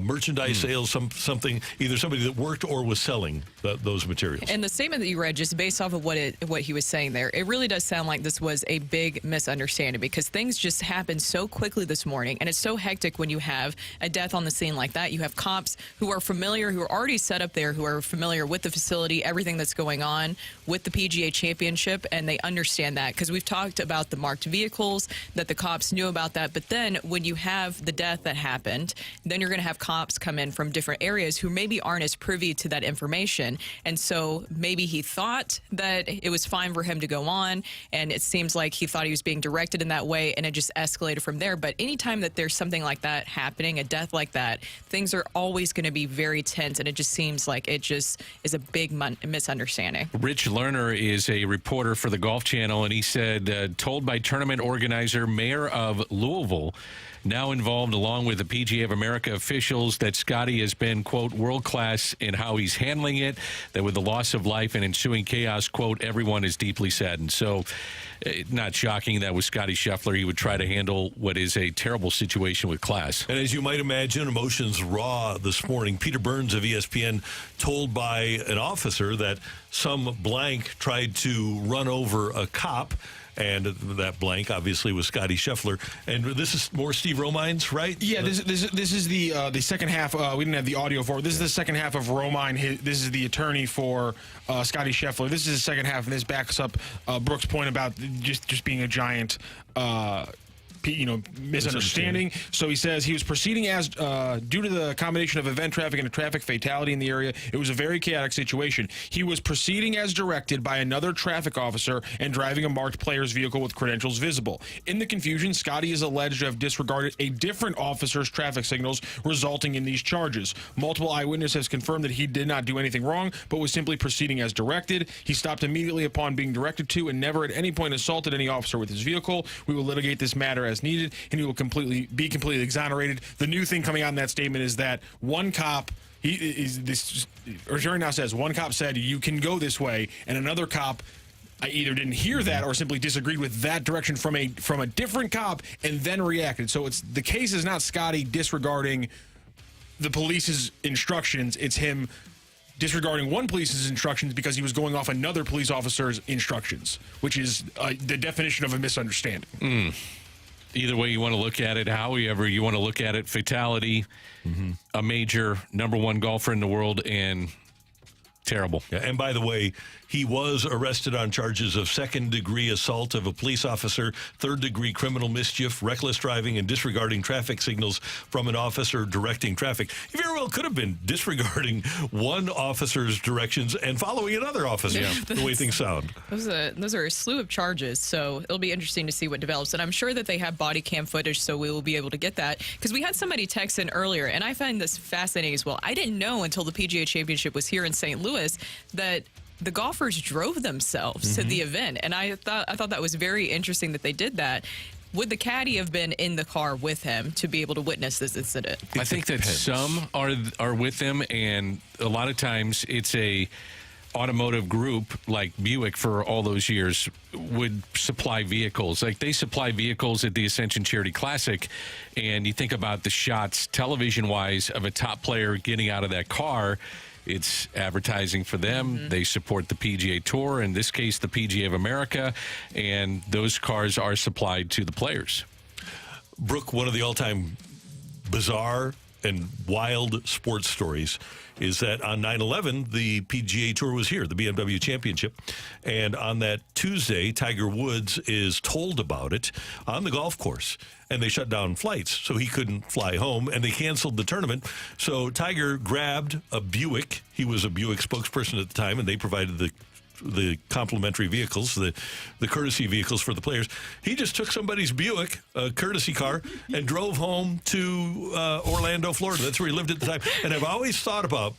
merchandise sales, something, either somebody that worked or was selling those materials. And the statement that you read, just based off of what he was saying there, it really does sound like this was a big misunderstanding, because things just happened so quickly this morning, and it's so hectic when you have a death on the scene like that. You have cops who are familiar, who are already set up there, who are familiar with the facility, everything that's going on with the PGA Championship, and they understand that, because we've talked about the marked vehicles, that the cops knew about that. But then when you have the death that happened, then you're going to have cops come in from different areas who maybe aren't as privy to that information. And so maybe he thought that it was fine for him him to go on, and it seems like he thought he was being directed in that way, and it just escalated from there. But anytime that there's something like that happening, a death like that, things are always going to be very tense, and it just seems like it just is a big misunderstanding. Rich Lerner is a reporter for the Golf Channel, and he said, told by tournament organizer Mayor of Louisville, now involved along with the PGA of America officials, that Scottie has been, quote, world-class in how he's handling it, that with the loss of life and ensuing chaos, quote, everyone is deeply saddened. So not shocking that with Scottie Scheffler, he would try to handle what is a terrible situation with class. And as you might imagine, emotions raw this morning. Peter Burns of ESPN told by an officer that some blank tried to run over a cop, and that blank obviously was Scottie Scheffler. And this is more Steve Romines, right? Yeah, this is the second half. We didn't have the audio for it. This is the second half of Romine. This is the attorney for Scottie Scheffler. This is the second half, and this backs up Brooks' point about just being a giant misunderstanding. So he says he was proceeding as due to the combination of event traffic and a traffic fatality in the area. It was a very chaotic situation. He was proceeding as directed by another traffic officer and driving a marked player's vehicle with credentials visible. In the confusion, Scottie is alleged to have disregarded a different officer's traffic signals, resulting in these charges. Multiple eyewitnesses have confirmed that he did not do anything wrong, but was simply proceeding as directed. He stopped immediately upon being directed to and never at any point assaulted any officer with his vehicle. We will litigate this matter as needed, and he will be completely exonerated. The new thing coming out in that statement is that one cop, attorney now says, one cop said you can go this way, and another cop either didn't hear that or simply disagreed with that direction from a different cop and then reacted. So the case is not Scottie disregarding the police's instructions. It's him disregarding one police's instructions because he was going off another police officer's instructions, which is the definition of a misunderstanding. Either way you want to look at it, however you want to look at it, fatality, a major number one golfer in the world, and terrible. Yeah, and by the way, he was arrested on charges of second-degree assault of a police officer, third-degree criminal mischief, reckless driving, and disregarding traffic signals from an officer directing traffic. He very well could have been disregarding one officer's directions and following another officer, the way things sound. Those are a slew of charges, so it'll be interesting to see what develops. And I'm sure that they have body cam footage, so we will be able to get that. Because we had somebody text in earlier, and I find this fascinating as well. I didn't know until the PGA Championship was here in St. Louis that the golfers drove themselves to the event, and I thought that was very interesting that they did that. Would the caddy have been in the car with him to be able to witness this incident? I think that some are with him, and a lot of times it's a automotive group like Buick for all those years would supply vehicles. Like they supply vehicles at the Ascension Charity Classic, and you think about the shots television-wise of a top player getting out of that car. It's advertising for them. They support the PGA Tour, in this case, the PGA of America, and those cars are supplied to the players. Brooke, one of the all-time bizarre and wild sports stories is that on 9/11, the PGA Tour was here, the BMW Championship. And on that Tuesday, Tiger Woods is told about it on the golf course. And they shut down flights, so he couldn't fly home, and they canceled the tournament. So Tiger grabbed a Buick. He was a Buick spokesperson at the time, and they provided the complimentary vehicles, the courtesy vehicles for the players. He just took somebody's Buick, a courtesy car, and drove home to Orlando, Florida. That's where he lived at the time. And I've always thought about,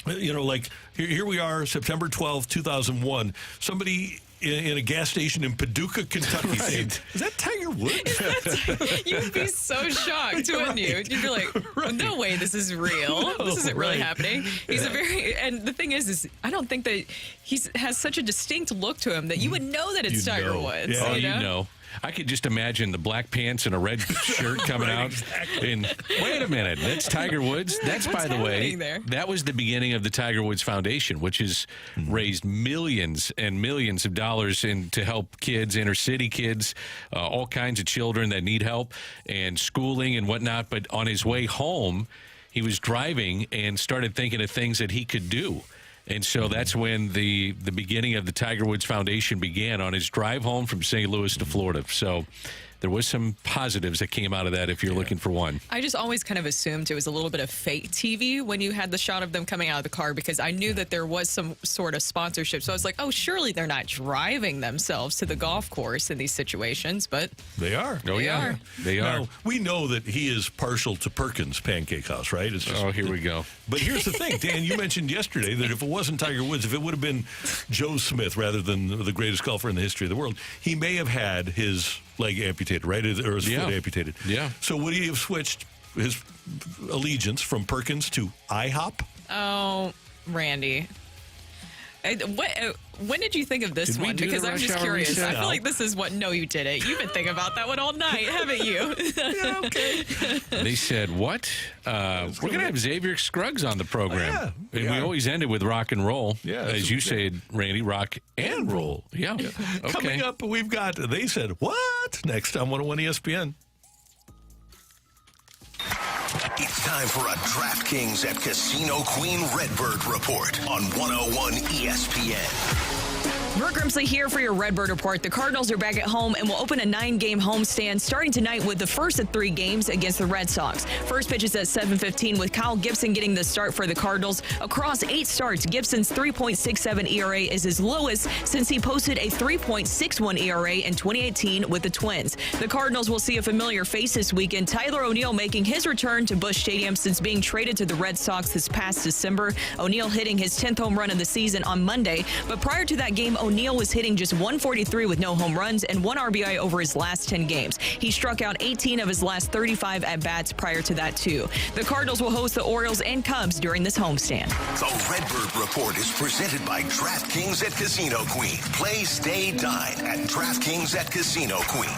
like here we are, September 12th, 2001. Somebody in a gas station in Paducah, Kentucky, saying, "Is that Tiger Woods?" You would be so shocked, wouldn't you? You'd be like, "No way, this is real. This isn't really happening." He's and the thing is I don't think that he has such a distinct look to him that you would know that it's Tiger Woods. Yeah. Oh, you know. I could just imagine the black pants and a red shirt coming out. Exactly. And wait a minute, that's Tiger Woods. That's, by the way, that was the beginning of the Tiger Woods Foundation, which has raised millions and millions of dollars to help kids, inner city kids, all kinds of children that need help and schooling and whatnot. But on his way home, he was driving and started thinking of things that he could do. And so that's when the beginning of the Tiger Woods Foundation began, on his drive home from St. Louis to Florida. So there was some positives that came out of that if you're looking for one. I just always kind of assumed it was a little bit of fake TV when you had the shot of them coming out of the car, because I knew that there was some sort of sponsorship. So I was like, oh, surely they're not driving themselves to the golf course in these situations, but they are. Oh, yeah. They are. Now, we know that he is partial to Perkins Pancake House, right? It's just, here we go. But here's the thing, Dan, you mentioned yesterday that if it wasn't Tiger Woods, if it would have been Joe Smith rather than the greatest golfer in the history of the world, he may have had his leg amputated, right? Or his foot amputated. Yeah. So would he have switched his allegiance from Perkins to IHOP? Oh, Randy. When did you think of this one? Because I'm just curious. I feel like this is what. No, you didn't. You've been thinking about that one all night, haven't you? Yeah, okay. They said, what? We're going to have Xavier Scruggs on the program. And we always ended with Rock and Roll. Yeah. As you said, Randy, rock and roll. Yeah. Okay. Coming up, we've got, they said, what? Next on 101 ESPN. It's time for a DraftKings at Casino Queen Redbird report on 101 ESPN. Brooke Grimsley here for your Redbird Report. The Cardinals are back at home and will open a 9-game homestand starting tonight with the first of 3 games against the Red Sox. First pitch is at 7:15 with Kyle Gibson getting the start for the Cardinals. Across 8 starts, Gibson's 3.67 ERA is his lowest since he posted a 3.61 ERA in 2018 with the Twins. The Cardinals will see a familiar face this weekend, Tyler O'Neill making his return to Busch Stadium since being traded to the Red Sox this past December. O'Neill hitting his 10th home run of the season on Monday, but prior to that game, O'Neill was hitting just 143 with no home runs and 1 RBI over his last 10 games. He struck out 18 of his last 35 at-bats prior to that, too. The Cardinals will host the Orioles and Cubs during this homestand. The Redbird Report is presented by DraftKings at Casino Queen. Play, stay, dine at DraftKings at Casino Queen.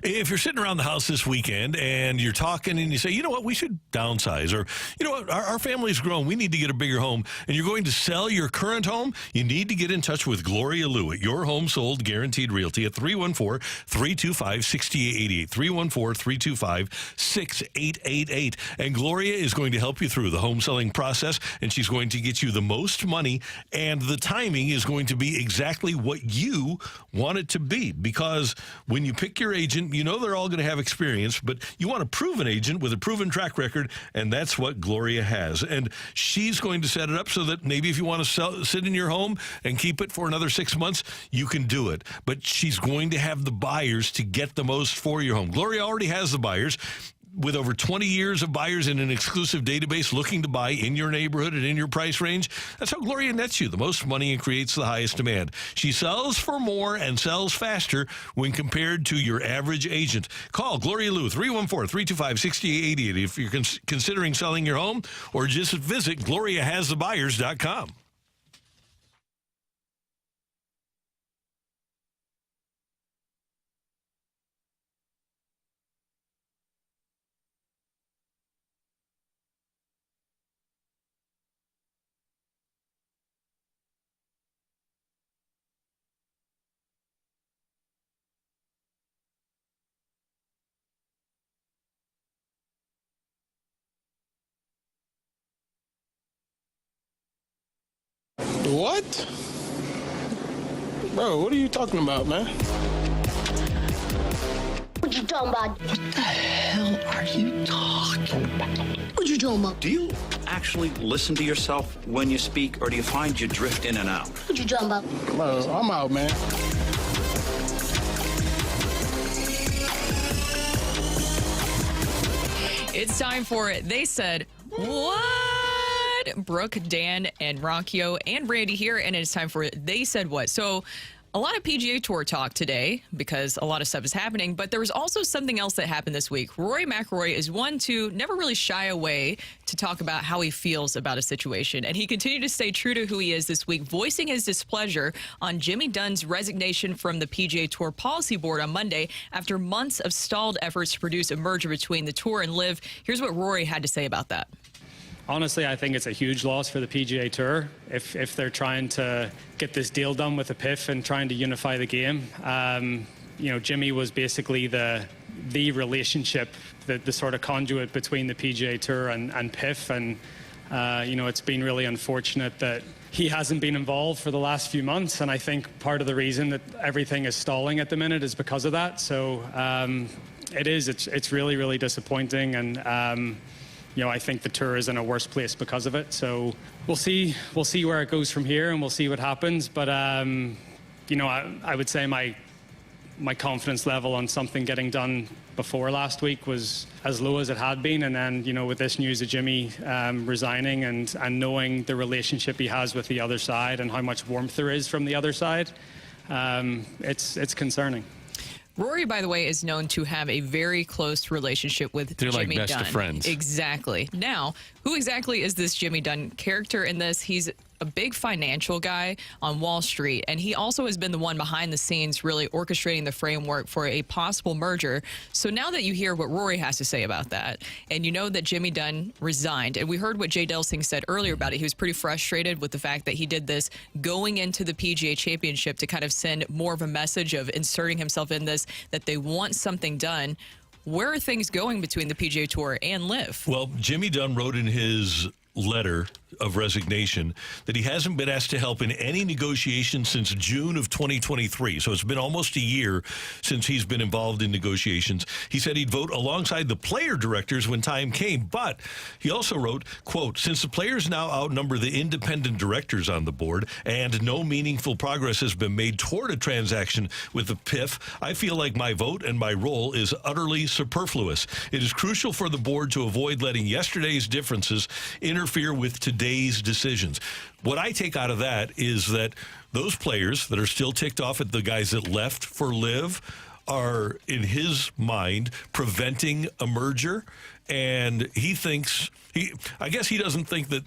If you're sitting around the house this weekend and you're talking and you say, you know what, we should downsize, or, you know what, our family's grown, we need to get a bigger home, and you're going to sell your current home, you need to get in touch with Gloria Liu at Your Home Sold Guaranteed Realty at 314-325-6888, 314-325-6888. And Gloria is going to help you through the home selling process, and she's going to get you the most money, and the timing is going to be exactly what you want it to be, because when you pick your agent, you know they're all going to have experience, but you want a proven agent with a proven track record, and that's what Gloria has. And she's going to set it up so that maybe if you want to sit in your home and keep it for another 6 months, you can do it. But she's going to have the buyers to get the most for your home. Gloria already has the buyers. with over 20 years of buyers in an exclusive database looking to buy in your neighborhood and in your price range, that's how Gloria nets you the most money and creates the highest demand. She sells for more and sells faster when compared to your average agent. Call Gloria Lou, 314-325-6888 if you're considering selling your home, or just visit GloriaHasTheBuyers.com. What? Bro, what are you talking about, man? What you talking about? What the hell are you talking about? What you talking about? Do you actually listen to yourself when you speak, or do you find you drift in and out? What you talking about? Bro, I'm out, man. It's time for it. They said, what? Brooke, Dan, and Rocchio, and Randy here, and it's time for it. They said what? So a lot of PGA Tour talk today because a lot of stuff is happening, but there was also something else that happened this week. Rory McIlroy is one to never really shy away to talk about how he feels about a situation, and he continued to stay true to who he is this week, voicing his displeasure on Jimmy Dunn's resignation from the PGA Tour Policy Board on Monday after months of stalled efforts to produce a merger between the Tour and LIV. Here's what Rory had to say about that. Honestly, I think it's a huge loss for the PGA Tour if they're trying to get this deal done with the PIF and trying to unify the game. You know, Jimmy was basically the relationship, the sort of conduit between the PGA Tour and PIF, and you know, it's been really unfortunate that he hasn't been involved for the last few months, and I think part of the reason that everything is stalling at the minute is because of that. So it's really, really disappointing, and you know, I think the Tour is in a worse place because of it. So we'll see where it goes from here, and we'll see what happens. But you know, I would say my confidence level on something getting done before last week was as low as it had been. And then, you know, with this news of Jimmy resigning and knowing the relationship he has with the other side and how much warmth there is from the other side, it's concerning. Rory, by the way, is known to have a very close relationship with Jimmy Dunn. They're like best of friends. Exactly. Now, who exactly is this Jimmy Dunn character in this? He's a big financial guy on Wall Street, and he also has been the one behind the scenes really orchestrating the framework for a possible merger. So now that you hear what Rory has to say about that, and you know that Jimmy Dunn resigned, and we heard what Jay Delsing said earlier about it. He was pretty frustrated with the fact that he did this going into the PGA Championship to kind of send more of a message of inserting himself in this, that they want something done. Where are things going between the PGA Tour and LIV? Well, Jimmy Dunn wrote in his letter of resignation that he hasn't been asked to help in any negotiations since June of 2023. So it's been almost a year since he's been involved in negotiations. He said he'd vote alongside the player directors when time came, but he also wrote, quote, since the players now outnumber the independent directors on the board and no meaningful progress has been made toward a transaction with the PIF, I feel like my vote and my role is utterly superfluous. It is crucial for the board to avoid letting yesterday's differences interfere with today's decisions. What I take out of that is that those players that are still ticked off at the guys that left for LIV are, in his mind, preventing a merger. And he thinks, I guess he doesn't think that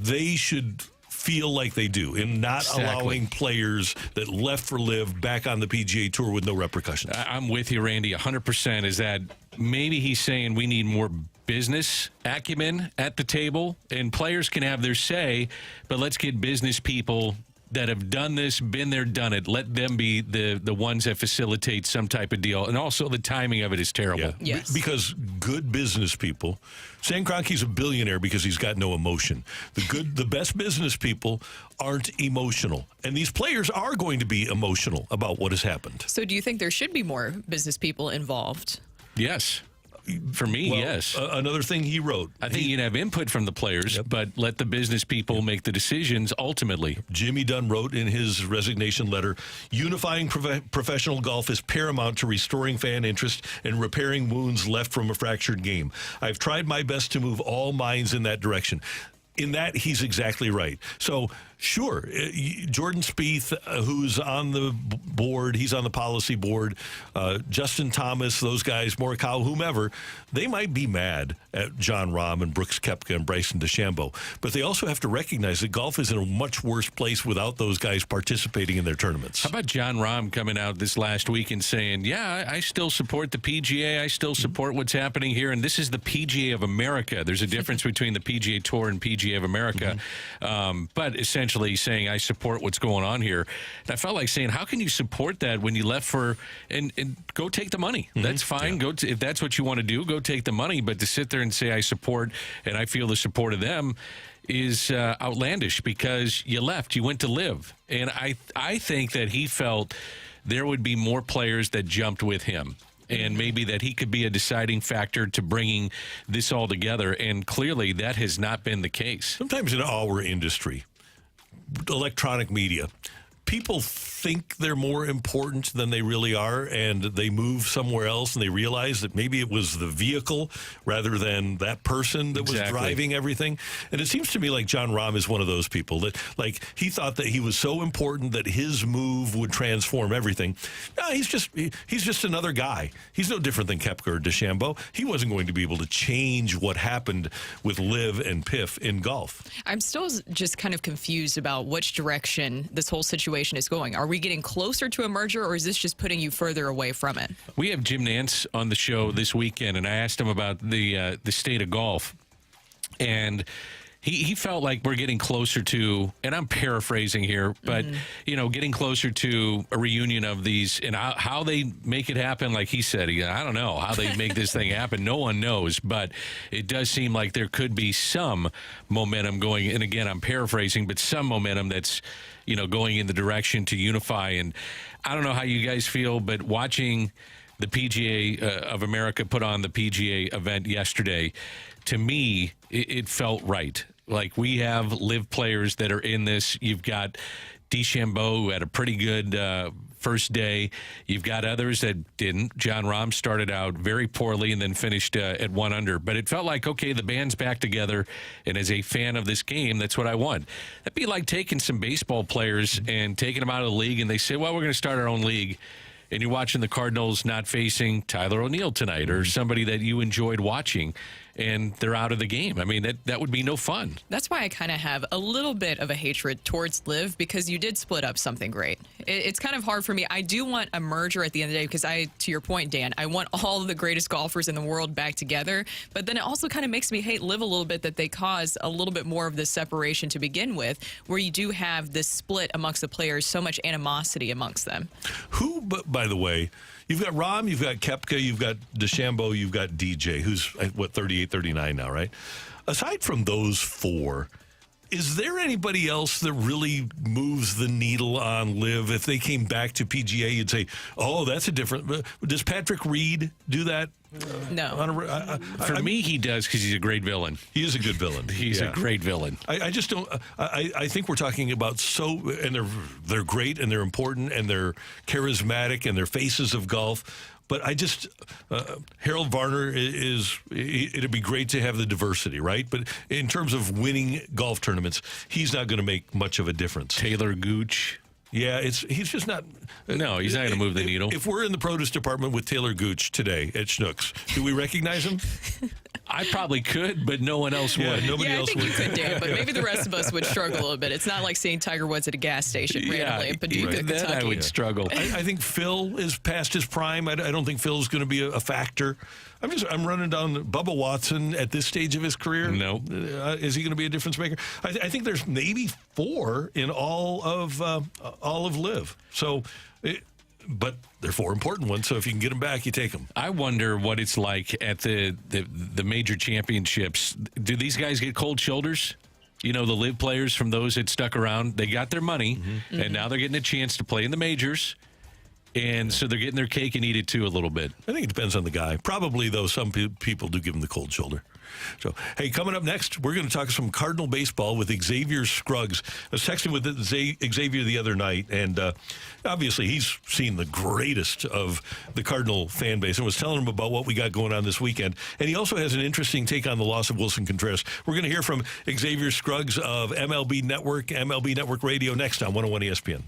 they should feel like they do in not allowing players that left for LIV back on the PGA Tour with no repercussions. I'm with you, Randy, 100%. Is that maybe he's saying we need more business acumen at the table, and players can have their say, but let's get business people that have done this, been there, done it. Let them be the ones that facilitate some type of deal. And also the timing of it is terrible. Yeah. Yes. Because good business people, Stan Kroenke's a billionaire because he's got no emotion. The best business people aren't emotional. And these players are going to be emotional about what has happened. So do you think there should be more business people involved? Yes. For me, yes. Another thing he wrote. I think you can have input from the players, but let the business people make the decisions ultimately. Jimmy Dunn wrote in his resignation letter, unifying professional golf is paramount to restoring fan interest and repairing wounds left from a fractured game. I've tried my best to move all minds in that direction. In that, he's exactly right. So, sure, Jordan Spieth, who's on the board, he's on the policy board, Justin Thomas, those guys, Morikawa, whomever, they might be mad at Jon Rahm and Brooks Koepka and Bryson DeChambeau, but they also have to recognize that golf is in a much worse place without those guys participating in their tournaments. How about Jon Rahm coming out this last week and saying, yeah, I still support the PGA, I still support what's happening here, and this is the PGA of America. There's a difference between the PGA Tour and PGA of America, but essentially saying, I support what's going on here. And I felt like saying, how can you support that when you left for, and go take the money? That's fine. Yeah. If that's what you want to do, go take the money. But to sit there and say, I support, and I feel the support of them is outlandish because you left. You went to live. And I think that he felt there would be more players that jumped with him. And maybe that he could be a deciding factor to bringing this all together. And clearly that has not been the case. Sometimes in our industry, electronic media, people think they're more important than they really are, and they move somewhere else, and they realize that maybe it was the vehicle rather than that person that was driving everything. And it seems to me like Jon Rahm is one of those people that, like, he thought that he was so important that his move would transform everything. No, he's just another guy. He's no different than Koepka or DeChambeau. He wasn't going to be able to change what happened with Liv and Piff in golf. I'm still just kind of confused about which direction this whole situation is going. Are we getting closer to a merger, or is this just putting you further away from it? We have Jim Nantz on the show this weekend, and I asked him about the state of golf, and he felt like we're getting closer to, and I'm paraphrasing here, but getting closer to a reunion of these, and how they make it happen. Like he said, I don't know how they make this thing happen. No one knows, but it does seem like there could be some momentum going. And again, I'm paraphrasing, but some momentum that's going in the direction to unify. And I don't know how you guys feel, but watching the PGA of America put on the PGA event yesterday, to me, it felt right. Like, we have live players that are in this. You've got DeChambeau, who had a pretty good first day. You've got others that didn't. Jon Rahm started out very poorly and then finished at 1 under. But it felt like, okay, the band's back together, and as a fan of this game, that's what I want. That'd be like taking some baseball players and taking them out of the league, and they say, well, we're going to start our own league. And you're watching the Cardinals not facing Tyler O'Neill tonight or somebody that you enjoyed watching, and they're out of the game. I mean, that would be no fun. That's why I kind of have a little bit of a hatred towards Liv, because you did split up something great. It's kind of hard for me. I do want a merger at the end of the day because to your point, Dan, I want all of the greatest golfers in the world back together. But then it also kind of makes me hate Liv a little bit that they cause a little bit more of this separation to begin with, where you do have this split amongst the players, so much animosity amongst them. Who, by the way, you've got Rahm, you've got Koepka, you've got DeChambeau, you've got DJ, who's, 38, 39 now, right? Aside from those four, is there anybody else that really moves the needle on Liv? If they came back to PGA, you'd say, oh, that's a different... Does Patrick Reed do that? No. For me, he does, because he's a great villain. He is a good villain. He's a great villain. I just don't... I think we're talking about and they're great, and they're important, and they're charismatic, and they're faces of golf. But I just... Harold Varner it'd be great to have the diversity, right? But in terms of winning golf tournaments, he's not going to make much of a difference. Taylor Gooch. Yeah, he's just not... No, he's not going to move the needle. If we're in the produce department with Taylor Gooch today at Schnucks, do we recognize him? I probably could, but no one else would. Nobody else would. I think you could, Dan, but maybe the rest of us would struggle a little bit. It's not like seeing Tiger Woods at a gas station randomly in Paducah, Kentucky. Then I would struggle. I think Phil is past his prime. I don't think Phil's going to be a factor. I'm running down Bubba Watson at this stage of his career. No. Is he going to be a difference maker? I think there's maybe 4 in all of Liv. So, but they're 4 important ones. So if you can get them back, you take them. I wonder what it's like at the major championships. Do these guys get cold shoulders? The Liv players from those that stuck around, they got their money, and now they're getting a chance to play in the majors. And so they're getting their cake and eat it too a little bit. I think it depends on the guy. Probably, though, some people do give him the cold shoulder. So, hey, coming up next, we're going to talk some Cardinal baseball with Xavier Scruggs. I was texting with Xavier the other night, and obviously he's seen the greatest of the Cardinal fan base and was telling him about what we got going on this weekend. And he also has an interesting take on the loss of Wilson Contreras. We're going to hear from Xavier Scruggs of MLB Network Radio next on 101 ESPN.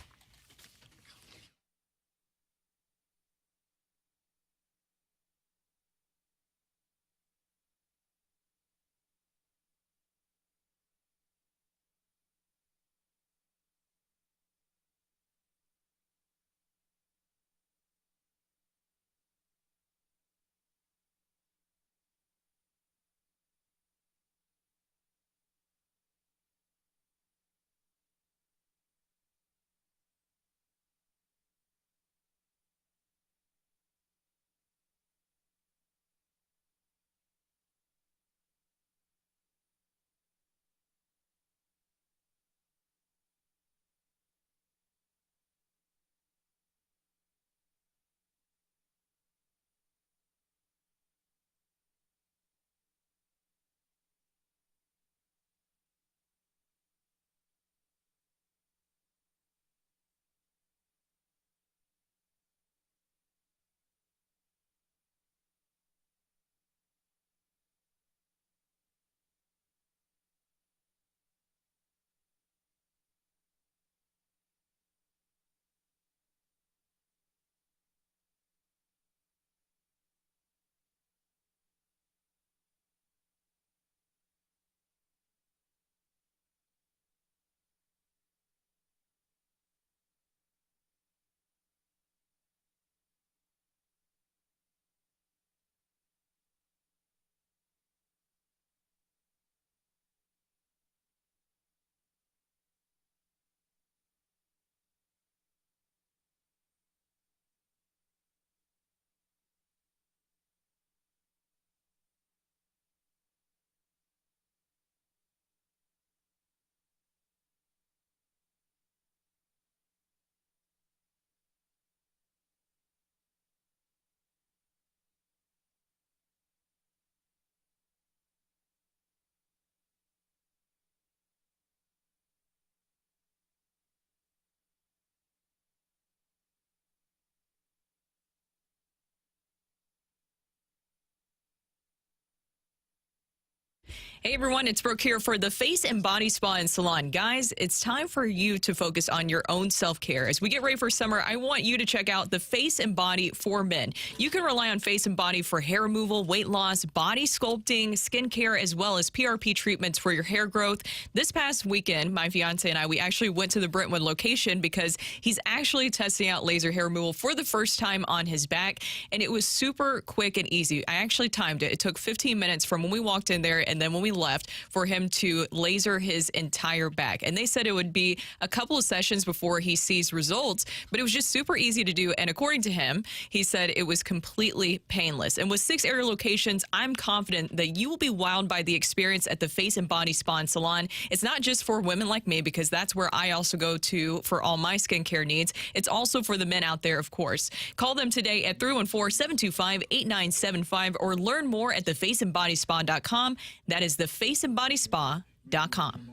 Hey everyone, it's Brooke here for the Face and Body Spa and Salon. Guys, it's time for you to focus on your own self-care. As we get ready for summer, I want you to check out the Face and Body for Men. You can rely on Face and Body for hair removal, weight loss, body sculpting, skincare, as well as PRP treatments for your hair growth. This past weekend, my fiance and I, we actually went to the Brentwood location because he's actually testing out laser hair removal for the first time on his back, and it was super quick and easy. I actually timed it. It took 15 minutes from when we walked in there and then when we left for him to laser his entire back. And they said it would be a couple of sessions before he sees results, but it was just super easy to do. And according to him, he said it was completely painless. And with 6 area locations, I'm confident that you will be wowed by the experience at the Face and Body Spa and Salon. It's not just for women like me, because that's where I also go to for all my skincare needs. It's also for the men out there, of course. Call them today at 314-725-8975 or learn more at thefaceandbodyspa.com. That is thefaceandbodyspa.com.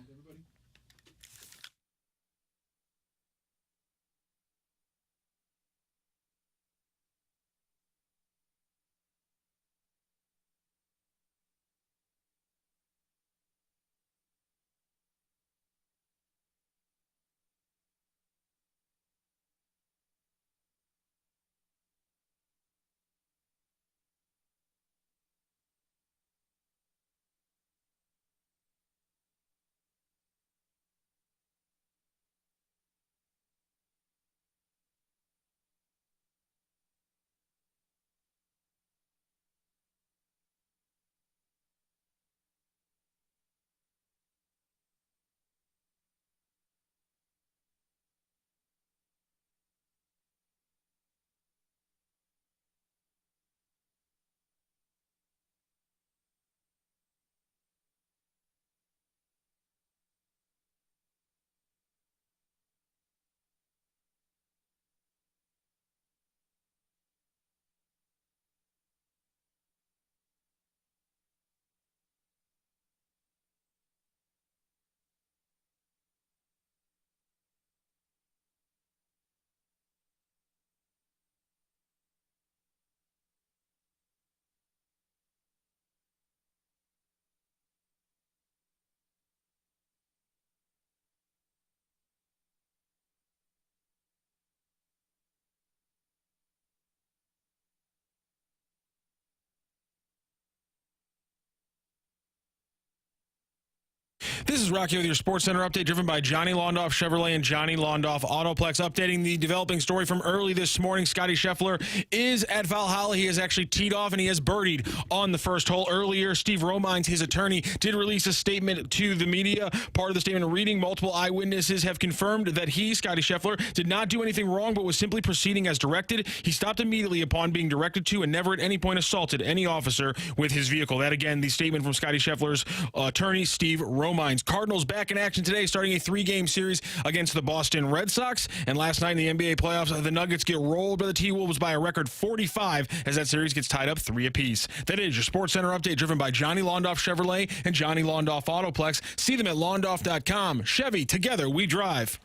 This is Rocky with your Sports Center update, driven by Johnny Londoff Chevrolet and Johnny Londoff Autoplex. Updating the developing story from early this morning. Scottie Scheffler is at Valhalla. He has actually teed off and he has birdied on the first hole. Earlier, Steve Romines, his attorney, did release a statement to the media. Part of the statement reading, multiple eyewitnesses have confirmed that he, Scottie Scheffler, did not do anything wrong but was simply proceeding as directed. He stopped immediately upon being directed to and never at any point assaulted any officer with his vehicle. That, again, the statement from Scottie Scheffler's attorney, Steve Romines. Cardinals back in action today, starting a 3-game series against the Boston Red Sox. And last night in the NBA playoffs, the Nuggets get rolled by the T-Wolves by a record 45 as that series gets tied up 3 apiece. That is your Sports Center update, driven by Johnny Londoff Chevrolet and Johnny Londoff Autoplex. See them at londoff.com. Chevy, together we drive.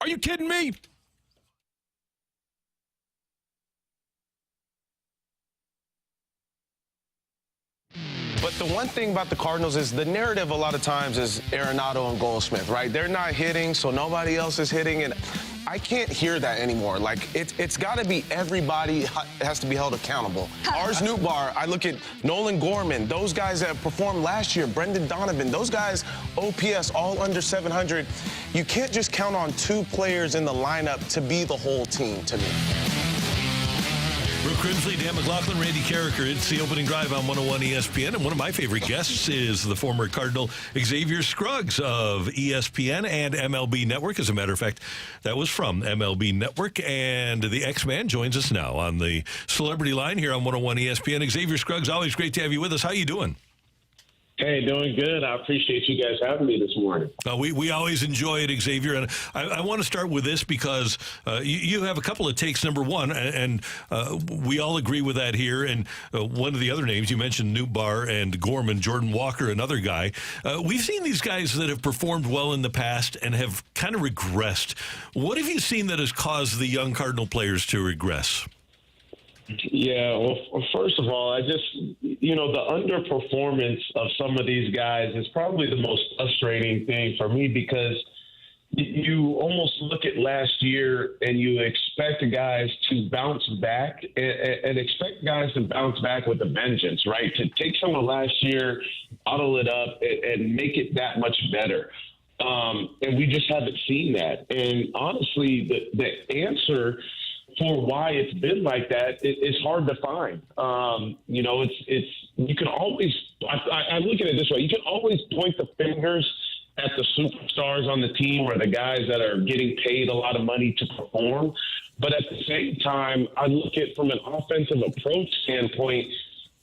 Are you kidding me? But the one thing about the Cardinals is the narrative a lot of times is Arenado and Goldschmidt, right? They're not hitting, so nobody else is hitting. And I can't hear that anymore. Like, it's got to be everybody has to be held accountable. Ars Newbar, I look at Nolan Gorman, those guys that performed last year, Brendan Donovan, those guys, OPS, all under 700. You can't just count on 2 players in the lineup to be the whole team, to me. Brooke Grimsley, Dan McLaughlin, Randy Carricker. It's the opening drive on 101 ESPN, and one of my favorite guests is the former Cardinal Xavier Scruggs of ESPN and MLB Network. As a matter of fact, that was from MLB Network, and the X-Man joins us now on the Celebrity Line here on 101 ESPN. Xavier Scruggs, always great to have you with us. How you doing? Hey, doing good. I appreciate you guys having me this morning. We always enjoy it, Xavier. And I want to start with this because you have a couple of takes. Number one, and we all agree with that here. And one of the other names, you mentioned Newbar and Gorman, Jordan Walker, another guy. We've seen these guys that have performed well in the past and have kind of regressed. What have you seen that has caused the young Cardinal players to regress? Yeah, well, first of all, the underperformance of some of these guys is probably the most frustrating thing for me, because you almost look at last year and you expect guys to bounce back and expect guys to bounce back with a vengeance, right? To take some of last year, bottle it up, and make it that much better. And we just haven't seen that. And honestly, the answer for why it's been like that, it's hard to find. You can always, I look at it this way, you can always point the fingers at the superstars on the team or the guys that are getting paid a lot of money to perform. But at the same time, I look at from an offensive approach standpoint,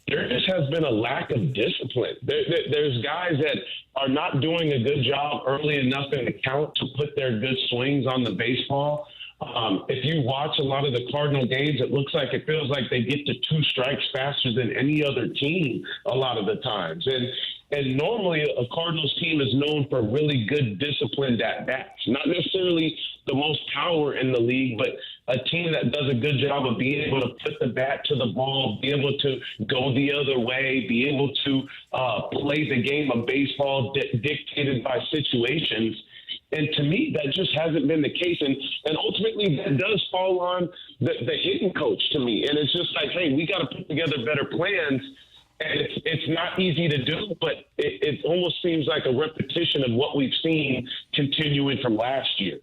there just has been a lack of discipline. There's guys that are not doing a good job early enough in the count to put their good swings on the baseball. If you watch a lot of the Cardinal games, it feels like they get to 2 strikes faster than any other team a lot of the times. And normally a Cardinals team is known for really good disciplined at-bats, not necessarily the most power in the league, but a team that does a good job of being able to put the bat to the ball, be able to go the other way, be able to play the game of baseball dictated by situations. And to me, that just hasn't been the case. And ultimately, that does fall on the hitting coach to me. And it's just like, hey, we got to put together better plans. And it's not easy to do, but it almost seems like a repetition of what we've seen continuing from last year.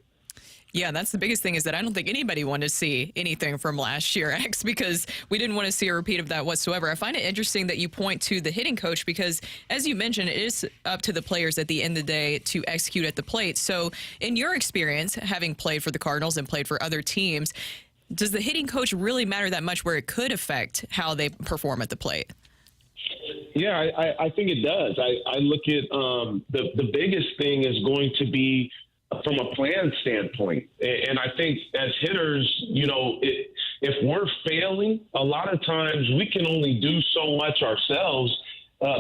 Yeah, that's the biggest thing, is that I don't think anybody wanted to see anything from last year, X, because we didn't want to see a repeat of that whatsoever. I find it interesting that you point to the hitting coach because, as you mentioned, it is up to the players at the end of the day to execute at the plate. So in your experience, having played for the Cardinals and played for other teams, does the hitting coach really matter that much where it could affect how they perform at the plate? Yeah, I think it does. I look at the biggest thing is going to be from a plan standpoint. And I think as hitters, if we're failing, a lot of times we can only do so much ourselves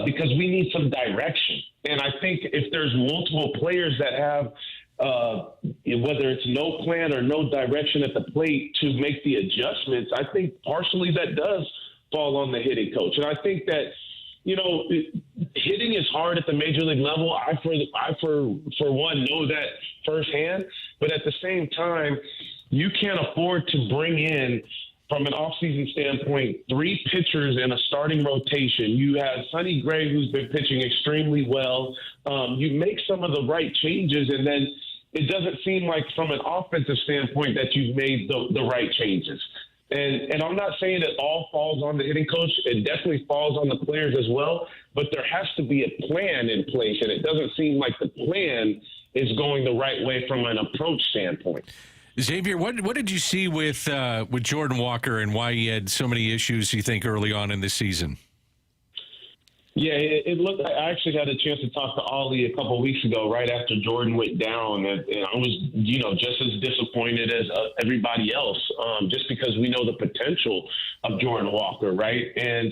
because we need some direction. And I think if there's multiple players that have, whether it's no plan or no direction at the plate to make the adjustments, I think partially that does fall on the hitting coach. And I think that, hitting is hard at the major league level. I for one, know that firsthand. But at the same time, you can't afford to bring in from an offseason standpoint, 3 pitchers in a starting rotation. You have Sonny Gray, who's been pitching extremely well. You make some of the right changes, and then it doesn't seem like from an offensive standpoint that you've made the right changes. And I'm not saying it all falls on the hitting coach. It definitely falls on the players as well. But there has to be a plan in place, and it doesn't seem like the plan is going the right way from an approach standpoint. Xavier, what did you see with Jordan Walker and why he had so many issues, you think, early on in the season? Yeah, it looked. I actually had a chance to talk to Ollie a couple of weeks ago, right after Jordan went down, and I was, just as disappointed as everybody else, just because we know the potential of Jordan Walker, right? And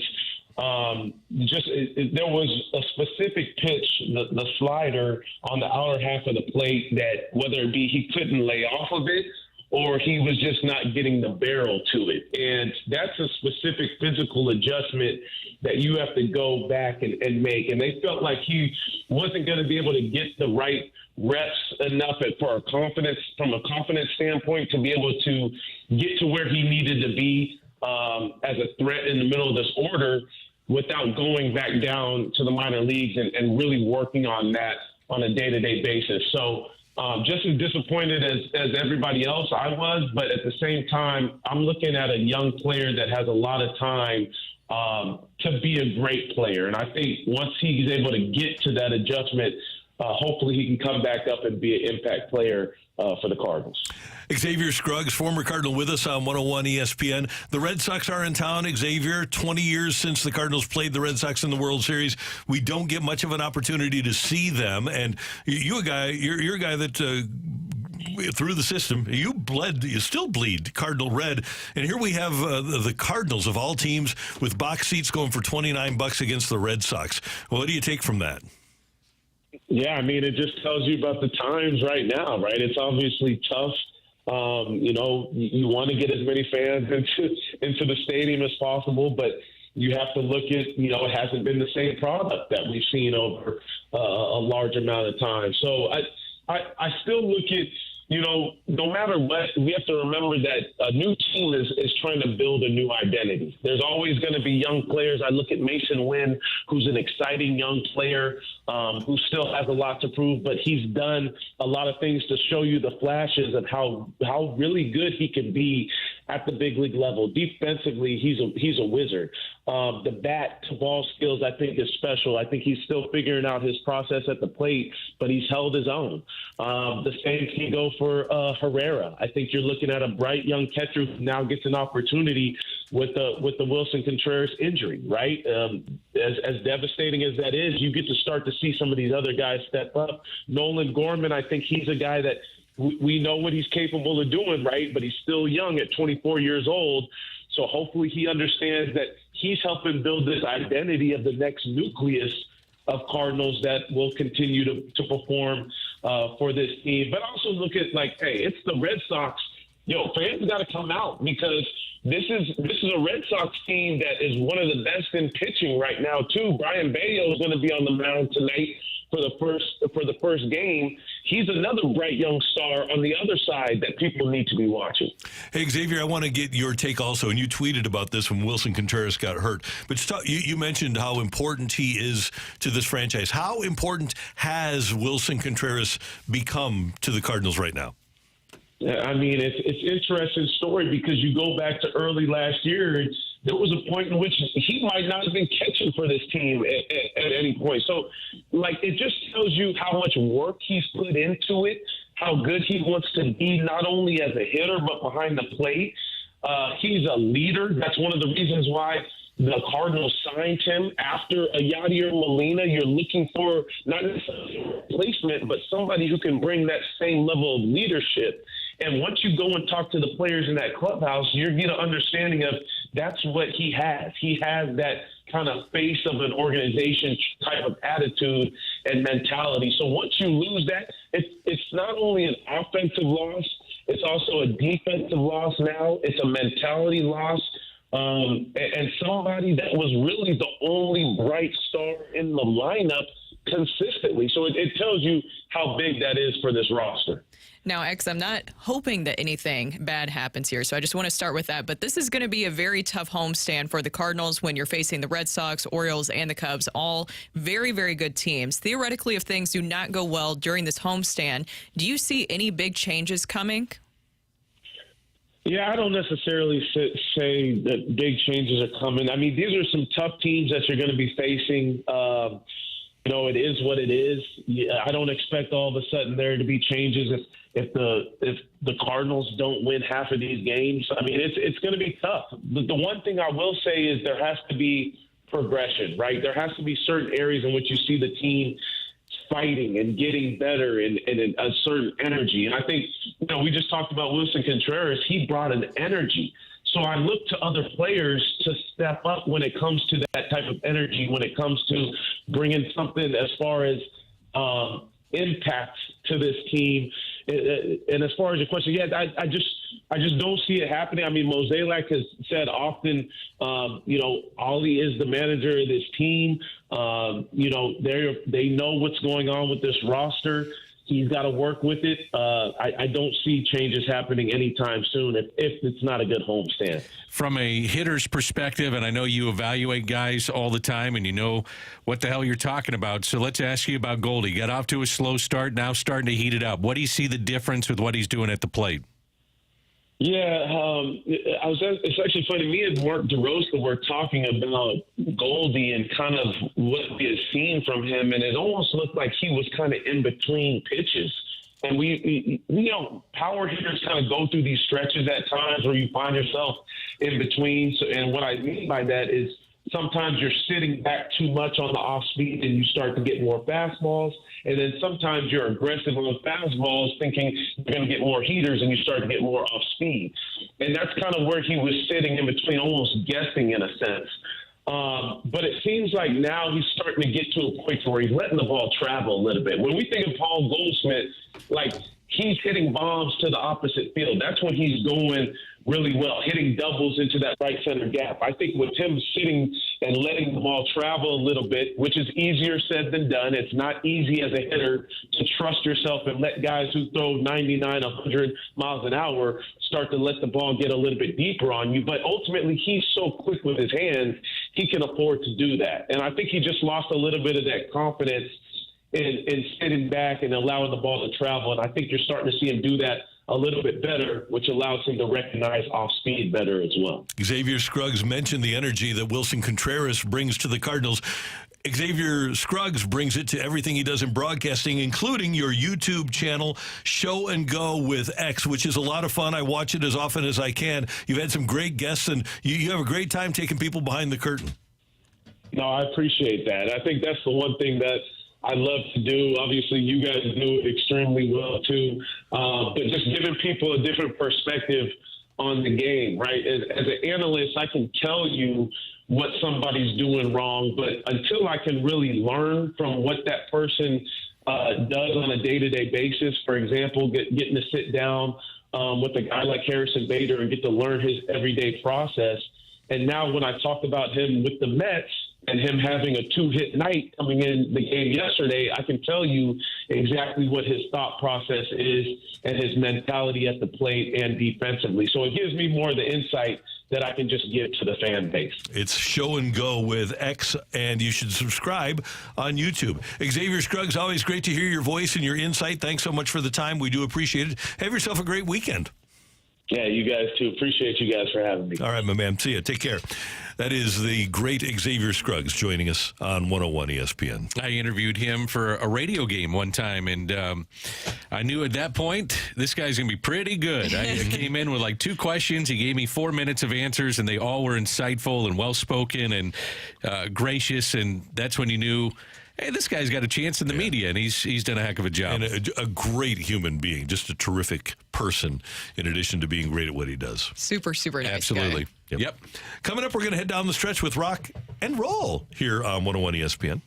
there was a specific pitch, the slider on the outer half of the plate, that whether it be he couldn't lay off of it or he was just not getting the barrel to it. And that's a specific physical adjustment that you have to go back and make. And they felt like he wasn't going to be able to get the right reps enough from a confidence standpoint to be able to get to where he needed to be as a threat in the middle of this order without going back down to the minor leagues and really working on that on a day-to-day basis. So just as disappointed as everybody else I was, but at the same time, I'm looking at a young player that has a lot of time to be a great player. And I think once he's able to get to that adjustment, hopefully he can come back up and be an impact player for the Cardinals. Xavier Scruggs, former Cardinal, with us on 101 ESPN. The Red Sox are in town. Xavier, 20 years since the Cardinals played the Red Sox in the World Series. We don't get much of an opportunity to see them. And you're a guy that through the system, you still bleed Cardinal red. And here we have the Cardinals of all teams with box seats going for $29 against the Red Sox. What do you take from that? Yeah, I mean, it just tells you about the times right now, right? It's obviously tough. You want to get as many fans into the stadium as possible, but you have to look at, it hasn't been the same product that we've seen over a large amount of time. So I still look at, no matter what, we have to remember that a new team is trying to build a new identity. There's always going to be young players. I look at Mason Wynn, who's an exciting young player who still has a lot to prove, but he's done a lot of things to show you the flashes of how really good he can be at the big league level. Defensively, he's a wizard. The bat to ball skills, I think, is special. I think he's still figuring out his process at the plate, but he's held his own. The same can go for Herrera. I think you're looking at a bright young catcher who now gets an opportunity with the Wilson Contreras injury, right? As devastating as that is, you get to start to see some of these other guys step up. Nolan Gorman, I think he's a guy that we know what he's capable of doing, right? But he's still young at 24 years old. So hopefully he understands that he's helping build this identity of the next nucleus of Cardinals that will continue to perform for this team. But also look at, hey, it's the Red Sox. Fans got to come out because this is a Red Sox team that is one of the best in pitching right now, too. Brian Bayo is going to be on the mound tonight for the first game. He's another bright young star on the other side that people need to be watching. Hey, Xavier, I want to get your take also, and you tweeted about this when Wilson Contreras got hurt. But you mentioned how important he is to this franchise. How important has Wilson Contreras become to the Cardinals right now? I mean, it's an interesting story because you go back to early last year, there was a point in which he might not have been catching for this team at any point. So, it just tells you how much work he's put into it, how good he wants to be, not only as a hitter, but behind the plate. He's a leader. That's one of the reasons why the Cardinals signed him after a Yadier Molina. You're looking for not necessarily a replacement, but somebody who can bring that same level of leadership. And once you go and talk to the players in that clubhouse, you're getting an understanding of that's what he has. He has that kind of face of an organization type of attitude and mentality. So once you lose that, it's not only an offensive loss, it's also a defensive loss now. It's a mentality loss. And somebody that was really the only bright star in the lineup consistently. So it tells you how big that is for this roster. Now, X, I'm not hoping that anything bad happens here, so I just want to start with that. But this is going to be a very tough homestand for the Cardinals when you're facing the Red Sox, Orioles, and the Cubs, all very, very good teams. Theoretically, if things do not go well during this homestand, do you see any big changes coming? Yeah, I don't necessarily say that big changes are coming. I mean, these are some tough teams that you're going to be facing. It is what it is. I don't expect all of a sudden there to be changes if the Cardinals don't win half of these games. I mean, it's going to be tough. The one thing I will say is there has to be progression, right? There has to be certain areas in which you see the team fighting and getting better and a certain energy. And I think, we just talked about Wilson Contreras. He brought an energy. So I look to other players to step up when it comes to that type of energy, when it comes to bringing something as far as impact to this team. And as far as your question, I just don't see it happening. I mean, Mozeliak has said often, Ollie is the manager of this team. They know what's going on with this roster. He's got to work with it. I don't see changes happening anytime soon if it's not a good homestand. From a hitter's perspective, and I know you evaluate guys all the time and you know what the hell you're talking about, so let's ask you about Goldy. Got off to a slow start, now starting to heat it up. What do you see the difference with what he's doing at the plate? Yeah, it's actually funny. Me and Mark DeRosa were talking about Goldy and kind of what we had seen from him, and it almost looked like he was kind of in between pitches. And we power hitters kind of go through these stretches at times where you find yourself in between. So, and what I mean by that is sometimes you're sitting back too much on the off speed and you start to get more fastballs. And then sometimes you're aggressive on fastballs thinking you're going to get more heaters and you start to get more off speed. And that's kind of where he was sitting in between, almost guessing in a sense. But it seems like now he's starting to get to a point where he's letting the ball travel a little bit. When we think of Paul Goldschmidt, like he's hitting bombs to the opposite field. That's when he's going really well, hitting doubles into that right center gap. I think with him sitting and letting the ball travel a little bit, which is easier said than done. It's not easy as a hitter to trust yourself and let guys who throw 99, 100 miles an hour start to let the ball get a little bit deeper on you. But ultimately, he's so quick with his hands, he can afford to do that. And I think he just lost a little bit of that confidence in sitting back and allowing the ball to travel. And I think you're starting to see him do that a little bit better, which allows him to recognize off speed better as well. Xavier Scruggs mentioned the energy that Wilson Contreras brings to the Cardinals. Xavier Scruggs brings it to everything he does in broadcasting, including your YouTube channel, Show and Go with X, which is a lot of fun. I watch it as often as I can. You've had some great guests, and you have a great time taking people behind the curtain. No, I appreciate that. I think that's the one thing that I love to do. Obviously, you guys do it extremely well, too. But just giving people a different perspective on the game, right? As an analyst, I can tell you what somebody's doing wrong, but until I can really learn from what that person does on a day-to-day basis, for example, getting to sit down with a guy like Harrison Bader and get to learn his everyday process. And now when I talked about him with the Mets, and him having a 2-hit night coming in the game yesterday, I can tell you exactly what his thought process is and his mentality at the plate and defensively. So it gives me more of the insight that I can just give to the fan base. It's Show and Go with X, and you should subscribe on YouTube. Xavier Scruggs, always great to hear your voice and your insight. Thanks so much for the time. We do appreciate it. Have yourself a great weekend. Yeah, you guys too. Appreciate you guys for having me. All right, my man. See you. Take care. That is the great Xavier Scruggs joining us on 101 ESPN. I interviewed him for a radio game one time, and I knew at that point this guy's going to be pretty good. I came in with like 2 questions. He gave me 4 minutes of answers, and they all were insightful and well-spoken and gracious, and that's when you knew, hey, this guy's got a chance in the media, and he's done a heck of a job. And a great human being, just a terrific person, in addition to being great at what he does. Super, super nice Absolutely. guy. Yep. Coming up, we're going to head down the stretch with Rocc Roll here on 101 ESPN.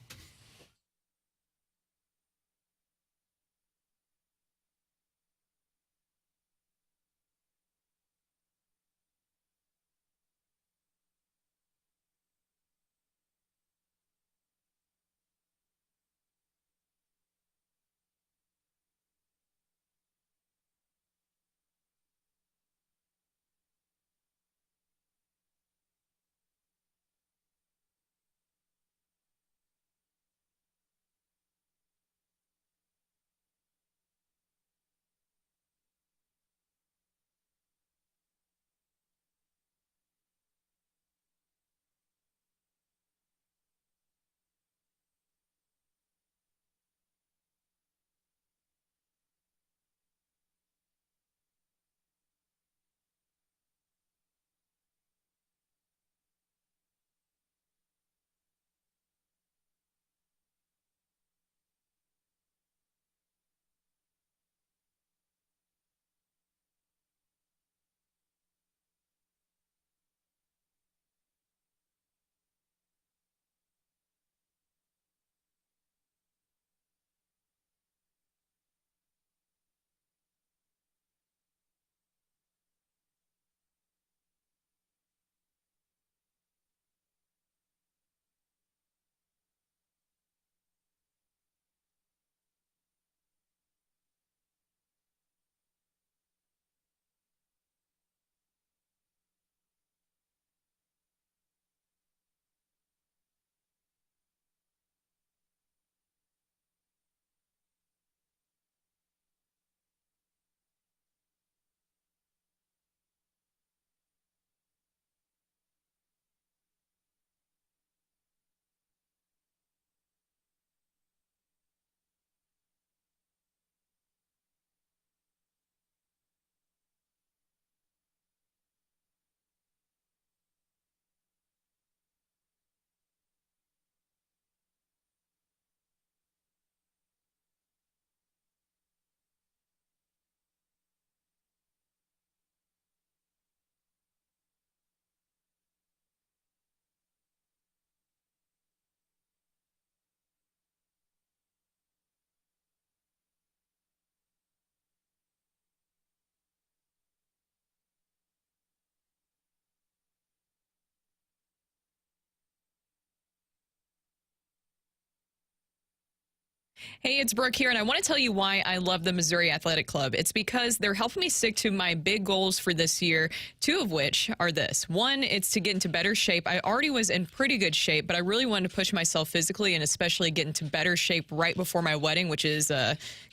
Hey, it's Brooke here, and I want to tell you why I love the Missouri Athletic Club. It's because they're helping me stick to my big goals for this year, two of which are this. One, it's to get into better shape. I already was in pretty good shape, but I really wanted to push myself physically and especially get into better shape right before my wedding, which is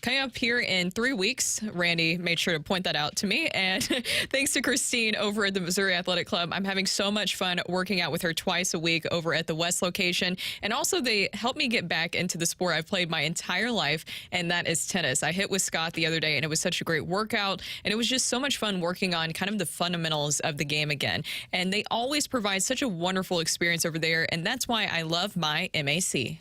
coming up here in 3 weeks. Randy made sure to point that out to me, and thanks to Christine over at the Missouri Athletic Club, I'm having so much fun working out with her twice a week over at the West location, and also they help me get back into the sport I've played my entire life, and that is tennis. I hit with Scott the other day, and it was such a great workout, and it was just so much fun working on kind of the fundamentals of the game again. And they always provide such a wonderful experience over there, and that's why I love my MAC.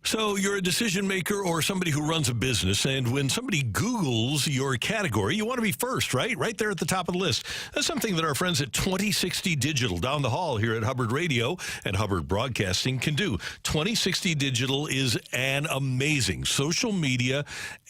So you're a decision maker or somebody who runs a business, and when somebody Googles your category, you want to be first, right? Right there at the top of the list. That's something that our friends at 2060 Digital down the hall here at Hubbard Radio and Hubbard Broadcasting can do. 2060 Digital is an amazing social media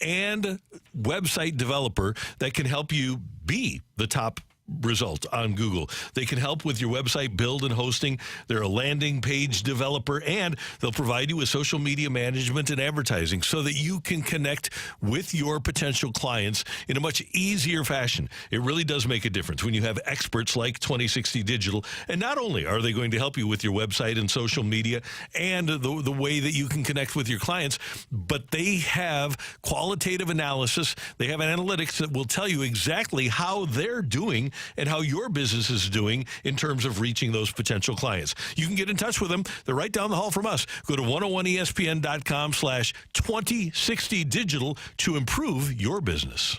and website developer that can help you be the top result on Google. They can help with your website build and hosting. They're a landing page developer, and they'll provide you with social media management and advertising so that you can connect with your potential clients in a much easier fashion. It really does make a difference when you have experts like 2060 Digital. And not only are they going to help you with your website and social media and the way that you can connect with your clients, but they have qualitative analysis. They have analytics that will tell you exactly how they're doing and how your business is doing in terms of reaching those potential clients. You can get in touch with them. They're right down the hall from us. Go to 101ESPN.com/2060Digital to improve your business.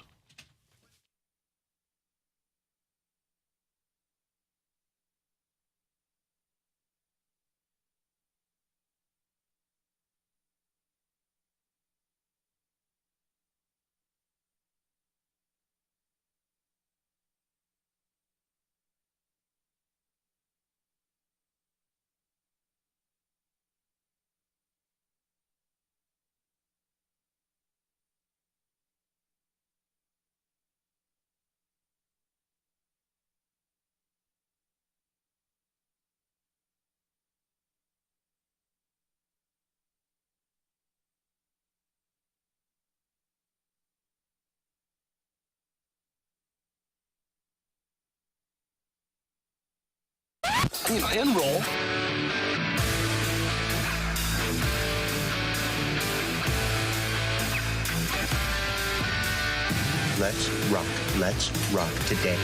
End roll. Let's rock. Let's rock today.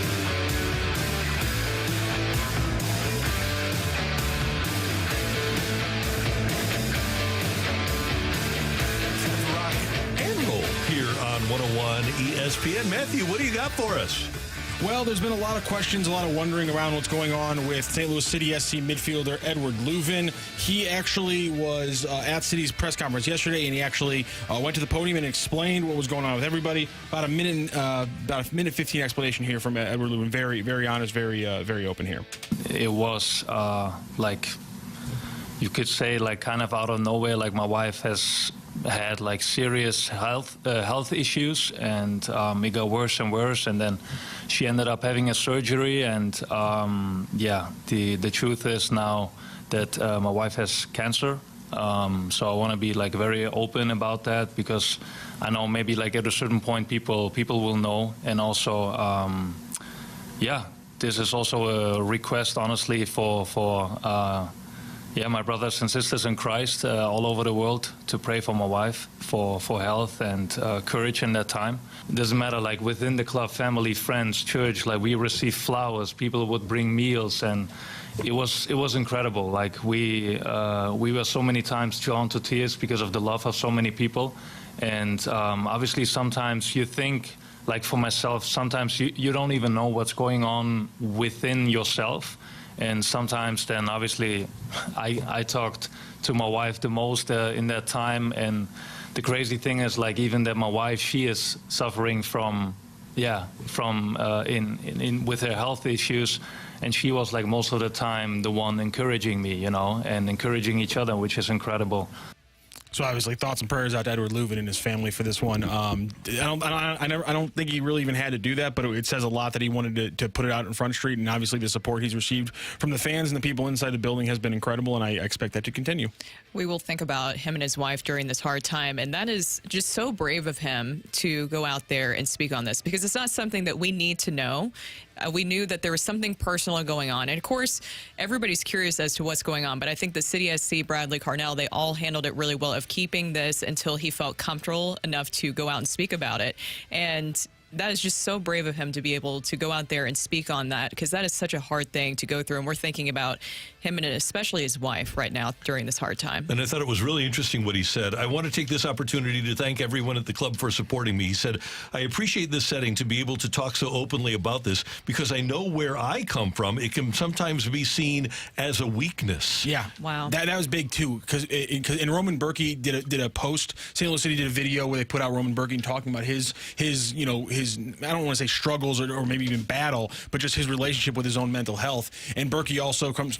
Here on 101 ESPN. Matthew, what do you got for us? Well, there's been a lot of questions, a lot of wondering around what's going on with St. Louis City SC midfielder Edward Leuven. He actually was at City's press conference yesterday, and he actually went to the podium and explained what was going on with everybody. About a minute 15 explanation here from Edward Leuven. Very, very honest, very open here. It was like, you could say, like kind of out of nowhere. Like my wife has had like serious health issues, and it got worse and worse, and then she ended up having a surgery, and yeah, the truth is now that my wife has cancer. So I want to be like very open about that, because I know maybe like at a certain point people will know, and also yeah, this is also a request honestly for my brothers and sisters in Christ all over the world to pray for my wife for health and courage in that time. It doesn't matter, like within the club, family, friends, church, like we received flowers, people would bring meals, and it was incredible. Like we were so many times drawn to tears because of the love of so many people. And obviously sometimes you think, like for myself, sometimes you don't even know what's going on within yourself. And sometimes then obviously I talked to my wife the most in that time. And the crazy thing is, like, even that my wife, she is suffering from with her health issues. And she was, like, most of the time the one encouraging me, you know, and encouraging each other, which is incredible. So obviously, thoughts and prayers out to Edward Leuven and his family for this one. I don't think he really even had to do that, but it says a lot that he wanted to put it out in Front Street, and obviously the support he's received from the fans and the people inside the building has been incredible, and I expect that to continue. We will think about him and his wife during this hard time, and that is just so brave of him to go out there and speak on this, because it's not something that we need to know. We knew that there was something personal going on. And, of course, everybody's curious as to what's going on. But I think the City SC, Bradley, Cardinal, they all handled it really well of keeping this until he felt comfortable enough to go out and speak about it. And that is just so brave of him to be able to go out there and speak on that, because that is such a hard thing to go through. And we're thinking about him and especially his wife right now during this hard time. And I thought it was really interesting what he said. I want to take this opportunity to thank everyone at the club for supporting me. He said, I appreciate this setting to be able to talk so openly about this, because I know where I come from, it can sometimes be seen as a weakness. Yeah. Wow. That was big, too, because Roman Berkey did a post. St. Louis City did a video where they put out Roman Berkey talking about his I don't want to say struggles or maybe even battle, but just his relationship with his own mental health. And Berkey also comes,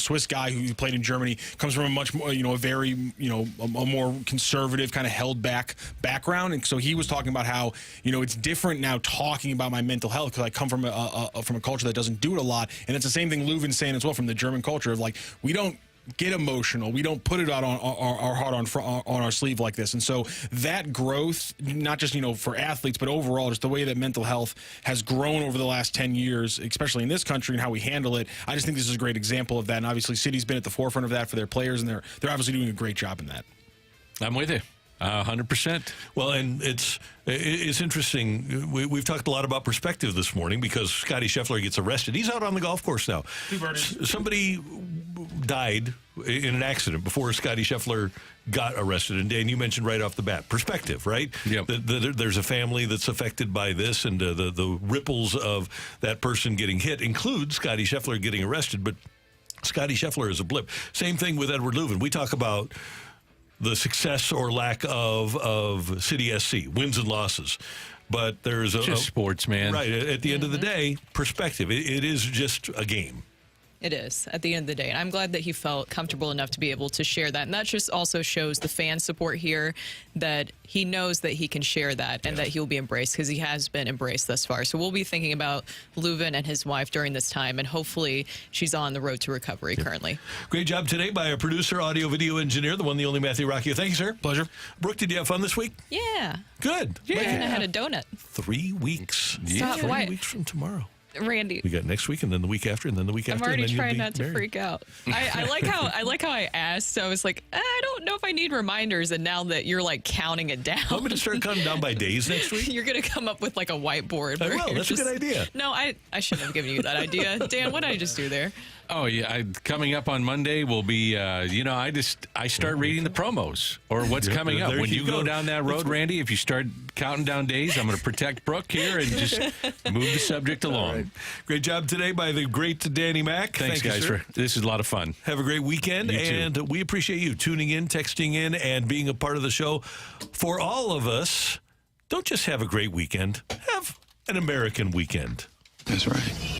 Swiss guy who played in Germany, comes from a much more, a very, a more conservative, kind of held back background. And so he was talking about how, it's different now talking about my mental health, because I come from a culture that doesn't do it a lot. And it's the same thing Leuven's saying as well, from the German culture of, like, we don't get emotional. We don't put it out on our heart on our sleeve like this. And so that growth, not just, for athletes, but overall, just the way that mental health has grown over the last 10 years, especially in this country, and how we handle it. I just think this is a great example of that. And obviously, City's been at the forefront of that for their players, and they're obviously doing a great job in that. I'm with you. 100%. Well, and it's interesting. We've talked a lot about perspective this morning, because Scottie Scheffler gets arrested. He's out on the golf course now. Somebody died in an accident before Scottie Scheffler got arrested. And Dan, you mentioned right off the bat, perspective, right? Yep. There's a family that's affected by this, and the ripples of that person getting hit include Scottie Scheffler getting arrested. But Scottie Scheffler is a blip. Same thing with Edward Leuven. We talk about the success or lack of City SC, wins and losses. But there's just sports, man. Right. At the end of the day, perspective. It is just a game. It is, at the end of the day. And I'm glad that he felt comfortable enough to be able to share that. And that just also shows the fan support here, that he knows that he can share that and that he'll be embraced, because he has been embraced thus far. So we'll be thinking about Leuven and his wife during this time, and hopefully she's on the road to recovery currently. Great job today by our producer, audio, video engineer, the one, the only Matthew Rocchio. Thank you, sir. Pleasure. Brooke, did you have fun this week? Yeah. Good. Yeah. I had a donut. 3 weeks. Stop. 3 Why? weeks from tomorrow. Randy, we got next week, and then the week after, and then the week after. I'm already and then trying not to freak out. I like how I asked. So I was like, I don't know if I need reminders. And now that you're like counting it down, I'm going to start counting down by days next week. You're going to come up with like a whiteboard. I will. That's a good idea. No, I shouldn't have given you that idea, Dan. What did I just do there? Oh yeah, coming up on Monday will be. I start reading the promos or what's coming up. When you go down that road, Randy, if you start counting down days, I'm going to protect Brooke here and just move the subject along. Right. Great job today by the great Danny Mac. Thanks, guys. This is a lot of fun. Have a great weekend, and we appreciate you tuning in, texting in, and being a part of the show. For all of us, don't just have a great weekend. Have an American weekend. That's right.